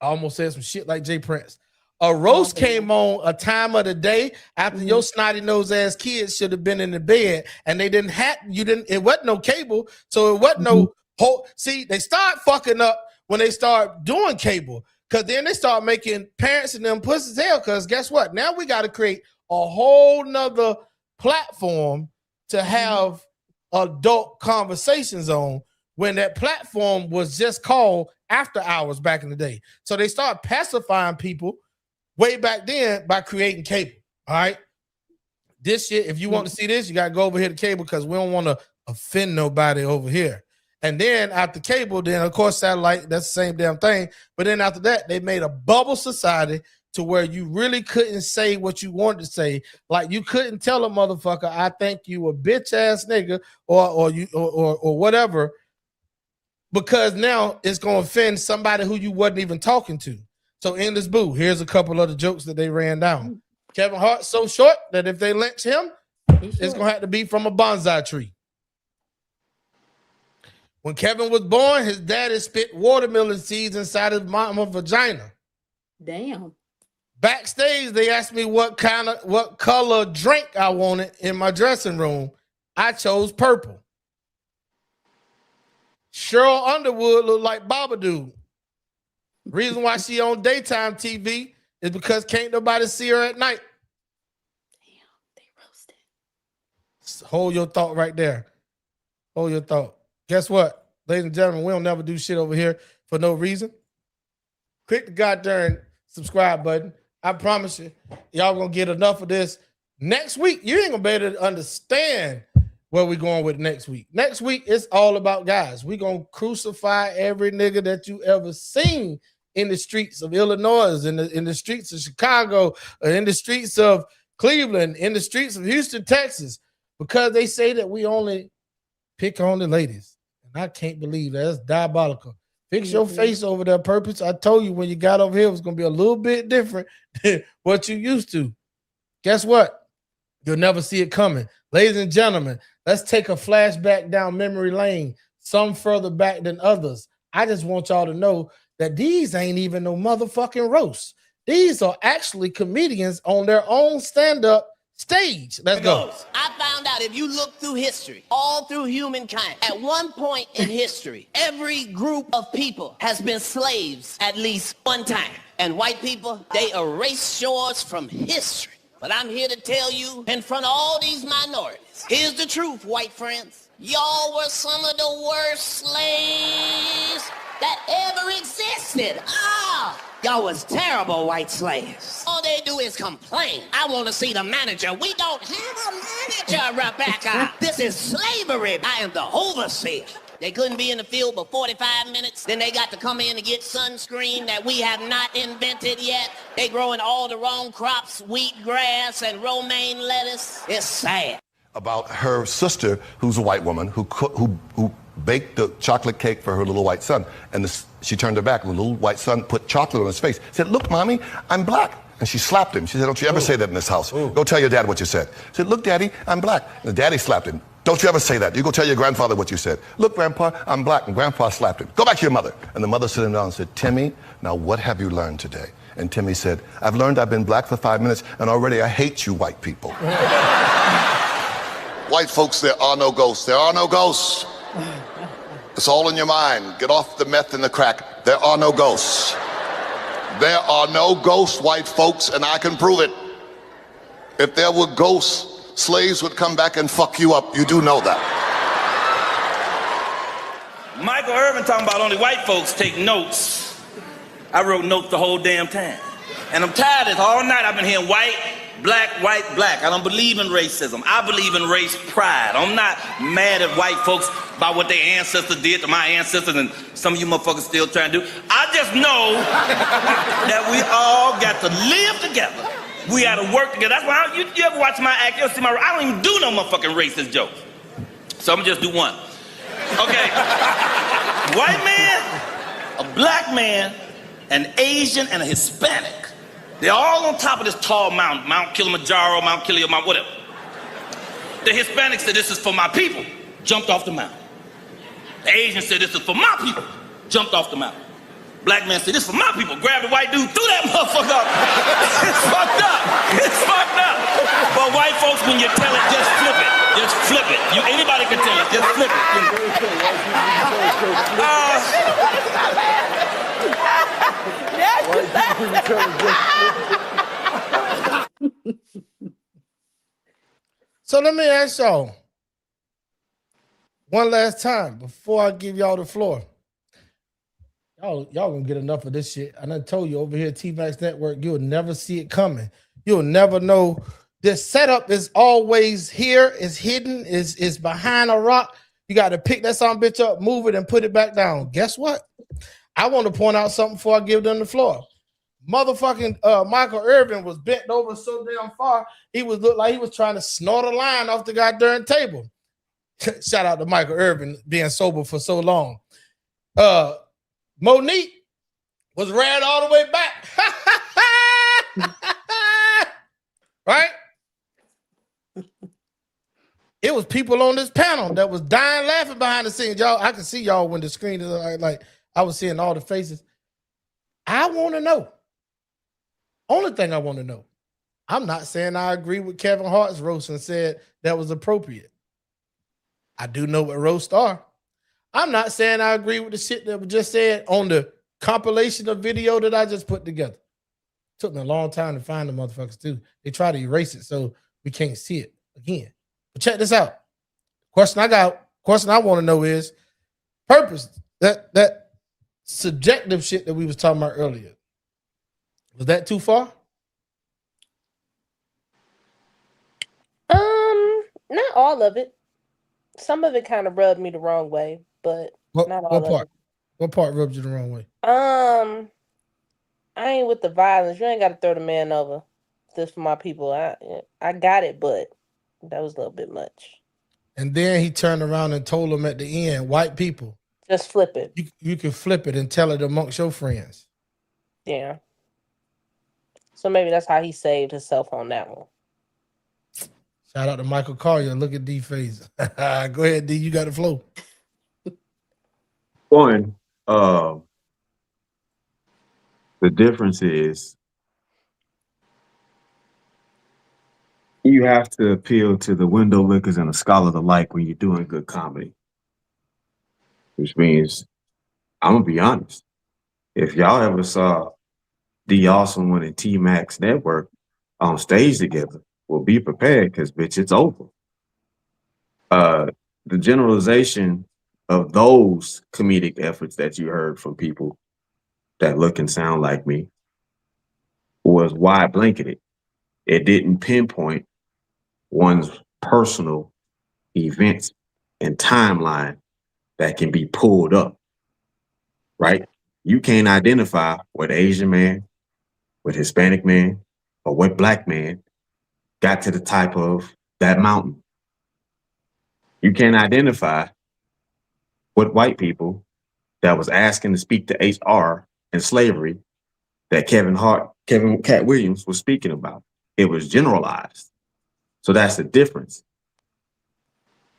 almost said some shit like Jay Prince. A roast came on a time of the day after your snotty nose ass kids should have been in the bed, and they didn't have it wasn't no cable, so it wasn't no whole. See, they start fucking up when they start doing cable, because then they start making parents and them pussies hell. Because guess what? Now we got to create a whole nother platform to have adult conversations on, when that platform was just called After Hours back in the day. So they start pacifying people way back then by creating cable. All right. This shit, if you want to see this, you got to go over here to cable, because we don't want to offend nobody over here. And then after cable, then of course satellite, that's the same damn thing. But then after that, they made a bubble society to where you really couldn't say what you wanted to say. Like you couldn't tell a motherfucker, I think you a bitch ass nigga or whatever, because now it's going to offend somebody who you wasn't even talking to. So in this boo, here's a couple of the jokes that they ran down. Kevin Hart so short that if they lynch him, it's going to have to be from a bonsai tree. When Kevin was born, his daddy spit watermelon seeds inside his mama's vagina. Damn. Backstage, they asked me what color drink I wanted in my dressing room. I chose purple. Cheryl Underwood looked like Babadook. Reason why she on daytime TV is because can't nobody see her at night. Damn, they roasted. Hold your thought right there. Hold your thought. Guess what? Ladies and gentlemen, we don't never do shit over here for no reason. Click the goddamn subscribe button. I promise you, y'all gonna get enough of this. Next week, you ain't gonna be able to understand where we going with next week. Next week, it's all about guys. We gonna crucify every nigga that you ever seen in the streets of Illinois, in the streets of Chicago, in the streets of Cleveland, in the streets of Houston, Texas, because they say that we only pick on the ladies. And I can't believe that. That's diabolical. Fix your face over there, Purpose. I told you when you got over here, it was going to be a little bit different than what you used to. Guess what? You'll never see it coming. Ladies and gentlemen, let's take a flashback down memory lane, some further back than others. I just want y'all to know that these ain't even no motherfucking roasts. These are actually comedians on their own stand-up stage. Let's go. I found out if you look through history, all through humankind, at one point in history, every group of people has been slaves at least one time. And white people, they erase yours from history. But I'm here to tell you, in front of all these minorities, here's the truth, white friends. Y'all were some of the worst slaves that ever existed. Y'all was terrible white slaves. All they do is complain. I want to see the manager. We don't have a manager, Rebecca. This is slavery. I am the overseer. They couldn't be in the field for 45 minutes. Then they got to come in and get sunscreen that we have not invented yet. They growing all the wrong crops, wheat grass and romaine lettuce. It's sad. About her sister, who's a white woman, who baked the chocolate cake for her little white son. And she turned her back, and the little white son put chocolate on his face. Said, "Look, Mommy, I'm black." And she slapped him. She said, "Don't you ever say that in this house. Go tell your dad what you said." She said, "Look, Daddy, I'm black." And the daddy slapped him. "Don't you ever say that. You go tell your grandfather what you said." "Look, Grandpa, I'm black." And Grandpa slapped him. "Go back to your mother." And the mother sat him down and said, "Timmy, now what have you learned today?" And Timmy said, "I've learned I've been black for 5 minutes, and already I hate you white people." White folks, there are no ghosts. There are no ghosts. It's all in your mind. Get off the meth and the crack. There are no ghosts. There are no ghosts, white folks, and I can prove it. If there were ghosts, slaves would come back and fuck you up. You do know that. Michael Irvin talking about only white folks take notes. I wrote notes the whole damn time. And I'm tired of this. All night I've been hearing white, Black, white, black. I don't believe in racism. I believe in race pride. I'm not mad at white folks about what their ancestors did to my ancestors and some of you motherfuckers still trying to do. I just know that we all got to live together. We got to work together. That's why you ever watch my act, you'll see I don't even do no motherfucking racist jokes. So I'm going to just do one. Okay. White man, a black man, an Asian, and a Hispanic. They're all on top of this tall mountain, Mount Kilimanjaro, Mount whatever. The Hispanic said, this is for my people, jumped off the mountain. The Asian said, this is for my people, jumped off the mountain. Black man said, this is for my people, grabbed the white dude, threw that motherfucker up. It's fucked up. It's fucked up. But white folks, when you tell it, just flip it. Just flip it. Anybody can tell it, just flip it. So let me ask y'all one last time before I give y'all the floor. Y'all gonna get enough of this shit. I done told you over here at T-Max Network, you'll never see it coming. You'll never know. This setup is always here, it's hidden, is behind a rock. You got to pick that son bitch up, move it, and put it back down. Guess what? I want to point out something before I give them the floor. Motherfucking Michael Irvin was bent over so damn far, he looked like he was trying to snort a line off the goddamn table. Shout out to Michael Irvin being sober for so long. Monique was ran all the way back. Right? It was people on this panel that was dying laughing behind the scenes. Y'all, I can see y'all when the screen is like I was seeing all the faces. I want to know. Only thing I want to know. I'm not saying I agree with Kevin Hart's roast and said that was appropriate. I do know what roasts are. I'm not saying I agree with the shit that was just said on the compilation of video that I just put together. Took me a long time to find the motherfuckers too. They try to erase it so we can't see it again. But check this out. Question I want to know is purpose. That subjective shit that we was talking about earlier. Was that too far? Not all of it. Some of it kind of rubbed me the wrong way, but not all of it. What part rubbed you the wrong way? I ain't with the violence. You ain't got to throw the man over. Just for my people. I got it, but that was a little bit much. And then he turned around and told them at the end, white people, just flip it. You can flip it and tell it amongst your friends. Yeah. So maybe that's how he saved himself on that one. Shout out to Michael Collier. Look at D face. Go ahead, D. You got the flow. One, the difference is you have to appeal to the window lickers and the scholars alike when you're doing good comedy. Which means, I'm gonna be honest. If y'all ever saw The Awesome One and T-Max Network on stage together, well, be prepared because bitch, it's over. The generalization of those comedic efforts that you heard from people that look and sound like me was wide blanketed. It didn't pinpoint one's personal events and timeline that can be pulled up, right? You can't identify what Asian man, what Hispanic man, or what black man got to the top of that mountain. You can't identify what white people that was asking to speak to HR and slavery that Kevin Cat Williams was speaking about. It was generalized. So that's the difference.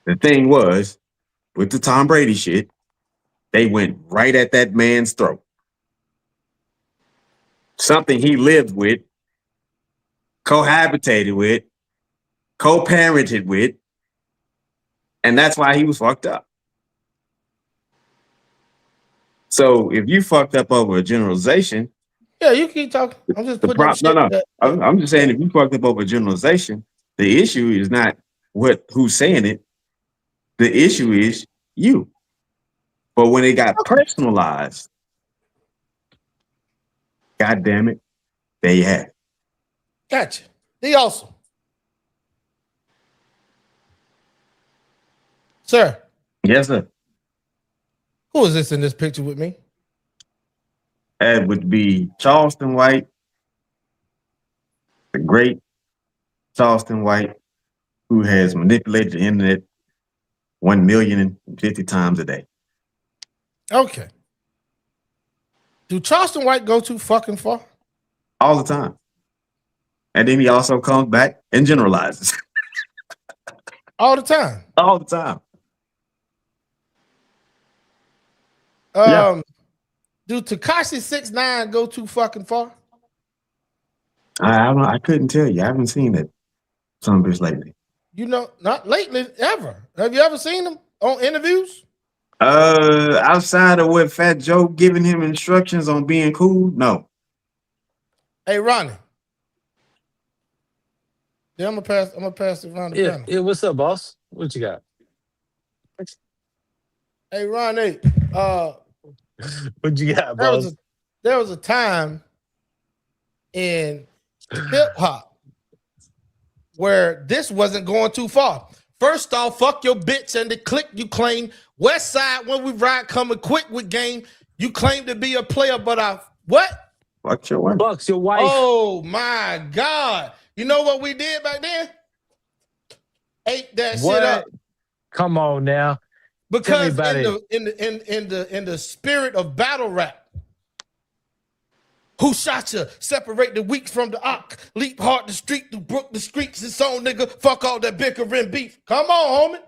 The thing was, with the Tom Brady shit, they went right at that man's throat. Something he lived with, cohabitated with, co-parented with, and that's why he was fucked up. So if you fucked up over a generalization, yeah, you keep talking. I'm just putting I'm just saying if you fucked up over a generalization, the issue is not who's saying it. The issue is you. But when it got personalized, God damn it, there you have it. Gotcha. The Awesome. Sir. Yes, sir. Who is this in this picture with me? That would be Charleston White, the great Charleston White, who has manipulated the internet 1,050 times a day. Okay. Do Charleston White go too fucking far? All the time. And then he also comes back and generalizes. All the time. All the time. Do Tekashi 6ix9ine go too fucking far? I couldn't tell you. I haven't seen it some bitch lately. You know, not lately ever. Have you ever seen him on interviews? Outside of what Fat Joe giving him instructions on being cool, no. Hey, Ronnie. Yeah, I'm gonna pass it around the panel. Yeah, what's up, boss? What you got? Hey, Ronnie. What you got, boss? There was a time in hip hop where this wasn't going too far. First off, fuck your bitch and the clique you claim. West Side, when we ride, coming quick with game. You claim to be a player, but what? Fuck your wife. Fucks your wife. Oh my God. You know what we did back then? Ate that shit up. Come on now. Because in the spirit of battle rap, who shot you? Separate the weak from the ock. Leap hard the street through brook the streets. It's on, nigga. Fuck all that bickering beef. Come on, homie.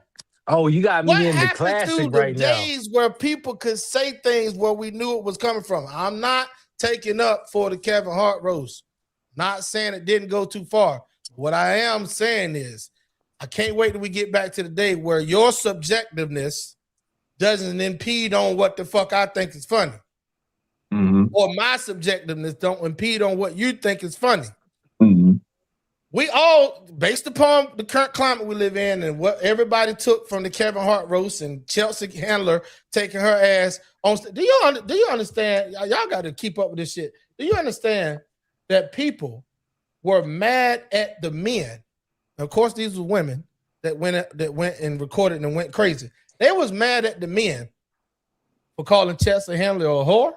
Oh, you got me What in the happened classic to the right now. days where people could say things where we knew it was coming from? I'm not taking up for the Kevin Hart roast. Not saying it didn't go too far. What I am saying is, I can't wait till we get back to the day where your subjectiveness doesn't impede on what the fuck I think is funny. Mm-hmm. Or my subjectiveness don't impede on what you think is funny. Mm-hmm. We all, based upon the current climate we live in and what everybody took from the Kevin Hart roast and Chelsea Handler taking her ass on. Do you understand? Y'all got to keep up with this shit. Do you understand that people were mad at the men? Of course, these were women that went and recorded and went crazy. They was mad at the men for calling Chelsea Handler a whore,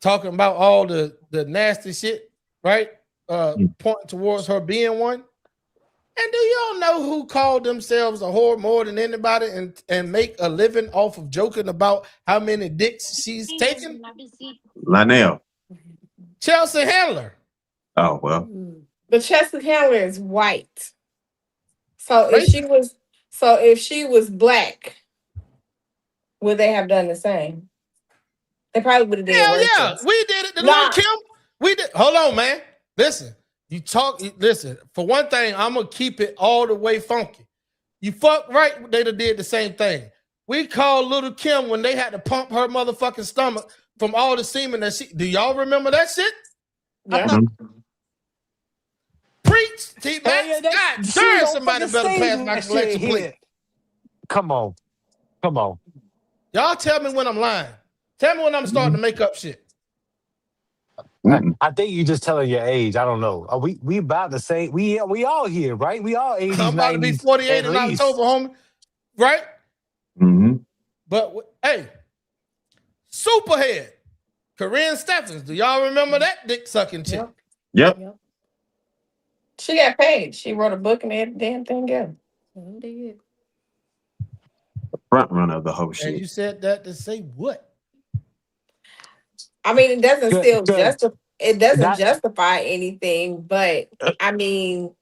talking about all the nasty shit, right? Pointing towards her being one. And do y'all know who called themselves a whore more than anybody and make a living off of joking about how many dicks she's taken? Lionel. Chelsea Handler. Oh, well. But Chelsea Handler is white. So if she was black, would they have done the same? They probably would have did Hell worse. yeah, we did it. The Lil Kim. We did. Hold on, man. Listen. Listen, for one thing, I'm gonna keep it all the way funky. You fuck right, they did the same thing. We called Little Kim when they had to pump her motherfucking stomach from all the semen that she. Do y'all remember that shit? Yeah. Preach, T-Max. God damn, somebody better pass my collection, please. Come on. Y'all tell me when I'm lying. Tell me when I'm starting to make up shit. I think you're just telling your age. I don't know. We about the same. We all here, right? We all 80s, I'm about to be 90s 48 in least. October, homie. Right? Mm-hmm. But hey, Superhead, Corinne Stephens. Do y'all remember that dick sucking chick? Yep. She got paid. She wrote a book and every damn thing else. Front runner of the whole And shit. you said that to say what? I mean, it doesn't still justify. It doesn't That- justify anything, but I mean,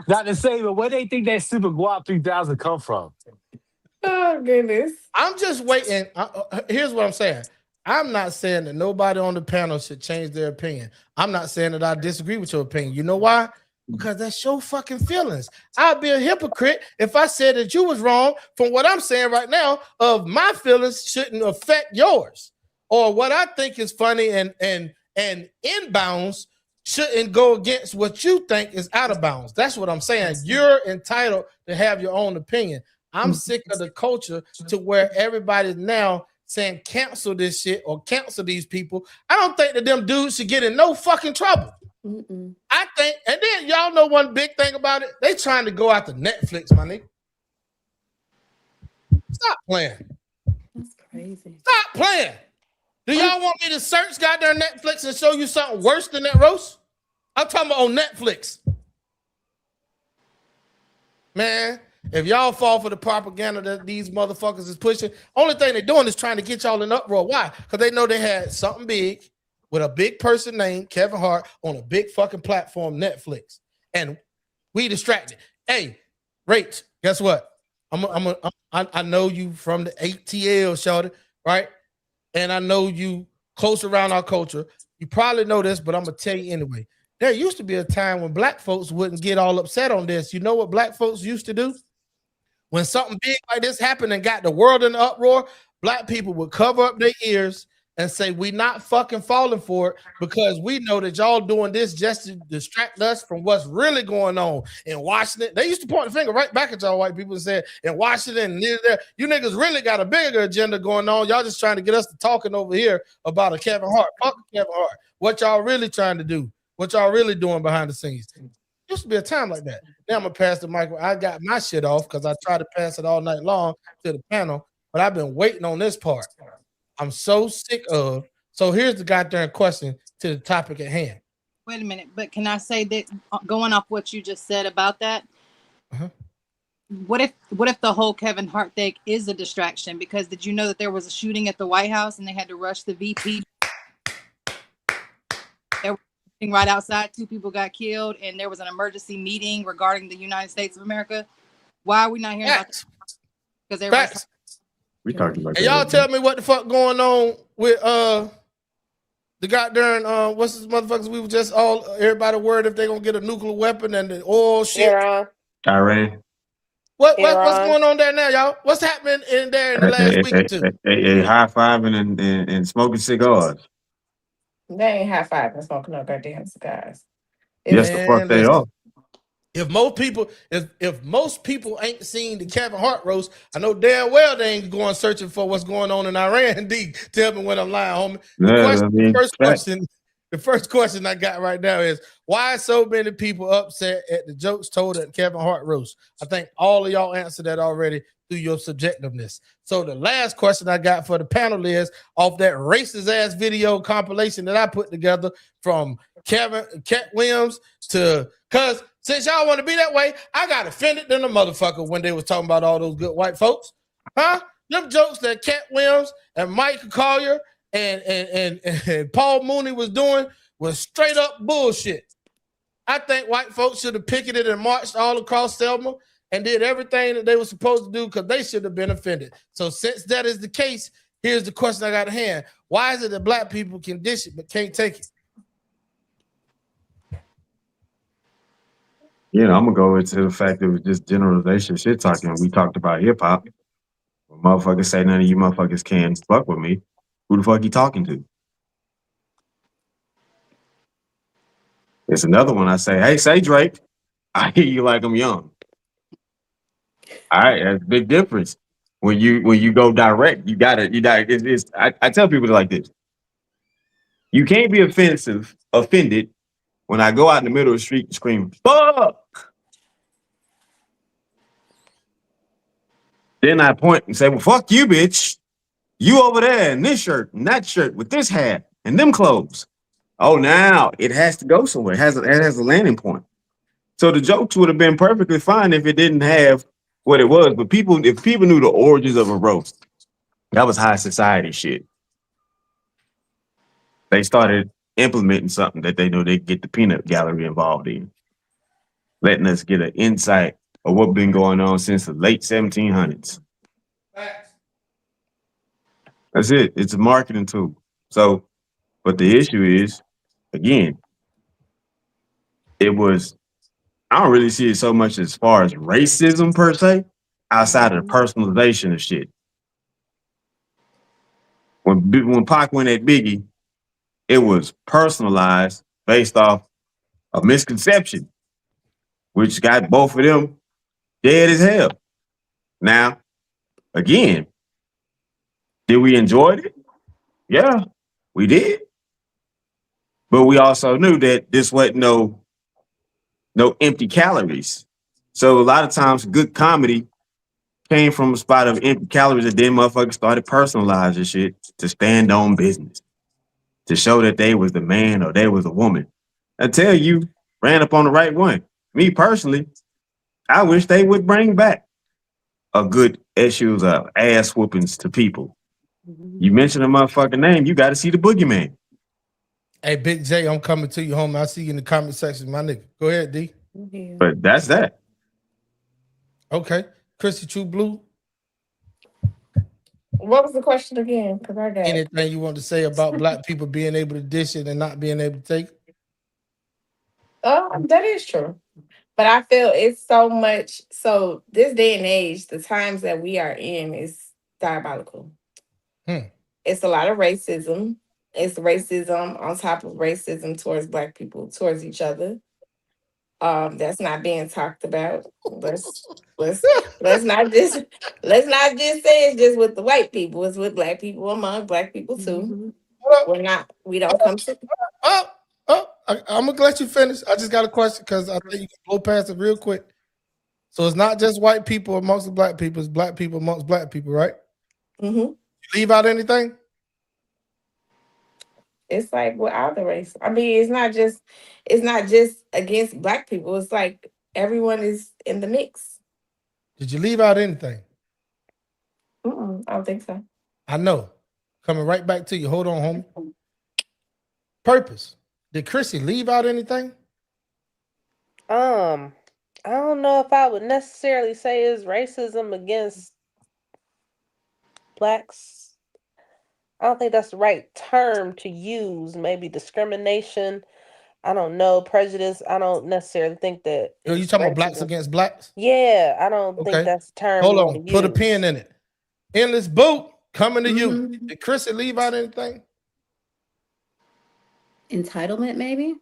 Not the same, but where they think that Super Guap 3000 come from? oh goodness. I'm just waiting. Here's what I'm saying. I'm not saying that nobody on the panel should change their opinion. I'm not saying that I disagree with your opinion. You know why? Because that's your fucking feelings. I'd be a hypocrite if I said that you was wrong from what I'm saying right now of my feelings shouldn't affect yours. Or what I think is funny and inbounds shouldn't go against what you think is out of bounds. That's what I'm saying. You're entitled to have your own opinion. I'm sick of the culture to where everybody's now saying cancel this shit or cancel these people, I don't think that them dudes should get in no fucking trouble. I think, and then y'all know one big thing about it. They trying to go after Netflix, my nigga. Stop playing. That's crazy. Stop playing. Do y'all want me to search goddamn Netflix and show you something worse than that roast? I'm talking about on Netflix. Man, if y'all fall for the propaganda that these motherfuckers is pushing, only thing they're doing is trying to get y'all in uproar. Why? Because they know they had something big with a big person named Kevin Hart on a big fucking platform, Netflix. And we distracted. Hey, Rach, guess what? I know you from the ATL, shorty, right? And I know you close around our culture. You probably know this, but I'm gonna tell you anyway. There used to be a time when black folks wouldn't get all upset on this. You know what black folks used to do? When something big like this happened and got the world in the uproar, black people would cover up their ears and say, we not fucking falling for it because we know that y'all doing this just to distract us from what's really going on in Washington. They used to point the finger right back at y'all white people and say, in Washington, there, you niggas really got a bigger agenda going on. Y'all just trying to get us to talking over here about a Kevin Hart. Fuck Kevin Hart. What y'all really trying to do? What y'all really doing behind the scenes? Used to be a time like that. Now I'm gonna pass the mic. I got my shit off because I tried to pass it all night long to the panel, but I've been waiting on this part. I'm so sick of. So here's the goddamn question to the topic at hand. Wait a minute, but can I say that going off what you just said about that? What if the whole Kevin Hart thing is a distraction? Because did you know that there was a shooting at the White House and they had to rush the VP? There was a shooting right outside. 2 people got killed, and there was an emergency meeting regarding the United States of America. Why are we not hearing about that? Because everybody's We talking about and y'all tell me what the fuck going on with the goddamn what's this motherfuckers? We were just all everybody worried if they gonna get a nuclear weapon and the oil shit. Iran. What's going on there now, y'all? What's happening in there in the last week or two? High fiving and smoking cigars. They ain't high fiving smoking no goddamn cigars. Yes, the fuck they are. If most people ain't seen the Kevin Hart roast, I know damn well they ain't going searching for what's going on in Iran. D, tell me when I'm lying, homie. The first question I got right now is why so many people upset at the jokes told at Kevin Hart roast? I think all of y'all answered that already through your subjectiveness. So the last question I got for the panel is off that racist ass video compilation that I put together from Cat Williams to cause since y'all want to be that way, I got offended than a motherfucker when they was talking about all those good white folks. Huh? Them jokes that Cat Williams and Mike Collier and Paul Mooney was doing was straight up bullshit. I think white folks should have picketed and marched all across Selma and did everything that they were supposed to do because they should have been offended. So since that is the case, here's the question I got at hand. Why is it that black people can dish it but can't take it? You know, I'm gonna go into the fact that it was just generalization shit talking. We talked about hip hop. When motherfuckers say none of you motherfuckers can fuck with me, who the fuck you talking to? It's another one I say, hey, say Drake. I hear you like I'm young. All right, that's a big difference. When you go direct, you gotta I tell people like this. You can't be offended when I go out in the middle of the street and scream, fuck. Then I point and say, well, fuck you, bitch. You over there in this shirt and that shirt with this hat and them clothes. Oh, now it has to go somewhere. It has a landing point. So the jokes would have been perfectly fine if it didn't have what it was. But if people knew the origins of a roast, that was high society shit. They started implementing something that they know they could get the peanut gallery involved in, letting us get an insight of what's been going on since the late 1700s. That's it. It's a marketing tool. So, but the issue is, again, I don't really see it so much as far as racism per se, outside of the personalization of shit. When Pac went at Biggie, it was personalized based off a misconception, which got both of them dead as hell. Now, again, Did we enjoy it? Yeah, we did. But we also knew that this wasn't no empty calories. So a lot of times good comedy came from a spot of empty calories, and then motherfuckers started personalizing shit to stand on business, to show that they was the man or they was a woman. Until you ran up on the right one. Me personally, I wish they would bring back a good issues of ass whoopings to people. You mention a motherfucking name, you got to see the boogeyman. Hey, Big J, I'm coming to you, homie. I see you in the comment section, my nigga. Go ahead, D. But that's that. Okay. Chrissy True Blue. What was the question again? Because I got anything you want to say about black people being able to dish it and not being able to take it? That is true. But I feel it's so much. So this day and age, the times that we are in is diabolical. It's a lot of racism. It's racism on top of racism towards black people, towards each other. That's not being talked about. Let's not just say it's just with the white people. It's with black people, among black people too. We don't come to. I'm gonna let you finish. I just got a question because I think you can blow past it real quick. So it's not just white people amongst the black people; it's black people amongst black people, right? Mm-hmm. You leave out anything? It's like with all the race. I mean, it's not just against black people. It's like everyone is in the mix. Did you leave out anything? I don't think so. I know. Coming right back to you. Hold on, homie. Purpose. Did Chrissy leave out anything? I don't know if I would necessarily say it's racism against blacks. I don't think that's the right term to use. Maybe discrimination. I don't know. Prejudice. I don't necessarily think that. Are you talking about blacks against blacks? Yeah, I don't think that's the term. Hold on. Put a pin in it. Endless Boot coming to you. Did Chrissy leave out anything? Entitlement, maybe?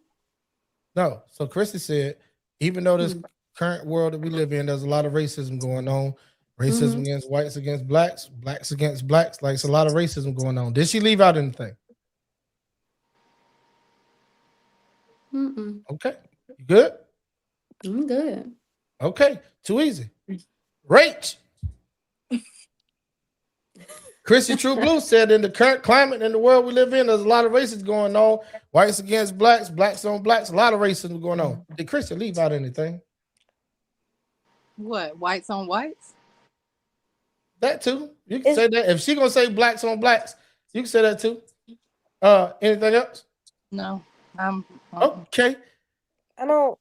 No. So Chrissy said, even though this current world that we live in, there's a lot of racism going on. Racism against whites against blacks, blacks against blacks. Like it's a lot of racism going on. Did she leave out anything? Okay. You good? I'm good. Okay. Too easy. Rach. Chrissy True Blue said in the current climate in the world we live in, there's a lot of racism going on. Whites against blacks, blacks on blacks, a lot of racism going on. Did Chrissy leave out anything? What? Whites on whites? That too. You can say that. If she gonna say blacks on blacks, you can say that too. Anything else? No. Okay. I don't.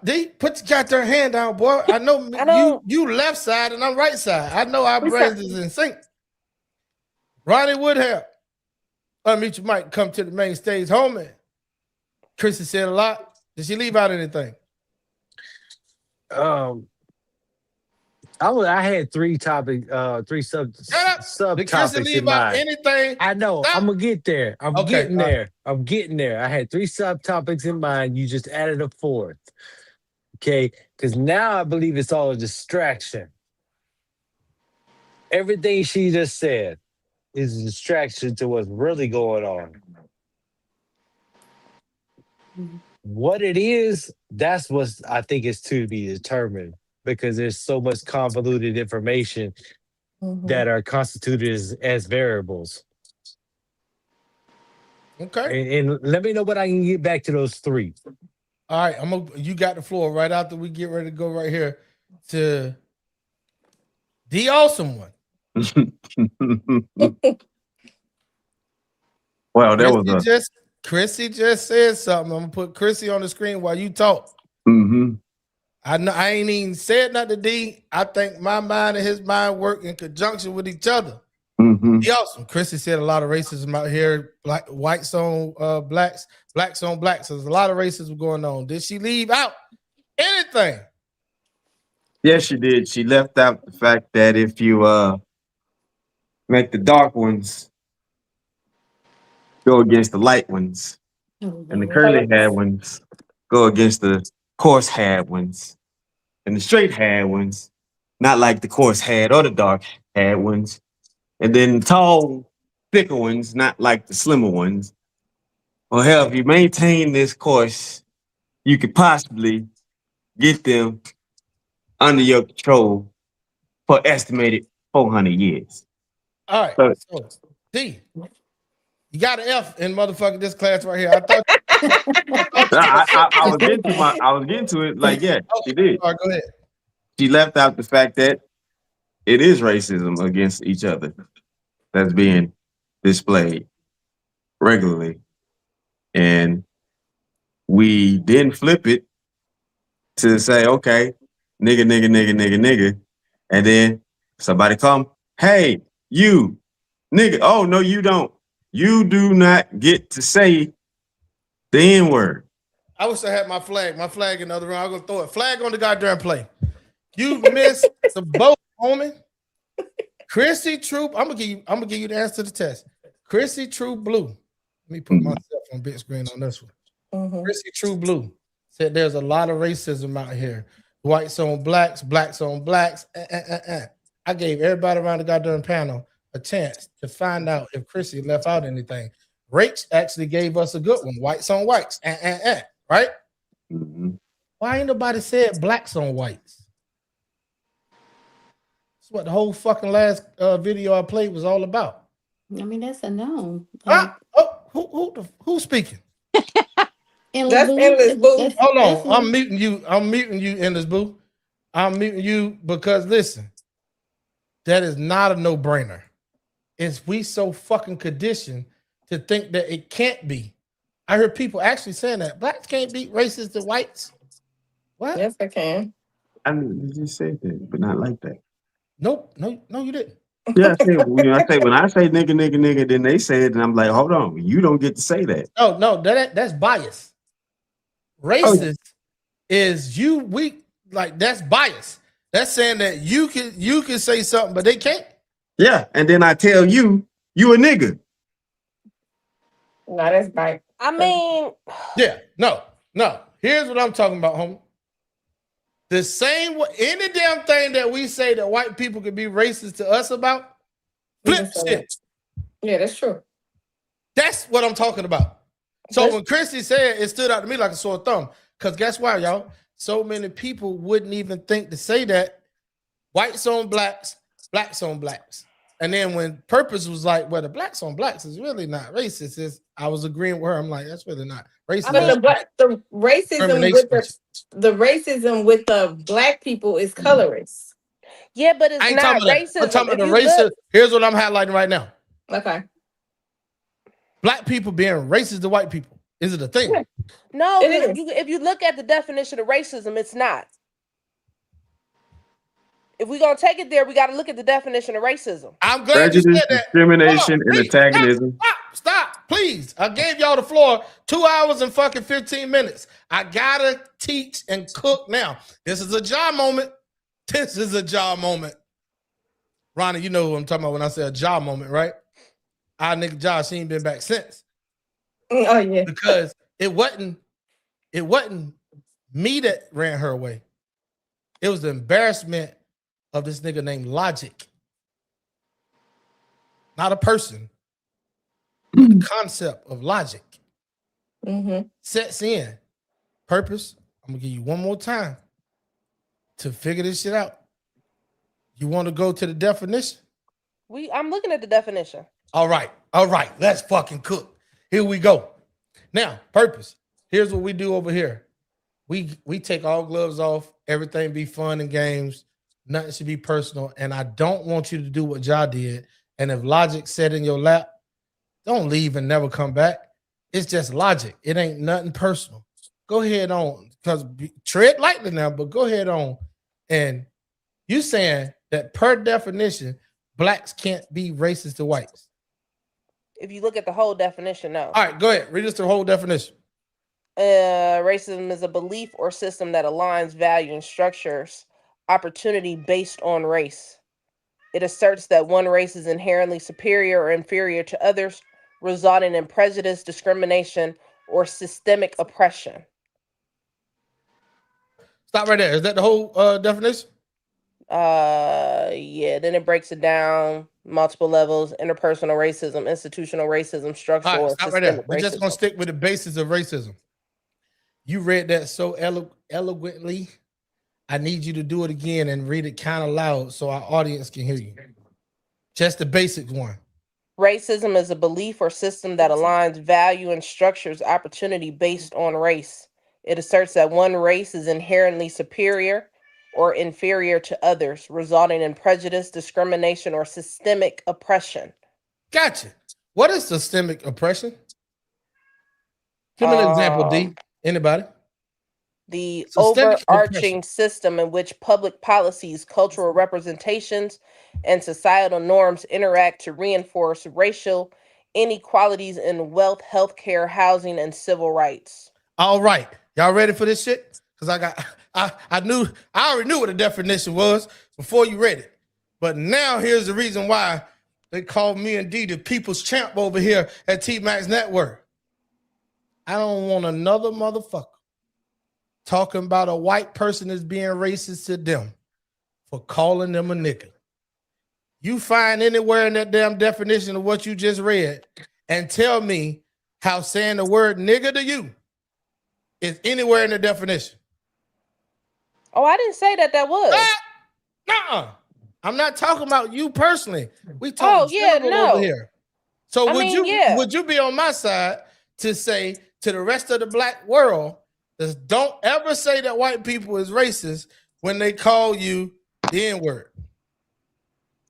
D, put your goddamn hand down, boy. I know you left side and I'm right side. I know our brains is in sync. Ronnie Woodham. Unmute your mic. Come to the main stage, homie. Chrissy said a lot. Did she leave out anything? I had three subtopics Did Chrissy leave in out mind. anything? I know. Stop. I'm gonna get there. I'm Okay, getting there. I'm getting there. I had three subtopics in mind. You just added a fourth. Okay, because now I believe it's all a distraction. Everything she just said is a distraction to what's really going on. What it is, that's what I think is to be determined, because there's so much convoluted information that are constituted as variables. Okay. And let me know when I can get back to those three. All right, you got the floor right after we get ready to go right here to the awesome one. Well, there was Chrissy just said something. I'm gonna put Chrissy on the screen while you talk. I know I ain't even said nothing to D. I think my mind and his mind work in conjunction with each other. The awesome. Chrissy said a lot of racism out here. Whites on blacks, blacks on blacks. So there's a lot of racism going on. Did she leave out anything? Yes, she did. She left out the fact that if you make the dark ones go against the light ones, and the curly haired ones go against the coarse haired ones, and the straight haired ones, not like the coarse haired or the dark haired ones, and then tall, thicker ones, not like the slimmer ones. Well, hell, if you maintain this course, you could possibly get them under your control for estimated 400 years. All right. So, D, you got an F in motherfucking this class right here. I thought I was getting to it. Like, yeah, she did. All right, go ahead. She left out the fact that it is racism against each other that's being displayed regularly. And we then flip it to say, okay, nigga, nigga, nigga, nigga, nigga. And then somebody come, hey, you, nigga. Oh, no, you don't. You do not get to say the N-word. I wish I had my flag in the other room. I'm gonna throw it. Flag on the goddamn play. You missed the boat, homie. Chrissy True. I'm gonna give you the answer to the test. Chrissy True Blue. Let me put myself on big screen on this one. Chrissy True Blue said there's a lot of racism out here. Whites on blacks, blacks on blacks. I gave everybody around the goddamn panel a chance to find out if Chrissy left out anything. Rach actually gave us a good one. Whites on whites. Right? Why ain't nobody said blacks on whites? That's what the whole fucking last video I played was all about. I mean, that's a no. Who's speaking? That's Endless Boo. Hold on, I'm muting you. I'm muting you, Endless Boo. I'm muting you because listen, that is not a no-brainer. It's we so fucking conditioned to think that it can't be. I heard people actually saying that blacks can't be racist to whites. What? Yes, I can. I mean, you just said that, but not like that. Nope, no, you didn't. Yeah, when I say nigga, nigga, nigga, then they say it, and I'm like, hold on, you don't get to say that. No, that's bias. Racist is that's bias. That's saying that you can say something, but they can't. Yeah, and then I tell you a nigga. No, that's bias. I mean, yeah, no. Here's what I'm talking about, homie. The same way, any damn thing that we say that white people could be racist to us about, flip shit. Yeah, that's true. That's what I'm talking about. So when Chrissy said it stood out to me like a sore thumb, because guess what, y'all? So many people wouldn't even think to say that whites on blacks, blacks on blacks. And then when Purpose was like, well, the blacks on blacks is really not racist. I was agreeing with her. I'm like, that's really not racist. But the racism with the black people is colorist. Yeah, but it's not racism. I'm talking about the racism. Here's what I'm highlighting right now. Okay. Black people being racist to white people. Is it a thing? Yeah. No, if you look at the definition of racism, it's not. If we're going to take it there, we got to look at the definition of racism. I'm glad you said that. Discrimination and antagonism. Stop, please. I gave y'all the floor 2 hours and fucking 15 minutes. I got to teach and cook now. This is a job moment. This is a job moment. Ronnie, you know what I'm talking about when I say a job moment, right? Our nigga Josh, he ain't been back since. Oh, yeah. Because it wasn't me that ran her away. It was the embarrassment of this nigga named Logic. Not a person, but the concept of logic sets in. Purpose, I'm gonna give you one more time to figure this shit out. You want to go to the definition? I'm looking at the definition. All right, let's fucking cook. Here we go. Now, Purpose, here's what we do over here. We take all gloves off, everything be fun and games. Nothing should be personal, and I don't want you to do what Ja did. And if logic sat in your lap, don't leave and never come back. It's just logic. It ain't nothing personal. Go ahead on, because tread lightly now, but go ahead on. And you saying that per definition, blacks can't be racist to whites. If you look at the whole definition, no. All right, go ahead. Read us the whole definition. Racism is a belief or system that aligns value and structures opportunity based on race. It asserts that one race is inherently superior or inferior to others, resulting in prejudice, discrimination, or systemic oppression. Stop right there. Is that the whole definition? Yeah, then it breaks it down. multiple levels, interpersonal racism, institutional racism, structural All right, or stop right there. systemic We're just gonna racism. stick with the basis of racism. You read that so eloquently. I need you to do it again and read it kind of loud so our audience can hear you. Just the basic one. Racism is a belief or system that aligns value and structures opportunity based on race. It asserts that one race is inherently superior or inferior to others, resulting in prejudice, discrimination, or systemic oppression. Gotcha. What is systemic oppression? Give me an example, D. Anybody? The Systemic overarching oppression. system in which public policies, cultural representations, and societal norms interact to reinforce racial inequalities in wealth, healthcare, housing, and civil rights. All right. Y'all ready for this shit? Because I already knew what the definition was before you read it. But now here's the reason why they call me and D the people's champ over here at T-Max Network. I don't want another motherfucker talking about a white person as being racist to them for calling them a nigga. You find anywhere in that damn definition of what you just read and tell me how saying the word nigga to you is anywhere in the definition. Oh, I didn't say that was. Nuh-uh. I'm not talking about you personally. We talking general over here. So would you be on my side to say to the rest of the black world, just don't ever say that white people is racist when they call you the N-word?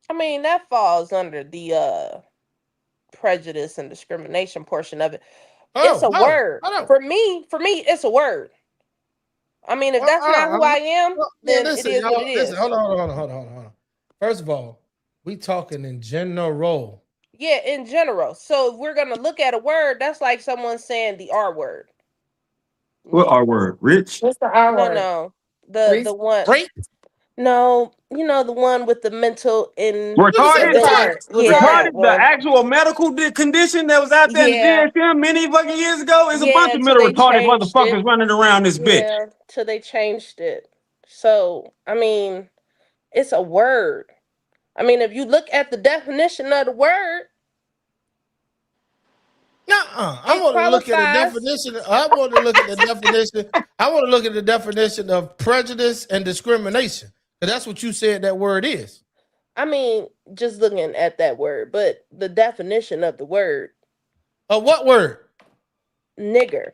I mean, that falls under the prejudice and discrimination portion of it. It's a word. For me, it's a word. I mean, if that's not who I am, then it is what it is. Listen, hold on. First of all, we talking in general. Yeah, in general. So if we're gonna look at a word, that's like someone saying the R word. What R word? Rich? What's the R word? No. The one. Great. No, you know the one with the mental Retarded? Retarded? The actual medical condition that was out there in the DSM many fucking years ago is a bunch of mental retarded motherfuckers running around this bitch. Yeah, till they changed it. So, I mean, it's a word. I mean, if you look at the definition of the word, I want to look at the definition. I want to look at the definition. I want to look at the definition of prejudice and discrimination. Because that's what you said that word is. I mean, just looking at that word, but the definition of the word. Of what word? Nigger.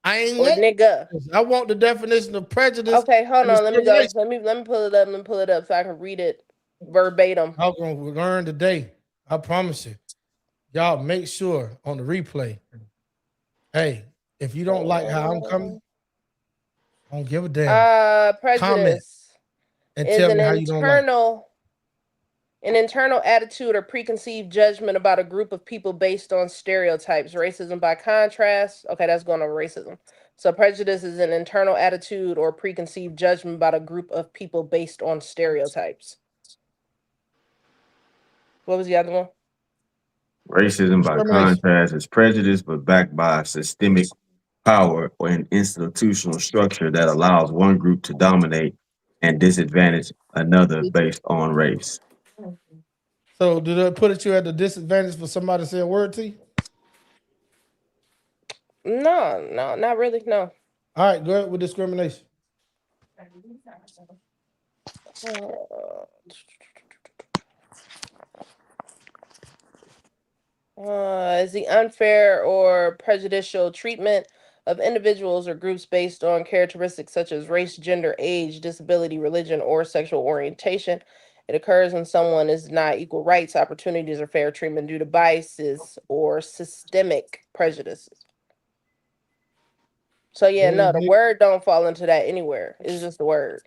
I ain't or nigga. I want the definition of prejudice. Okay, hold on. Let me go. Let me pull it up. Let me pull it up so I can read it verbatim. I'm gonna learn today. I promise you. Y'all make sure on the replay. Hey, if you don't like how I'm coming, I don't give a damn. Prejudice. Comment and tell me how you don't like. An internal attitude or preconceived judgment about a group of people based on stereotypes. Racism, by contrast, okay, that's going over racism. So prejudice is an internal attitude or preconceived judgment about a group of people based on stereotypes. What was the other one? Racism, by contrast, is prejudice, but backed by systemic power or an institutional structure that allows one group to dominate and disadvantage another based on race. So did it put you at the disadvantage for somebody to say a word to you? No, not really, no. All right, go ahead with discrimination. Is the unfair or prejudicial treatment of individuals or groups based on characteristics such as race, gender, age, disability, religion, or sexual orientation. It occurs when someone is denied equal rights, opportunities, or fair treatment due to biases or systemic prejudices. So yeah, no, the word don't fall into that anywhere. It's just the word.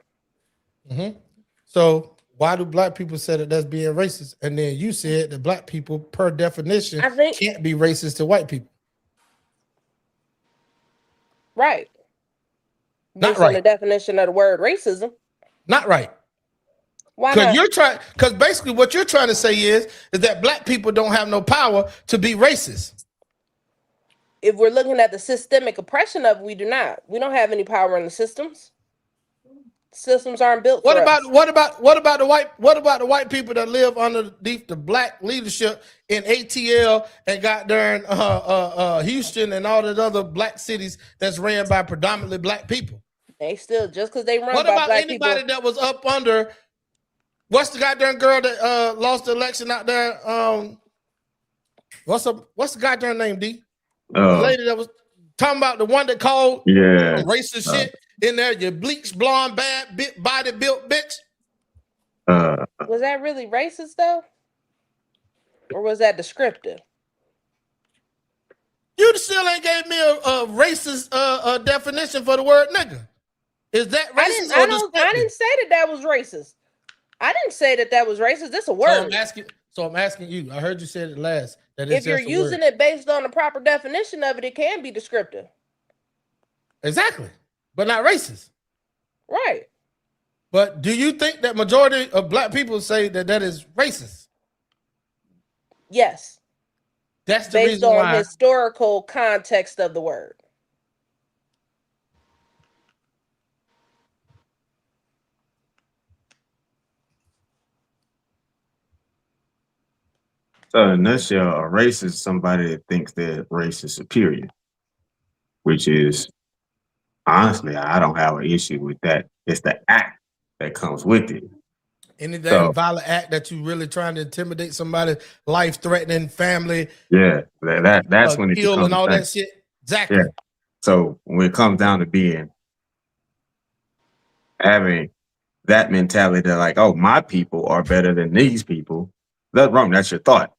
Mm-hmm. So why do black people say that that's being racist? And then you said that black people, per definition, can't be racist to white people. Right. Not based right. on the definition of the word racism. Not right. Why not? Because basically what you're trying to say is that black people don't have no power to be racist. If we're looking at the systemic oppression of it, we do not. We don't have any power in the systems. systems aren't built What for about us. what about the white people that live underneath the black leadership in ATL and got there in Houston and all the other black cities that's ran by predominantly black people? They still, just because they run What by about black anybody people. that was up under? What's the goddamn girl that lost the election out there? What's the goddamn name, D? The lady that was talking about the one that called Yeah. racist shit in there. You bleach blonde, bad body built bitch. Was that really racist though? Or was that descriptive? You still ain't gave me a racist definition for the word nigga. Is that racist or descriptive? I didn't say that was racist. I didn't say that was racist. This is a word. So I'm asking you. I heard you said it last. That If you're using it based on the proper definition of it, it can be descriptive. Exactly. But not racist. Right. But do you think that majority of black people say that is racist? Yes. That's the based reason on why. historical context of the word. So in a nutshell, a racist is somebody that thinks their race is superior, which is honestly, I don't have an issue with that. It's the act that comes with it. Any damn violent act that you really trying to intimidate somebody, life threatening, family. Yeah, that's when it kill becomes and all thing. that shit. Exactly. Yeah. So when it comes down to having that mentality that like, oh, my people are better than these people, that's wrong. That's your thought,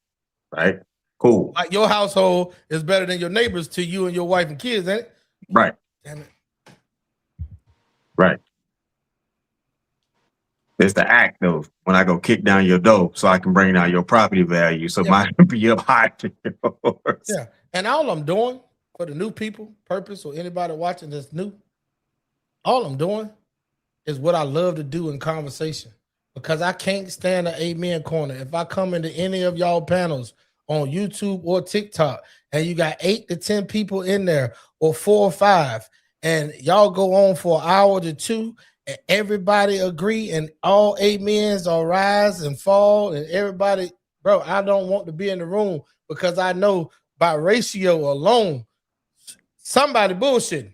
right? Cool. Like your household is better than your neighbors to you and your wife and kids, ain't it? Right. Damn it. Right. It's the act of when I go kick down your door so I can bring down your property value so mine can be up higher than yours. Yeah. And all I'm doing for the new people, purpose, or anybody watching that's new, all I'm doing is what I love to do in conversation. Because I can't stand the amen corner. If I come into any of y'all panels on YouTube or TikTok and you got 8 to 10 people in there or 4 or 5 and y'all go on for an hour to 2 and everybody agree and all amens all rise and fall and everybody, bro, I don't want to be in the room because I know by ratio alone somebody bullshitting.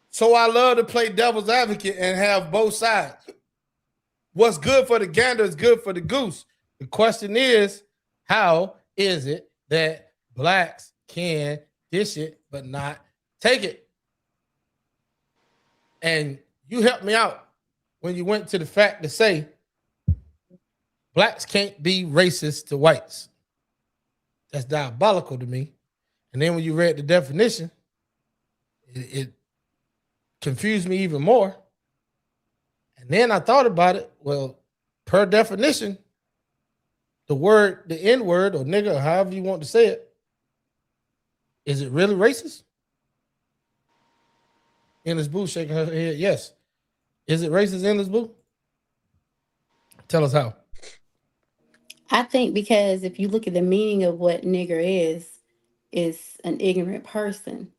So I love to play devil's advocate and have both sides. What's good for the gander is good for the goose. The question is, how is it that blacks can dish it but not take it? And you helped me out when you went to the fact to say blacks can't be racist to whites. That's diabolical to me. And then when you read the definition, it confused me even more. And then I thought about it. Well, per definition, the word, the N word or nigga, or however you want to say it, is it really racist? Endless Boo shaking her head. Yes. Is it racist, Endless Boo? Tell us how. I think because if you look at the meaning of what nigger is an ignorant person.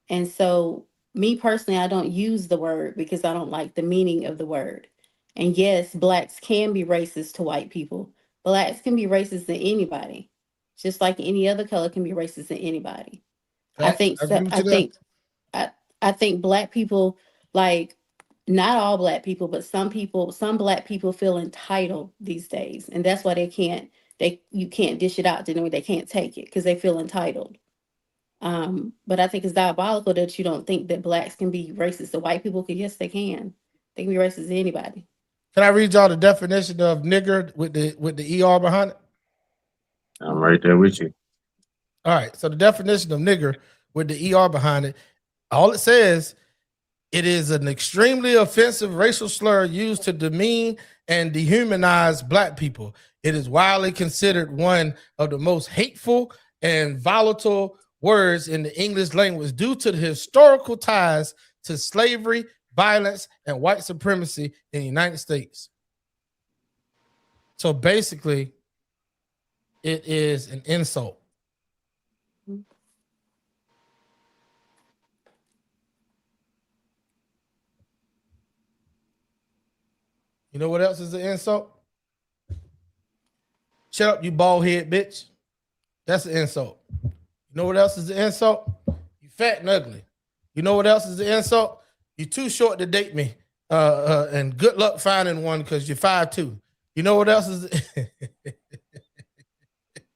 And so me personally, I don't use the word because I don't like the meaning of the word. And yes, blacks can be racist to white people. Blacks can be racist to anybody, just like any other color can be racist to anybody. I think so. I think black people, like not all black people, but some black people feel entitled these days, and that's why you can't dish it out to them. They can't take it because they feel entitled. But I think it's diabolical that you don't think that blacks can be racist to white people. Because yes, they can. They can be racist to anybody. Can I read y'all the definition of nigger with the ER behind it? I'm right there with you. All right. So the definition of nigger with the ER behind it, all it says, it is an extremely offensive racial slur used to demean and dehumanize black people. It is widely considered one of the most hateful and volatile words in the English language due to the historical ties to slavery, violence, and white supremacy in the United States. So basically, it is an insult. You know what else is an insult? Shut up, you bald head bitch. That's an insult. You know what else is an insult? You fat and ugly. You know what else is an insult? You too short to date me. And good luck finding one because you're 5'2". You know what else is?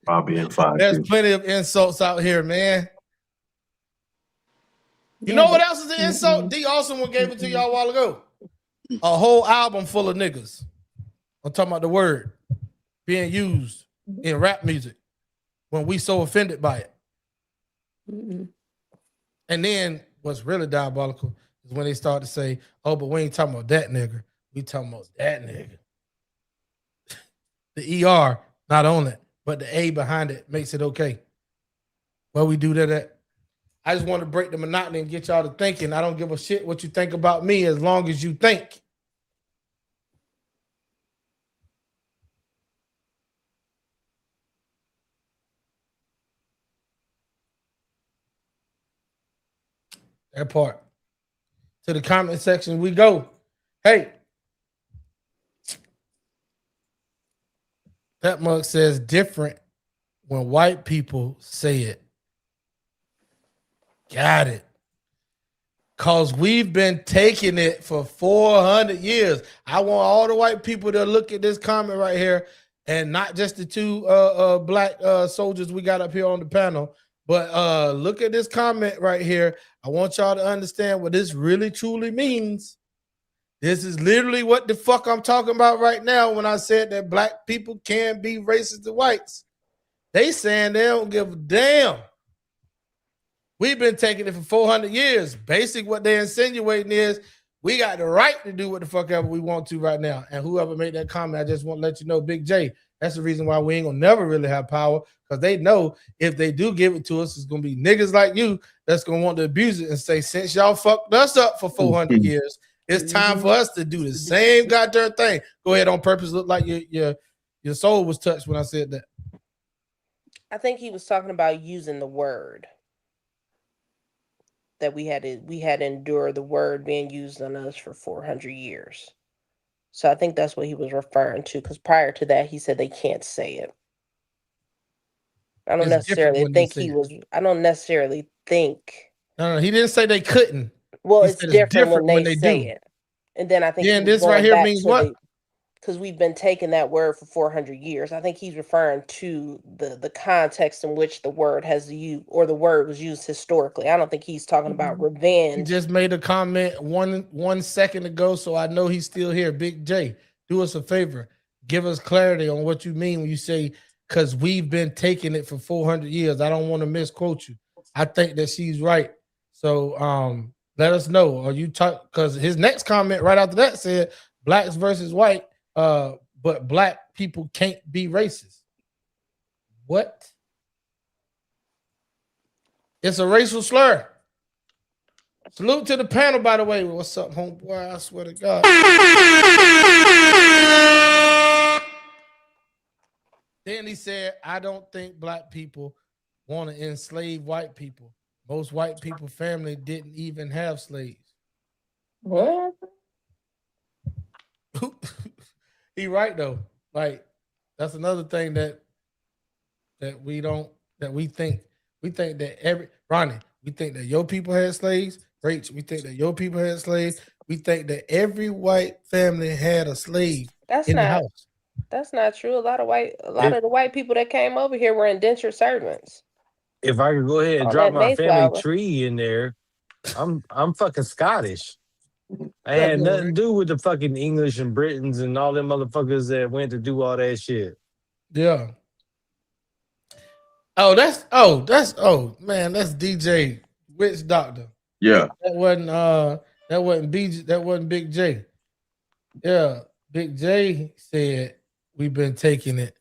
Bobby and 5'2". There's plenty of insults out here, man. You know what else is an insult? D. Awesome one gave it to y'all a while ago. A whole album full of niggas. I'm talking about the word being used in rap music when we so offended by it. And then what's really diabolical is when they start to say, oh, but we ain't talking about that nigga. We talking about that nigga. The ER, not on it, but the A behind it makes it okay. Where we do that at? I just want to break the monotony and get y'all to thinking. I don't give a shit what you think about me as long as you think. That part. To the comment section we go. Hey. That mug says different when white people say it. Got it. Because we've been taking it for 400 years. I want all the white people to look at this comment right here, and not just the two black soldiers we got up here on the panel, but look at this comment right here. I want y'all to understand what this really truly means. This is literally what the fuck I'm talking about right now when I said that black people can be racist to whites. They saying they don't give a damn. We've been taking it for 400 years. Basic what they're insinuating is we got the right to do what the fuck ever we want to right now. And whoever made that comment, I just want to let you know, Big J, that's the reason why we ain't gonna never really have power, because they know if they do give it to us, it's gonna be niggas like you that's gonna want to abuse it and say, since y'all fucked us up for 400 years, it's time for us to do the same goddamn thing. Go ahead on purpose. Look like your soul was touched when I said that. I think he was talking about using the word. That we had endured the word being used on us for 400 years. So I think that's what he was referring to, because prior to that, he said they can't say it. I don't necessarily think he was. I don't necessarily think. No, he didn't say they couldn't. Well, it's different when they say it. And then I think this right here means what? Because we've been taking that word for 400 years. I think he's referring to the context in which the word has used, or the word was used historically. I don't think he's talking about revenge. He just made a comment 1 second ago, so I know he's still here. Big J, do us a favor. Give us clarity on what you mean when you say, because we've been taking it for 400 years. I don't want to misquote you. I think that she's right. So let us know. Are you talk? Because his next comment right after that said blacks versus white. But black people can't be racist. What? It's a racial slur. Salute to the panel, by the way. What's up, homeboy? I swear to God. Then he said, I don't think black people want to enslave white people. Most white people family didn't even have slaves. What? He right though. Like that's another thing that we think that Ronnie, we think that your people had slaves. Rach, we think that your people had slaves. We think that every white family had a slave in the house. That's not true. A lot of the white people that came over here were indentured servants. If I could go ahead and drop my family tree in there, I'm fucking Scottish. I had nothing to do with the fucking English and Britons and all them motherfuckers that went to do all that shit. Yeah. That's DJ Witch Doctor. Yeah. That wasn't Big J. Yeah. Big J said we've been taking it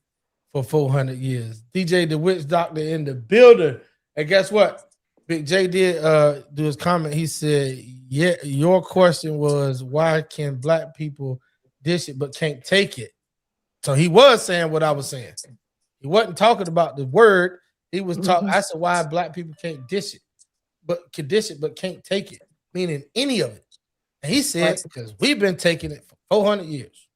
for 400 years. DJ the Witch Doctor in the building. And guess what? Big J did do his comment. He said, yeah, your question was why can black people dish it but can't take it? So he was saying what I was saying. He wasn't talking about the word. He was talking. I said why black people can't dish it, but can dish it but can't take it, meaning any of it. And he said because we've been taking it for 400 years.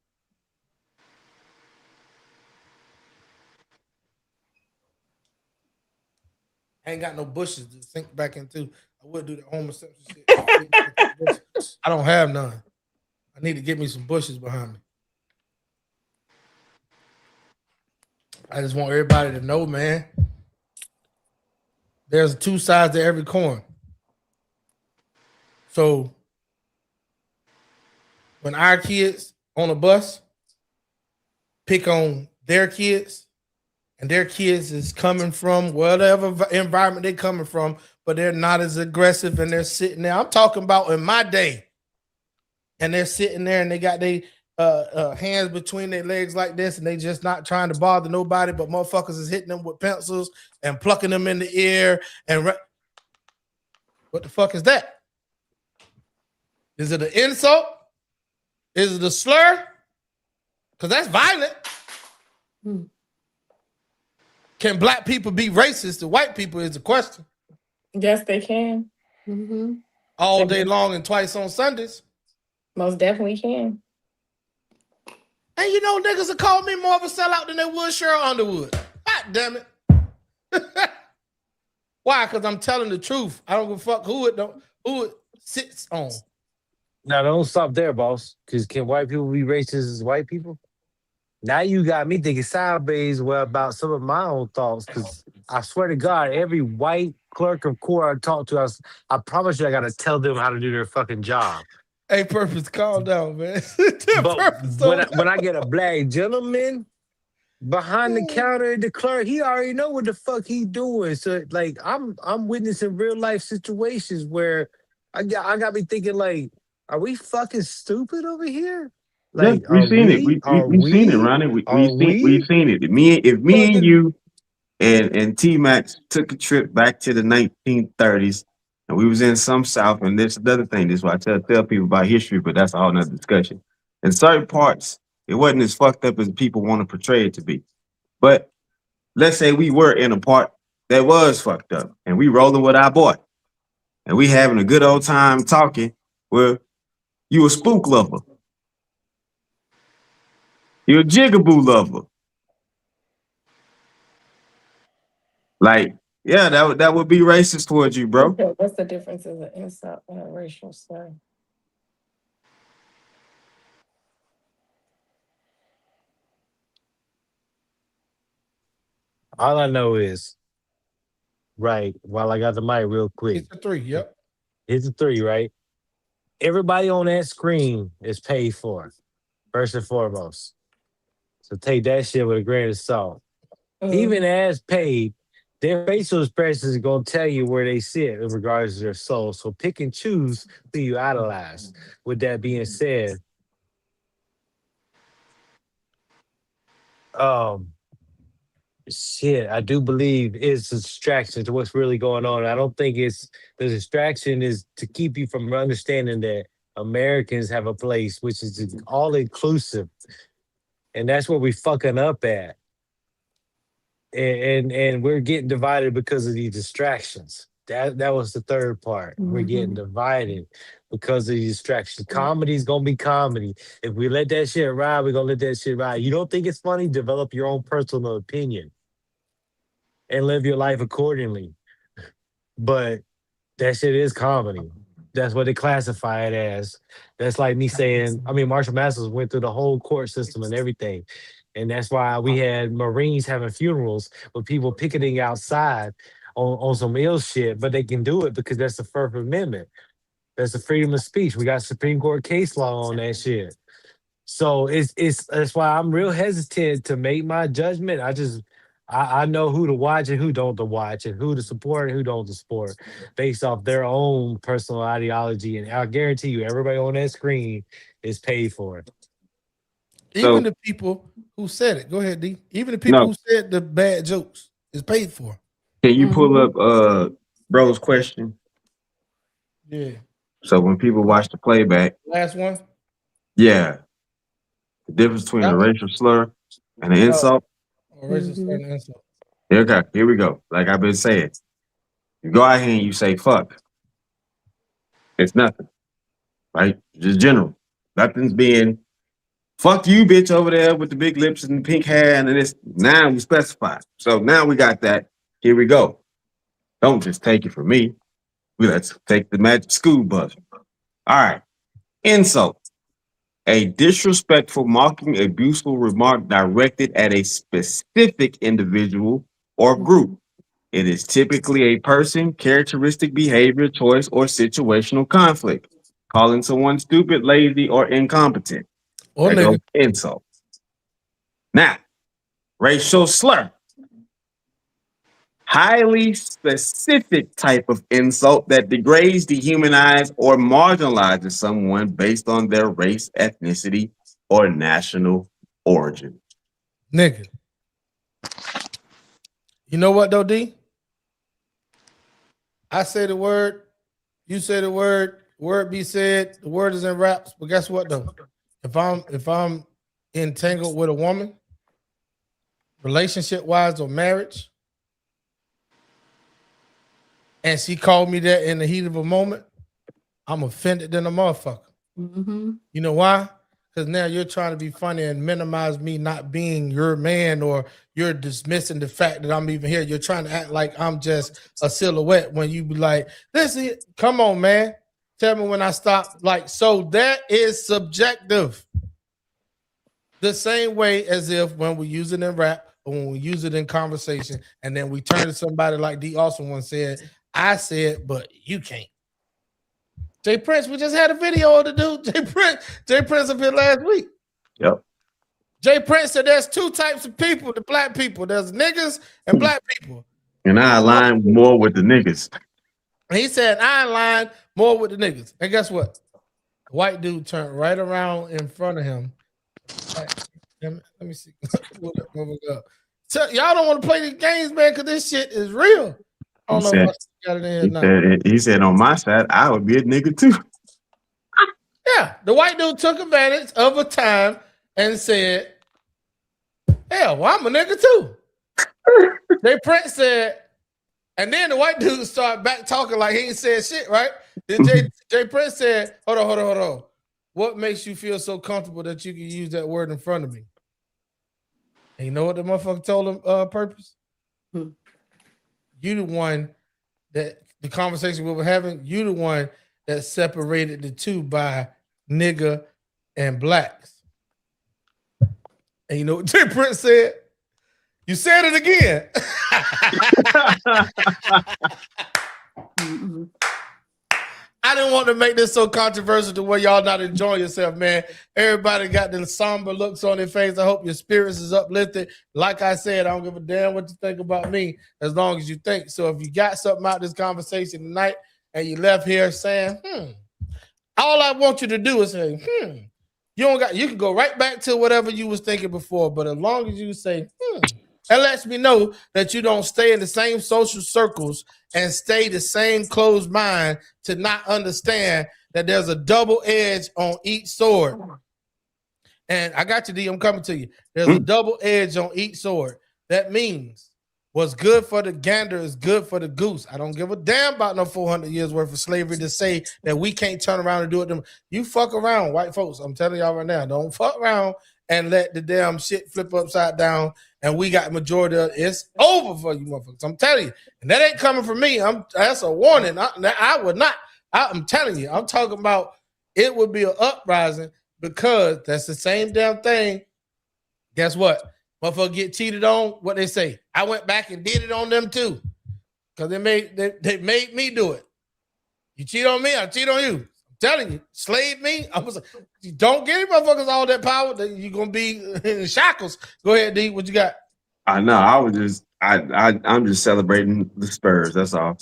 I ain't got no bushes to sink back into. I would do the Homer Simpson shit. I don't have none. I need to get me some bushes behind me. I just want everybody to know, man. There's two sides to every coin. So when our kids on a bus pick on their kids, and their kids is coming from whatever environment they're coming from, but they're not as aggressive and they're sitting there. I'm talking about in my day, and they're sitting there and they got their hands between their legs like this, and they just not trying to bother nobody, but motherfuckers is hitting them with pencils and plucking them in the ear. And what the fuck is that? Is it an insult? Is it a slur? Because that's violent. Can black people be racist to white people is the question. Yes, they can. All day long and twice on Sundays. Most definitely can. And you know, niggas will call me more of a sellout than they would Cheryl Underwood. God damn it. Why? Because I'm telling the truth. I don't give a fuck who it sits on. Now, don't stop there, boss. Because can white people be racist as white people? Now you got me thinking sideways about some of my own thoughts. Because I swear to God, every white clerk of court I talk to, I promise you I got to tell them how to do their fucking job. Hey, Purpose, calm down, man. But when I get a black gentleman behind the counter at the clerk, he already know what the fuck he doing. So like I'm witnessing real life situations where I got me thinking like, are we fucking stupid over here? Like, we've seen it. We've seen it, Ronnie. We've seen it. If me and you and T Max took a trip back to the 1930s, and we was in some South, and there's another thing. This is why I tell people about history, but that's a whole nother discussion. In certain parts, it wasn't as fucked up as people want to portray it to be. But let's say we were in a part that was fucked up, and we rolling with our boy, and we having a good old time talking. Where you a spook lover, you a jigaboo lover. Like, yeah, that would be racist towards you, bro. Okay, what's the difference in an insult and a racial slur? All I know is, right, while I got the mic real quick. It's a 3, yep. It's a 3, right? Everybody on that screen is paid for, first and foremost. So take that shit with a grain of salt. Even as paid, their facial expressions is going to tell you where they sit in regards to their soul. So pick and choose who you idolize. With that being said, shit, I do believe it's a distraction to what's really going on. I don't think it's the distraction is to keep you from understanding that Americans have a place which is all inclusive, and that's where we fucking up at. And we're getting divided because of these distractions. That was the third part. We're getting divided because of these distractions. Comedy's gonna be comedy. If we let that shit ride, we're gonna let that shit ride. You don't think it's funny? Develop your own personal opinion and live your life accordingly. But that shit is comedy. That's what they classify it as. That's like me saying, I mean, Marshall Masters went through the whole court system and everything. And that's why we had Marines having funerals with people picketing outside on some ill shit, but they can do it because that's the First Amendment. That's the freedom of speech. We got Supreme Court case law on that shit. So that's why I'm real hesitant to make my judgment. I know who to watch and who don't to watch, and who to support and who don't to support, based off their own personal ideology. And I guarantee you, everybody on that screen is paid for it. Even the people who said it, go ahead, D. Even the people who said the bad jokes is paid for. Can you pull up bro's question? Yeah. So when people watch the playback, Last one. yeah, the difference between a racial slur and an insult. Racial slur and insult. Okay, here we go. Like I've been saying, you go out here and you say fuck. It's nothing, right? Just general. Nothing's being fuck you, bitch, over there with the big lips and the pink hair, and it's now we specify. So now we got that. Here we go. Don't just take it from me. Let's take the magic school bus. All right. Insult. A disrespectful, mocking, abuseful remark directed at a specific individual or group. It is typically a person, characteristic, behavior, choice, or situational conflict. Calling someone stupid, lazy, or incompetent. Or There goes nigga. insult. Now, racial slur. Highly specific type of insult that degrades, dehumanizes, or marginalizes someone based on their race, ethnicity, or national origin. Nigga. You know what though, D? I say the word, you say the word be said, the word is in raps, but guess what though? If I'm entangled with a woman, relationship wise or marriage, and she called me that in the heat of a moment, I'm offended than a motherfucker. Mm-hmm. You know why? Because now you're trying to be funny and minimize me not being your man, or you're dismissing the fact that I'm even here. You're trying to act like I'm just a silhouette when you be like, listen, come on, man. Tell me when I stop. Like, so that is subjective. The same way as if when we use it in rap or when we use it in conversation, and then we turn to somebody like D. Austin once said, I said, but you can't. Jay Prince, we just had a video of the dude. Jay Prince up here last week. Yep. Jay Prince said there's two types of people, the black people. There's niggas and black people. And I align more with the niggas. And he said, I align more with the niggas. And guess what? The white dude turned right around in front of him. Let me see. So y'all don't want to play these games, man, because this shit is real. I don't know if I got it in here now. He said on my side, I would be a nigga too. Yeah, the white dude took advantage of a time and said, hell, well, I'm a nigga too. Jay Prince said, and then the white dude started back talking like he ain't said shit, right? Then Jay Prince said, hold on. What makes you feel so comfortable that you can use that word in front of me? And you know what the motherfucker told him, Purpose? You the one that the conversation we were having, you the one that separated the two by nigga and blacks. And you know what Jay Prince said? You said it again. I didn't want to make this so controversial to where y'all not enjoying yourself, man. Everybody got the somber looks on their face. I hope your spirits is uplifted. Like I said, I don't give a damn what you think about me as long as you think. So if you got something out of this conversation tonight and you left here saying, all I want you to do is say, you can go right back to whatever you was thinking before. But as long as you say, that lets me know that you don't stay in the same social circles and stay the same closed mind to not understand that there's a double edge on each sword. And I got you, D. I'm coming to you. There's a double edge on each sword. That means what's good for the gander is good for the goose. I don't give a damn about no 400 years worth of slavery to say that we can't turn around and do it. You fuck around, white folks. I'm telling y'all right now, don't fuck around and let the damn shit flip upside down. And we got majority of it's over for you motherfuckers. I'm telling you. And that ain't coming from me. That's a warning. I would not. I'm telling you. I'm talking about it would be an uprising because that's the same damn thing. Guess what? Motherfucker get cheated on. What they say? I went back and did it on them too. Because they made me do it. You cheat on me, I cheat on you. Telling you, slave me. You don't give motherfuckers all that power. You're gonna be in shackles. Go ahead, D. What you got? I know. I'm just celebrating the Spurs. That's all.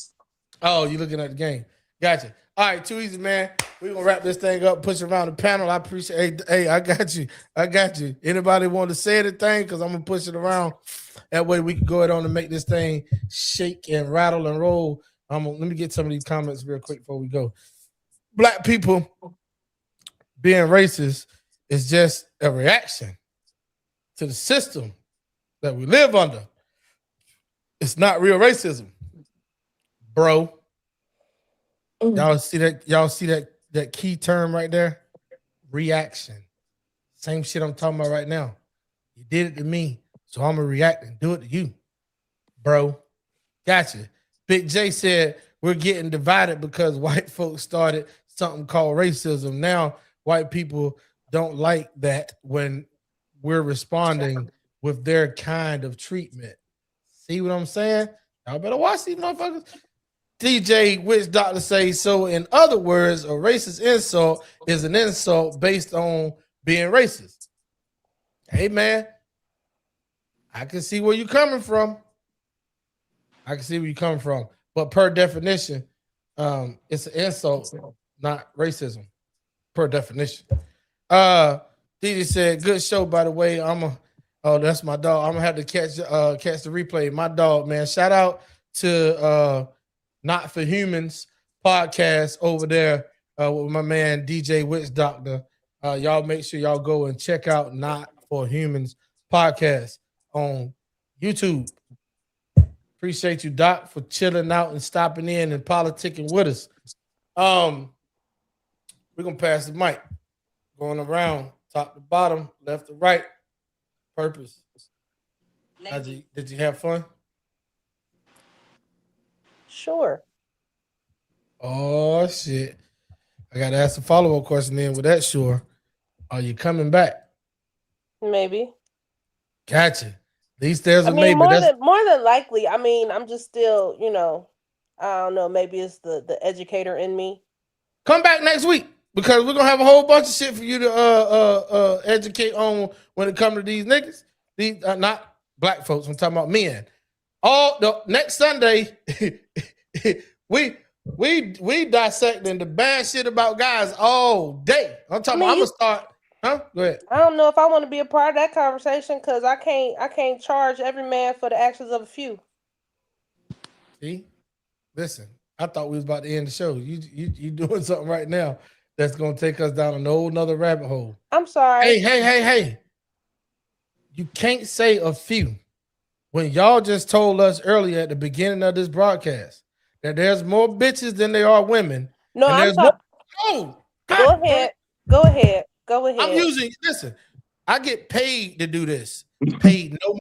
Oh, you looking at the game? Gotcha. All right, too easy, man. We're gonna wrap this thing up, push around the panel. I appreciate. Hey, I got you. Anybody want to say anything? Because I'm gonna push it around. That way we can go ahead on and make this thing shake and rattle and roll. Let me get some of these comments real quick before we go. Black people being racist is just a reaction to the system that we live under. It's not real racism, bro. Y'all see that key term right there? Reaction. Same shit I'm talking about right now. You did it to me, so I'm gonna react and do it to you, bro. Gotcha. Big J said we're getting divided because white folks started something called racism. Now white people don't like that when we're responding with their kind of treatment. See what I'm saying? Y'all better watch these motherfuckers. DJ Witch Doctor says so. In other words, a racist insult is an insult based on being racist. Hey man, I can see where you're coming from. But per definition, it's an insult, not racism. Per definition. DJ said, "Good show, by the way. Oh, that's my dog. I'm gonna have to catch the replay. My dog, man. Shout out to Not for Humans podcast over there with my man DJ Witch Doctor. Y'all make sure y'all go and check out Not for Humans podcast on YouTube. Appreciate you, Doc, for chilling out and stopping in and politicking with us. We're gonna pass the mic, going around top to bottom, left to right. Purpose. Did you have fun? Sure. Oh shit! I gotta ask a follow-up question. Then with that, sure. Are you coming back? Maybe. Gotcha. At least there's a maybe. More than likely. I mean, I'm just still, I don't know. Maybe it's the educator in me. Come back next week because we're gonna have a whole bunch of shit for you to educate on when it comes to these niggas. These not black folks. I'm talking about men. All the next Sunday, we dissecting the bad shit about guys all day. I'm talking. I'm gonna start. Huh? Go ahead. I don't know if I want to be a part of that conversation because I can't charge every man for the actions of a few. See, listen. I thought we was about to end the show. You doing something right now that's gonna take us down a whole nother rabbit hole. I'm sorry. Hey. You can't say a few when y'all just told us earlier at the beginning of this broadcast that there's more bitches than there are women. No, I'm talking. Oh, Go ahead. I'm using. Listen, I get paid to do this. Paid no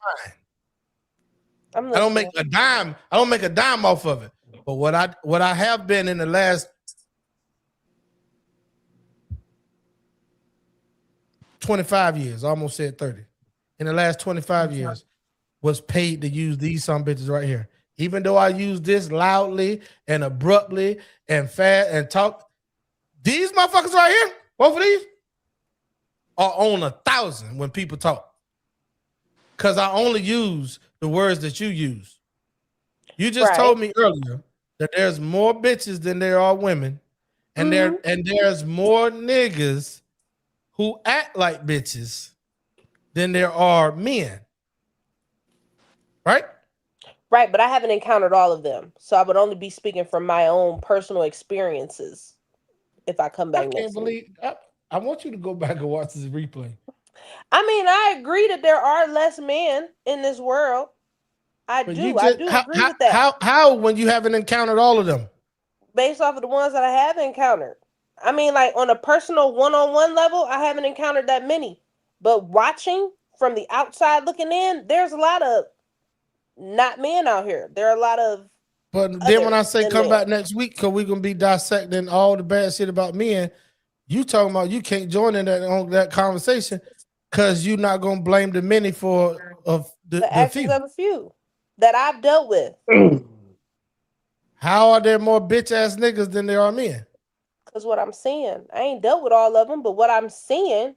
mind. I don't make a dime. I don't make a dime off of it. But what I have been in the last 25 years, I almost said 30. In the last 25 years, was paid to use these some bitches right here. Even though I use this loudly and abruptly and fast and talk, these motherfuckers right here, both of these, are on 1,000 when people talk. Because I only use the words that you use. You just told me earlier that there's more bitches than there are women, and there's more niggas who act like bitches than there are men. Right? Right, but I haven't encountered all of them. So I would only be speaking from my own personal experiences if I come back next week. I want you to go back and watch this replay. I mean, I agree that there are less men in this world. I do agree with that. How when you haven't encountered all of them? Based off of the ones that I have encountered. I mean, like on a personal one-on-one level, I haven't encountered that many. But watching from the outside looking in, there's a lot of not men out here. There are a lot of. But then when I say come back next week, because we're gonna be dissecting all the bad shit about men, you talking about you can't join in that conversation because you're not gonna blame the many for the actions of a few that I've dealt with. How are there more bitch ass niggas than there are men? Because what I'm seeing, I ain't dealt with all of them, but what I'm seeing.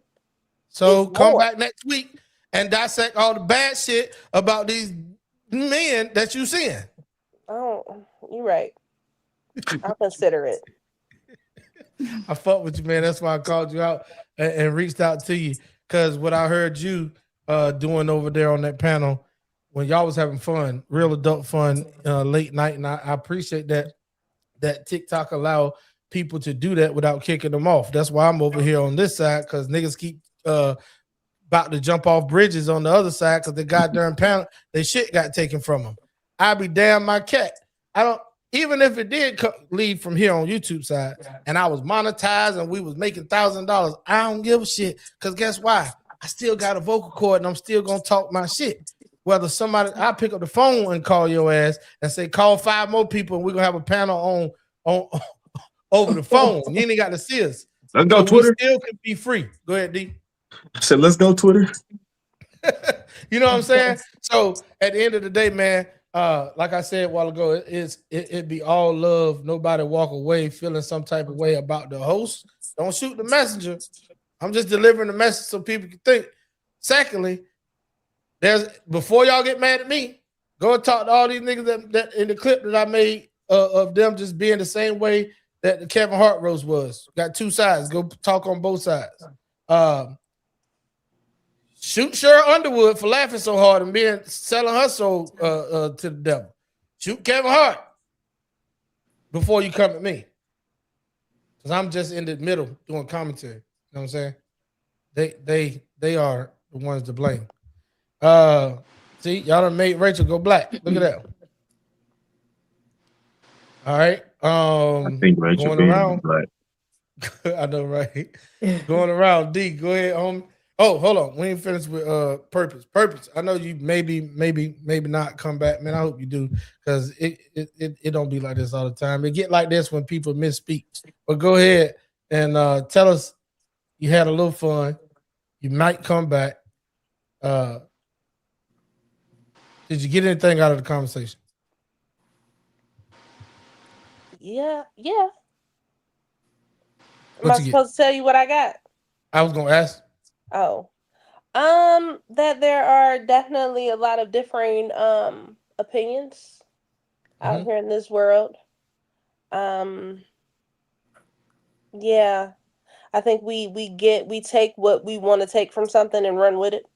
So come back next week and dissect all the bad shit about these men that you seeing. Oh, you're right. I'll consider it. I fuck with you, man. That's why I called you out and reached out to you. Because what I heard you doing over there on that panel when y'all was having fun, real adult fun, late night, and I appreciate that TikTok allow people to do that without kicking them off. That's why I'm over here on this side because niggas keep about to jump off bridges on the other side because the goddamn panel, their shit got taken from them. I be damn my cat. I don't. Even if it did leave from here on YouTube side and I was monetized and we was making $1,000, I don't give a shit because guess why? I still got a vocal cord and I'm still gonna talk my shit. whether somebody I pick up the phone and call your ass and say call 5 more people and we're gonna have a panel on over the phone. You ain't got to see us. Let's go So we Twitter. still can be free. Go ahead, D. I said, let's go Twitter. You know what I'm saying? So at the end of the day, man, like I said a while ago, it be all love. Nobody walk away feeling some type of way about the host. Don't shoot the messenger. I'm just delivering the message so people can think. Secondly, there's before y'all get mad at me, go and talk to all these niggas that in the clip that I made of them just being the same way that the Kevin Hart roast was. Got 2 sides. Go talk on both sides. Shoot Cheryl Underwood for laughing so hard and being selling her soul to the devil. Shoot Kevin Hart before you come at me. Because I'm just in the middle doing commentary. You know what I'm saying? They are the ones to blame. See, y'all done made Rachel go black. Look at that. All right. I think Rachel Going being around. black. I know, right? Going around. D, go ahead, homie. Oh, hold on. We ain't finished with purpose. Purpose. I know you maybe not come back, man. I hope you do, because it don't be like this all the time. It get like this when people misspeak. But go ahead and tell us you had a little fun. You might come back. Did you get anything out of the conversation? Yeah. Am What I you get? supposed to tell you what I got? I was gonna ask. Oh. That there are definitely a lot of differing opinions out here in this world. Yeah. I think we take what we want to take from something and run with it.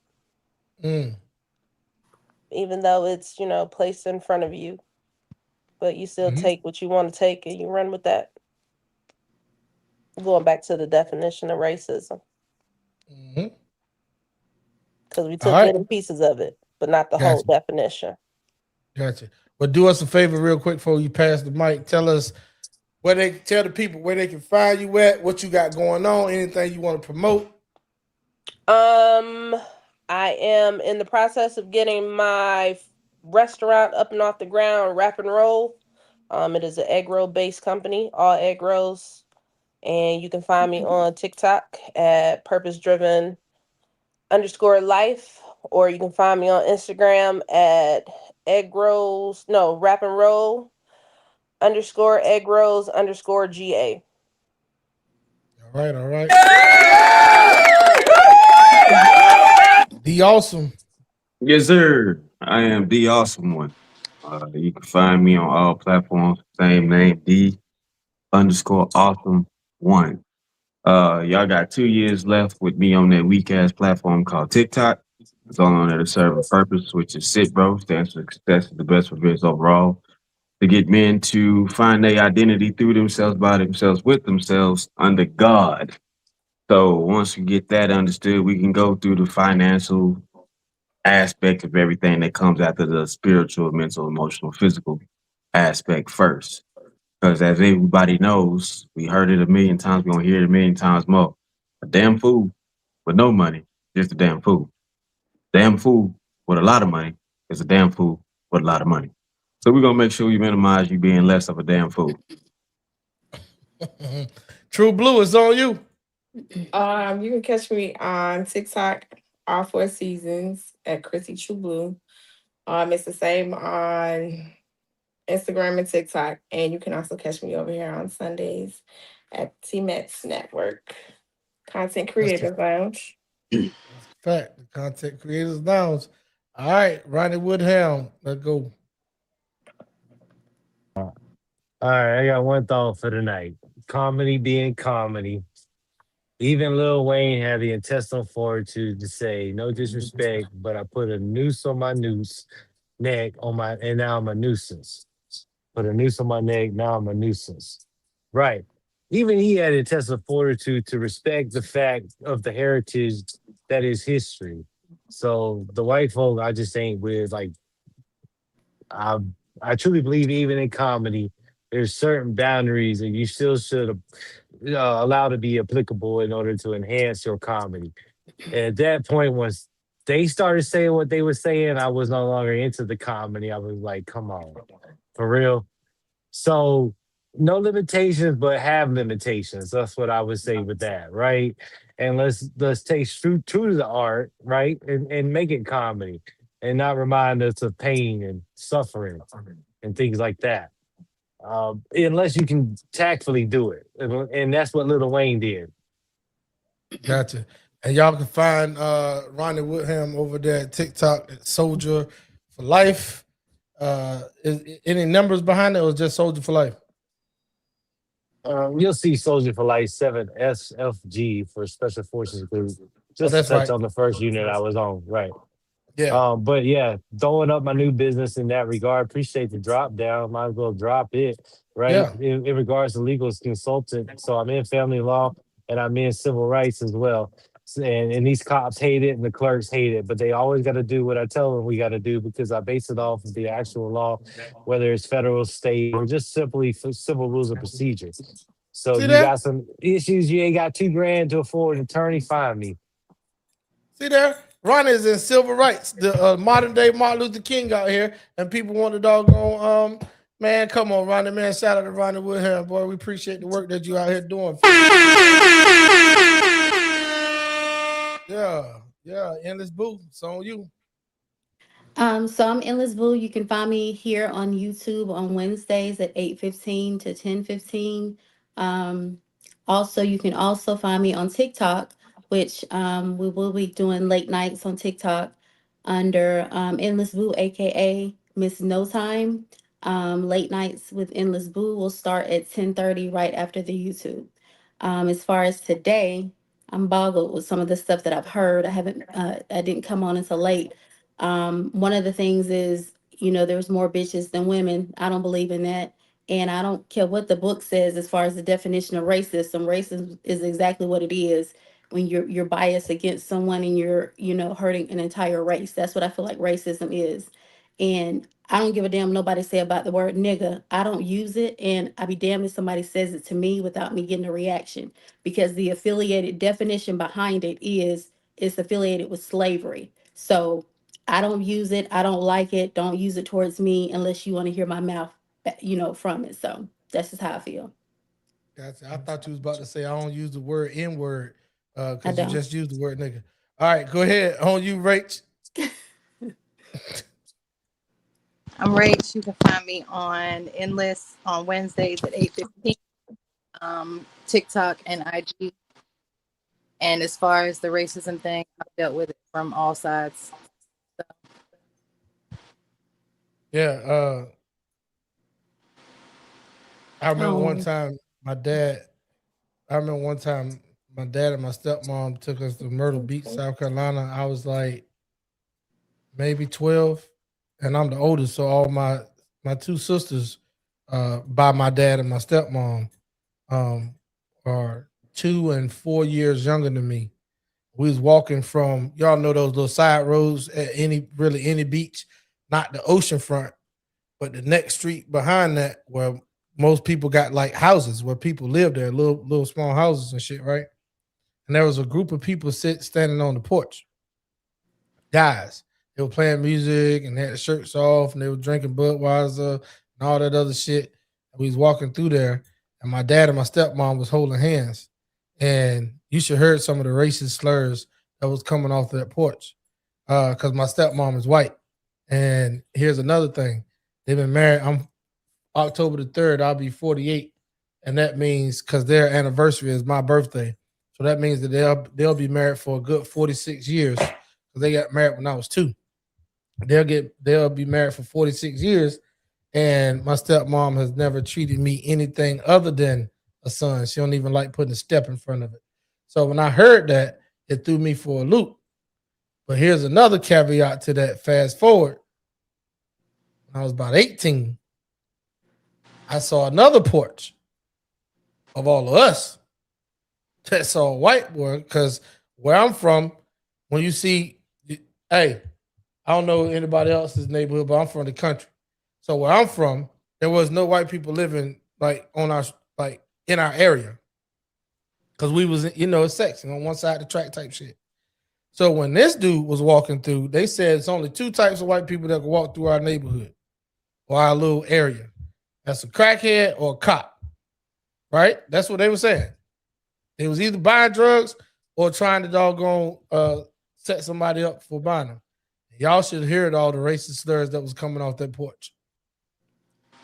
Even though it's, placed in front of you. But you still take what you want to take and you run with that. Going back to the definition of racism. Because we took little pieces of it, but not the whole definition. Gotcha. But do us a favor real quick before you pass the mic. Tell us tell the people where they can find you at, what you got going on, anything you want to promote. I am in the process of getting my restaurant up and off the ground, Wrap and Roll. It is an egg roll based company, all egg rolls. And you can find me on TikTok at purpose-driven_life, or you can find me on Instagram at Wrap and Roll _egg rolls _GA. All right. The Awesome. Yes, sir. I am the Awesome One. You can find me on all platforms. Same name, D_awesome1. Y'all got 2 years left with me on that weak ass platform called TikTok. It's all on there to serve a purpose, which is SIT, bro. Stands for success is the best for business overall. To get men to find their identity through themselves, by themselves, with themselves, under God. So once we get that understood, we can go through the financial aspect of everything that comes after the spiritual, mental, emotional, physical aspect first. Because as everybody knows, we heard it a million times, we're going to hear it a million times more. A damn fool with no money, just a damn fool. Damn fool with a lot of money is a damn fool with a lot of money. So we're going to make sure we minimize you being less of a damn fool. True Blue is on you. You can catch me on TikTok, all 4 seasons at Chrissy True Blue. It's the same on Instagram and TikTok, and you can also catch me over here on Sundays at T-Mets Network, Content Creators Lounge. Fact, the Content Creators Lounge. All right, Ronnie Woodhelm, let's go. All right, I got one thought for tonight. Comedy being comedy. Even Lil Wayne had the intestinal fortitude to say, no disrespect, but I put a noose on my neck and now I'm a nuisance. Put a noose on my neck, now I'm a nuisance. Right. Even he had intestinal fortitude to respect the fact of the heritage that is history. So the white folk, I just ain't with. Like, I truly believe even in comedy, there's certain boundaries that you still should allow to be applicable in order to enhance your comedy. And at that point, once they started saying what they were saying, I was no longer into the comedy. I was like, come on, for real. So no limitations, but have limitations. That's what I would say with that, right? And let's stay true to the art, right? And make it comedy and not remind us of pain and suffering and things like that. Unless you can tactfully do it. And that's what Lil Wayne did. Gotcha. And y'all can find Ronnie Woodham over there at TikTok, Soldier for Life. Any numbers behind it, or just Soldier for Life? You'll see Soldier for Life 7SFG for Special Forces Group. Just to that's touch right. on the first unit I was on, right? Yeah. But yeah, throwing up my new business in that regard. Appreciate the drop down. Might as well drop it, right? Yeah. In regards to legal consultant. So I'm in family law and I'm in civil rights as well. And these cops hate it and the clerks hate it, but they always got to do what I tell them we got to do because I base it off of the actual law, whether it's federal, state, or just simply for civil rules of procedure. So See you that? got some issues, you ain't got $2,000 to afford an attorney, find me. See there? Ronnie is in civil rights, the modern day Martin Luther King out here, and people want to doggone man, come on, Ronnie, man. Shout out to Ronnie Woodham, boy. We appreciate the work that you out here doing. Yeah, endless boo. It's on you. So I'm Endless Boo. You can find me here on YouTube on Wednesdays at 8:15 to 10:15. Um, Also, you can also find me on TikTok, which we will be doing late nights on TikTok under Endless Boo, aka Miss No Time. Late nights with Endless Boo will start at 10:30 right after the YouTube. As far as today, I'm boggled with some of the stuff that I've heard. I didn't come on until late. One of the things is, there's more bitches than women. I don't believe in that. And I don't care what the book says as far as the definition of racism. Racism is exactly what it is when you're biased against someone and you're, hurting an entire race. That's what I feel like racism is. And I don't give a damn nobody say about the word nigga. I don't use it, and I'd be damned if somebody says it to me without me getting a reaction, because the affiliated definition behind it is it's affiliated with slavery. So I don't use it. I don't like it. Don't use it towards me unless you want to hear my mouth, from it. So that's just how I feel. Gotcha. I thought you was about to say I don't use the word N word I because you don't. just used the word nigga. All right, go ahead. On you, Rach. I'm Rach. You can find me on Endless on Wednesdays at 8:15. TikTok and IG. And as far as the racism thing, I've dealt with it from all sides. Yeah. I remember one Oh, time my dad. I remember one time my dad and my stepmom took us to Myrtle Beach, South Carolina. I was like maybe 12, and I'm the oldest, so all my two sisters, by my dad and my stepmom, um, are 2 and 4 years younger than me. We was walking from, y'all know those little side roads at any beach, not the ocean front, but the next street behind that where most people got like houses where people live there, little small houses and shit, right? And there was a group of people standing on the porch, guys. They were playing music and they had the shirts off and they were drinking Budweiser and all that other shit. And we was walking through there, and my dad and my stepmom was holding hands. And you should heard some of the racist slurs that was coming off that porch. Because my stepmom is white. And here's another thing. They've been married. I'm October the 3rd, I'll be 48. And that means because their anniversary is my birthday. So that means that they'll be married for a good 46 years. Because they got married when I was 2. They'll be married for 46 years. And my stepmom has never treated me anything other than a son. She don't even like putting a step in front of it. So when I heard that, it threw me for a loop. But here's another caveat to that. Fast forward, when I was about 18, I saw another porch of all of us that saw a white boy. Because where I'm from, when you see, hey, I don't know anybody else's neighborhood, but I'm from the country. So where I'm from, there was no white people living like in our area. Because we was, it's section on one side of the track type shit. So when this dude was walking through, they said it's only 2 types of white people that can walk through our neighborhood or our little area. That's a crackhead or a cop, right? That's what they were saying. They was either buying drugs or trying to doggone set somebody up for buying them. Y'all should hear all the racist slurs that was coming off that porch.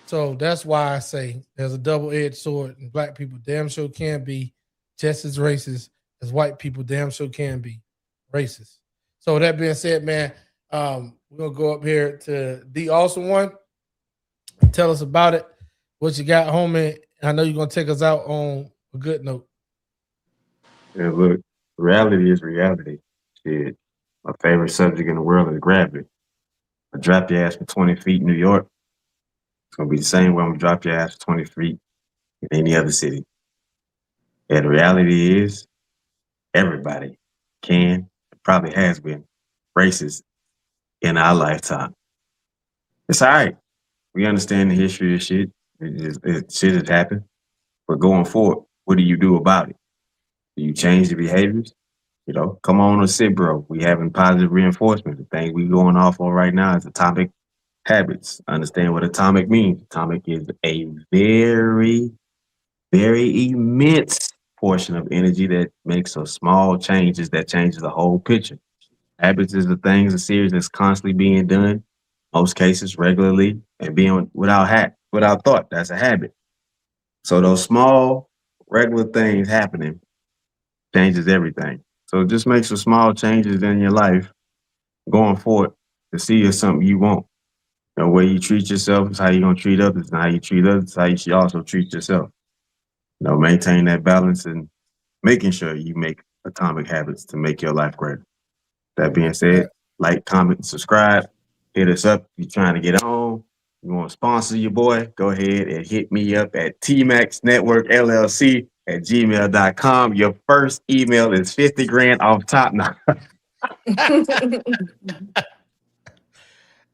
So that's why I say there's a double-edged sword, and black people damn sure can be just as racist as white people damn sure can be racist. So with that being said, man, we're gonna go up here to the awesome one. Tell us about it. What you got, homie? I know you're gonna take us out on a good note. Yeah, look, reality is reality. Shit. My favorite subject in the world is gravity. I drop your ass for 20 feet in New York. It's gonna be the same way I'm gonna drop your ass for 20 feet in any other city. And the reality is everybody can, probably has been racist in our lifetime. It's all right. We understand the history of shit. Shit has happened. But going forward, what do you do about it? Do you change the behaviors? You know, come on and sit, bro. We having positive reinforcement. The thing we going off on right now is atomic habits. Understand what atomic means. Atomic is a very, very immense portion of energy that makes a small changes that changes the whole picture. Habits is the things, a series that's constantly being done, most cases regularly, and being without thought. That's a habit. So those small, regular things happening changes everything. So just make some small changes in your life going forward to see if something you want. The way you treat yourself is how you're going to treat others, and how you treat others is how you should also treat yourself. You know, maintain that balance and making sure you make atomic habits to make your life greater. That being said, like, comment, and subscribe. Hit us up if you're trying to get on. You want to sponsor your boy, go ahead and hit me up at tmaxnetworkllc@gmail.com. Your first email is 50 grand off top now.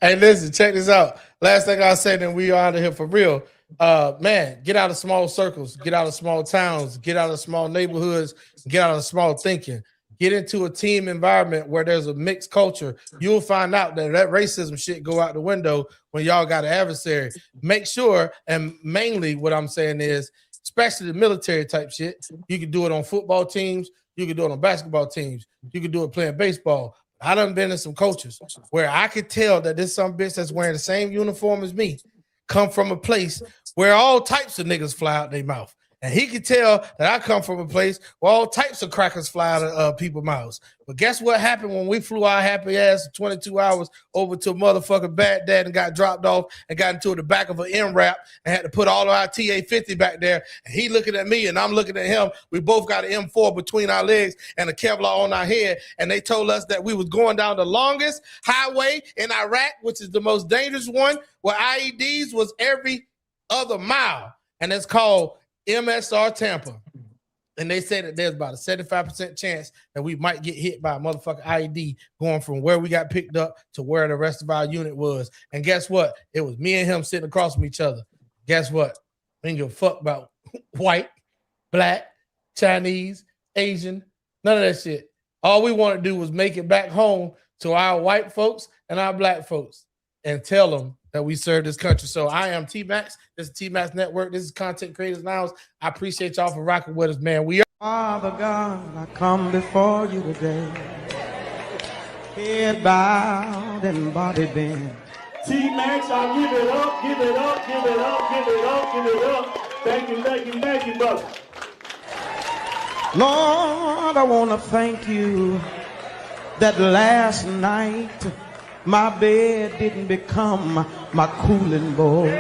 Hey, listen, check this out. Last thing I said, and we are out of here for real. Man, get out of small circles, get out of small towns, get out of small neighborhoods, get out of small thinking. Get into a team environment where there's a mixed culture. You'll find out that racism shit go out the window when y'all got an adversary. Make sure, and mainly what I'm saying is, especially the military type shit, you can do it on football teams, you can do it on basketball teams, you can do it playing baseball. I done been in some coaches where I could tell that this some bitch that's wearing the same uniform as me come from a place where all types of niggas fly out their mouth. And he could tell that I come from a place where all types of crackers fly out of people's mouths. But guess what happened when we flew our happy ass 22 hours over to motherfucking Baghdad and got dropped off and got into the back of an MRAP and had to put all of our TA-50 back there. And he looking at me and I'm looking at him. We both got an M4 between our legs and a Kevlar on our head. And they told us that we was going down the longest highway in Iraq, which is the most dangerous one, where IEDs was every other mile. And it's called MSR Tampa. And they say that there's about a 75% chance that we might get hit by a motherfucking IED going from where we got picked up to where the rest of our unit was. And guess what? It was me and him sitting across from each other. Guess what? We didn't give a fuck about white, black, Chinese, Asian, none of that shit. All we want to do was make it back home to our white folks and our black folks and tell them that we serve this country. So I am T-Max. This is T-Max Network. This is Content Creators Lounge. I appreciate y'all for rocking with us, man. We are Father God, I come before you today, head bowed and body bent. T-Max, I'll give it up, give it up, give it up, give it up, give it up. Thank you, thank you, thank you, brother. Lord, I want to thank you that last night my bed didn't become my cooling board.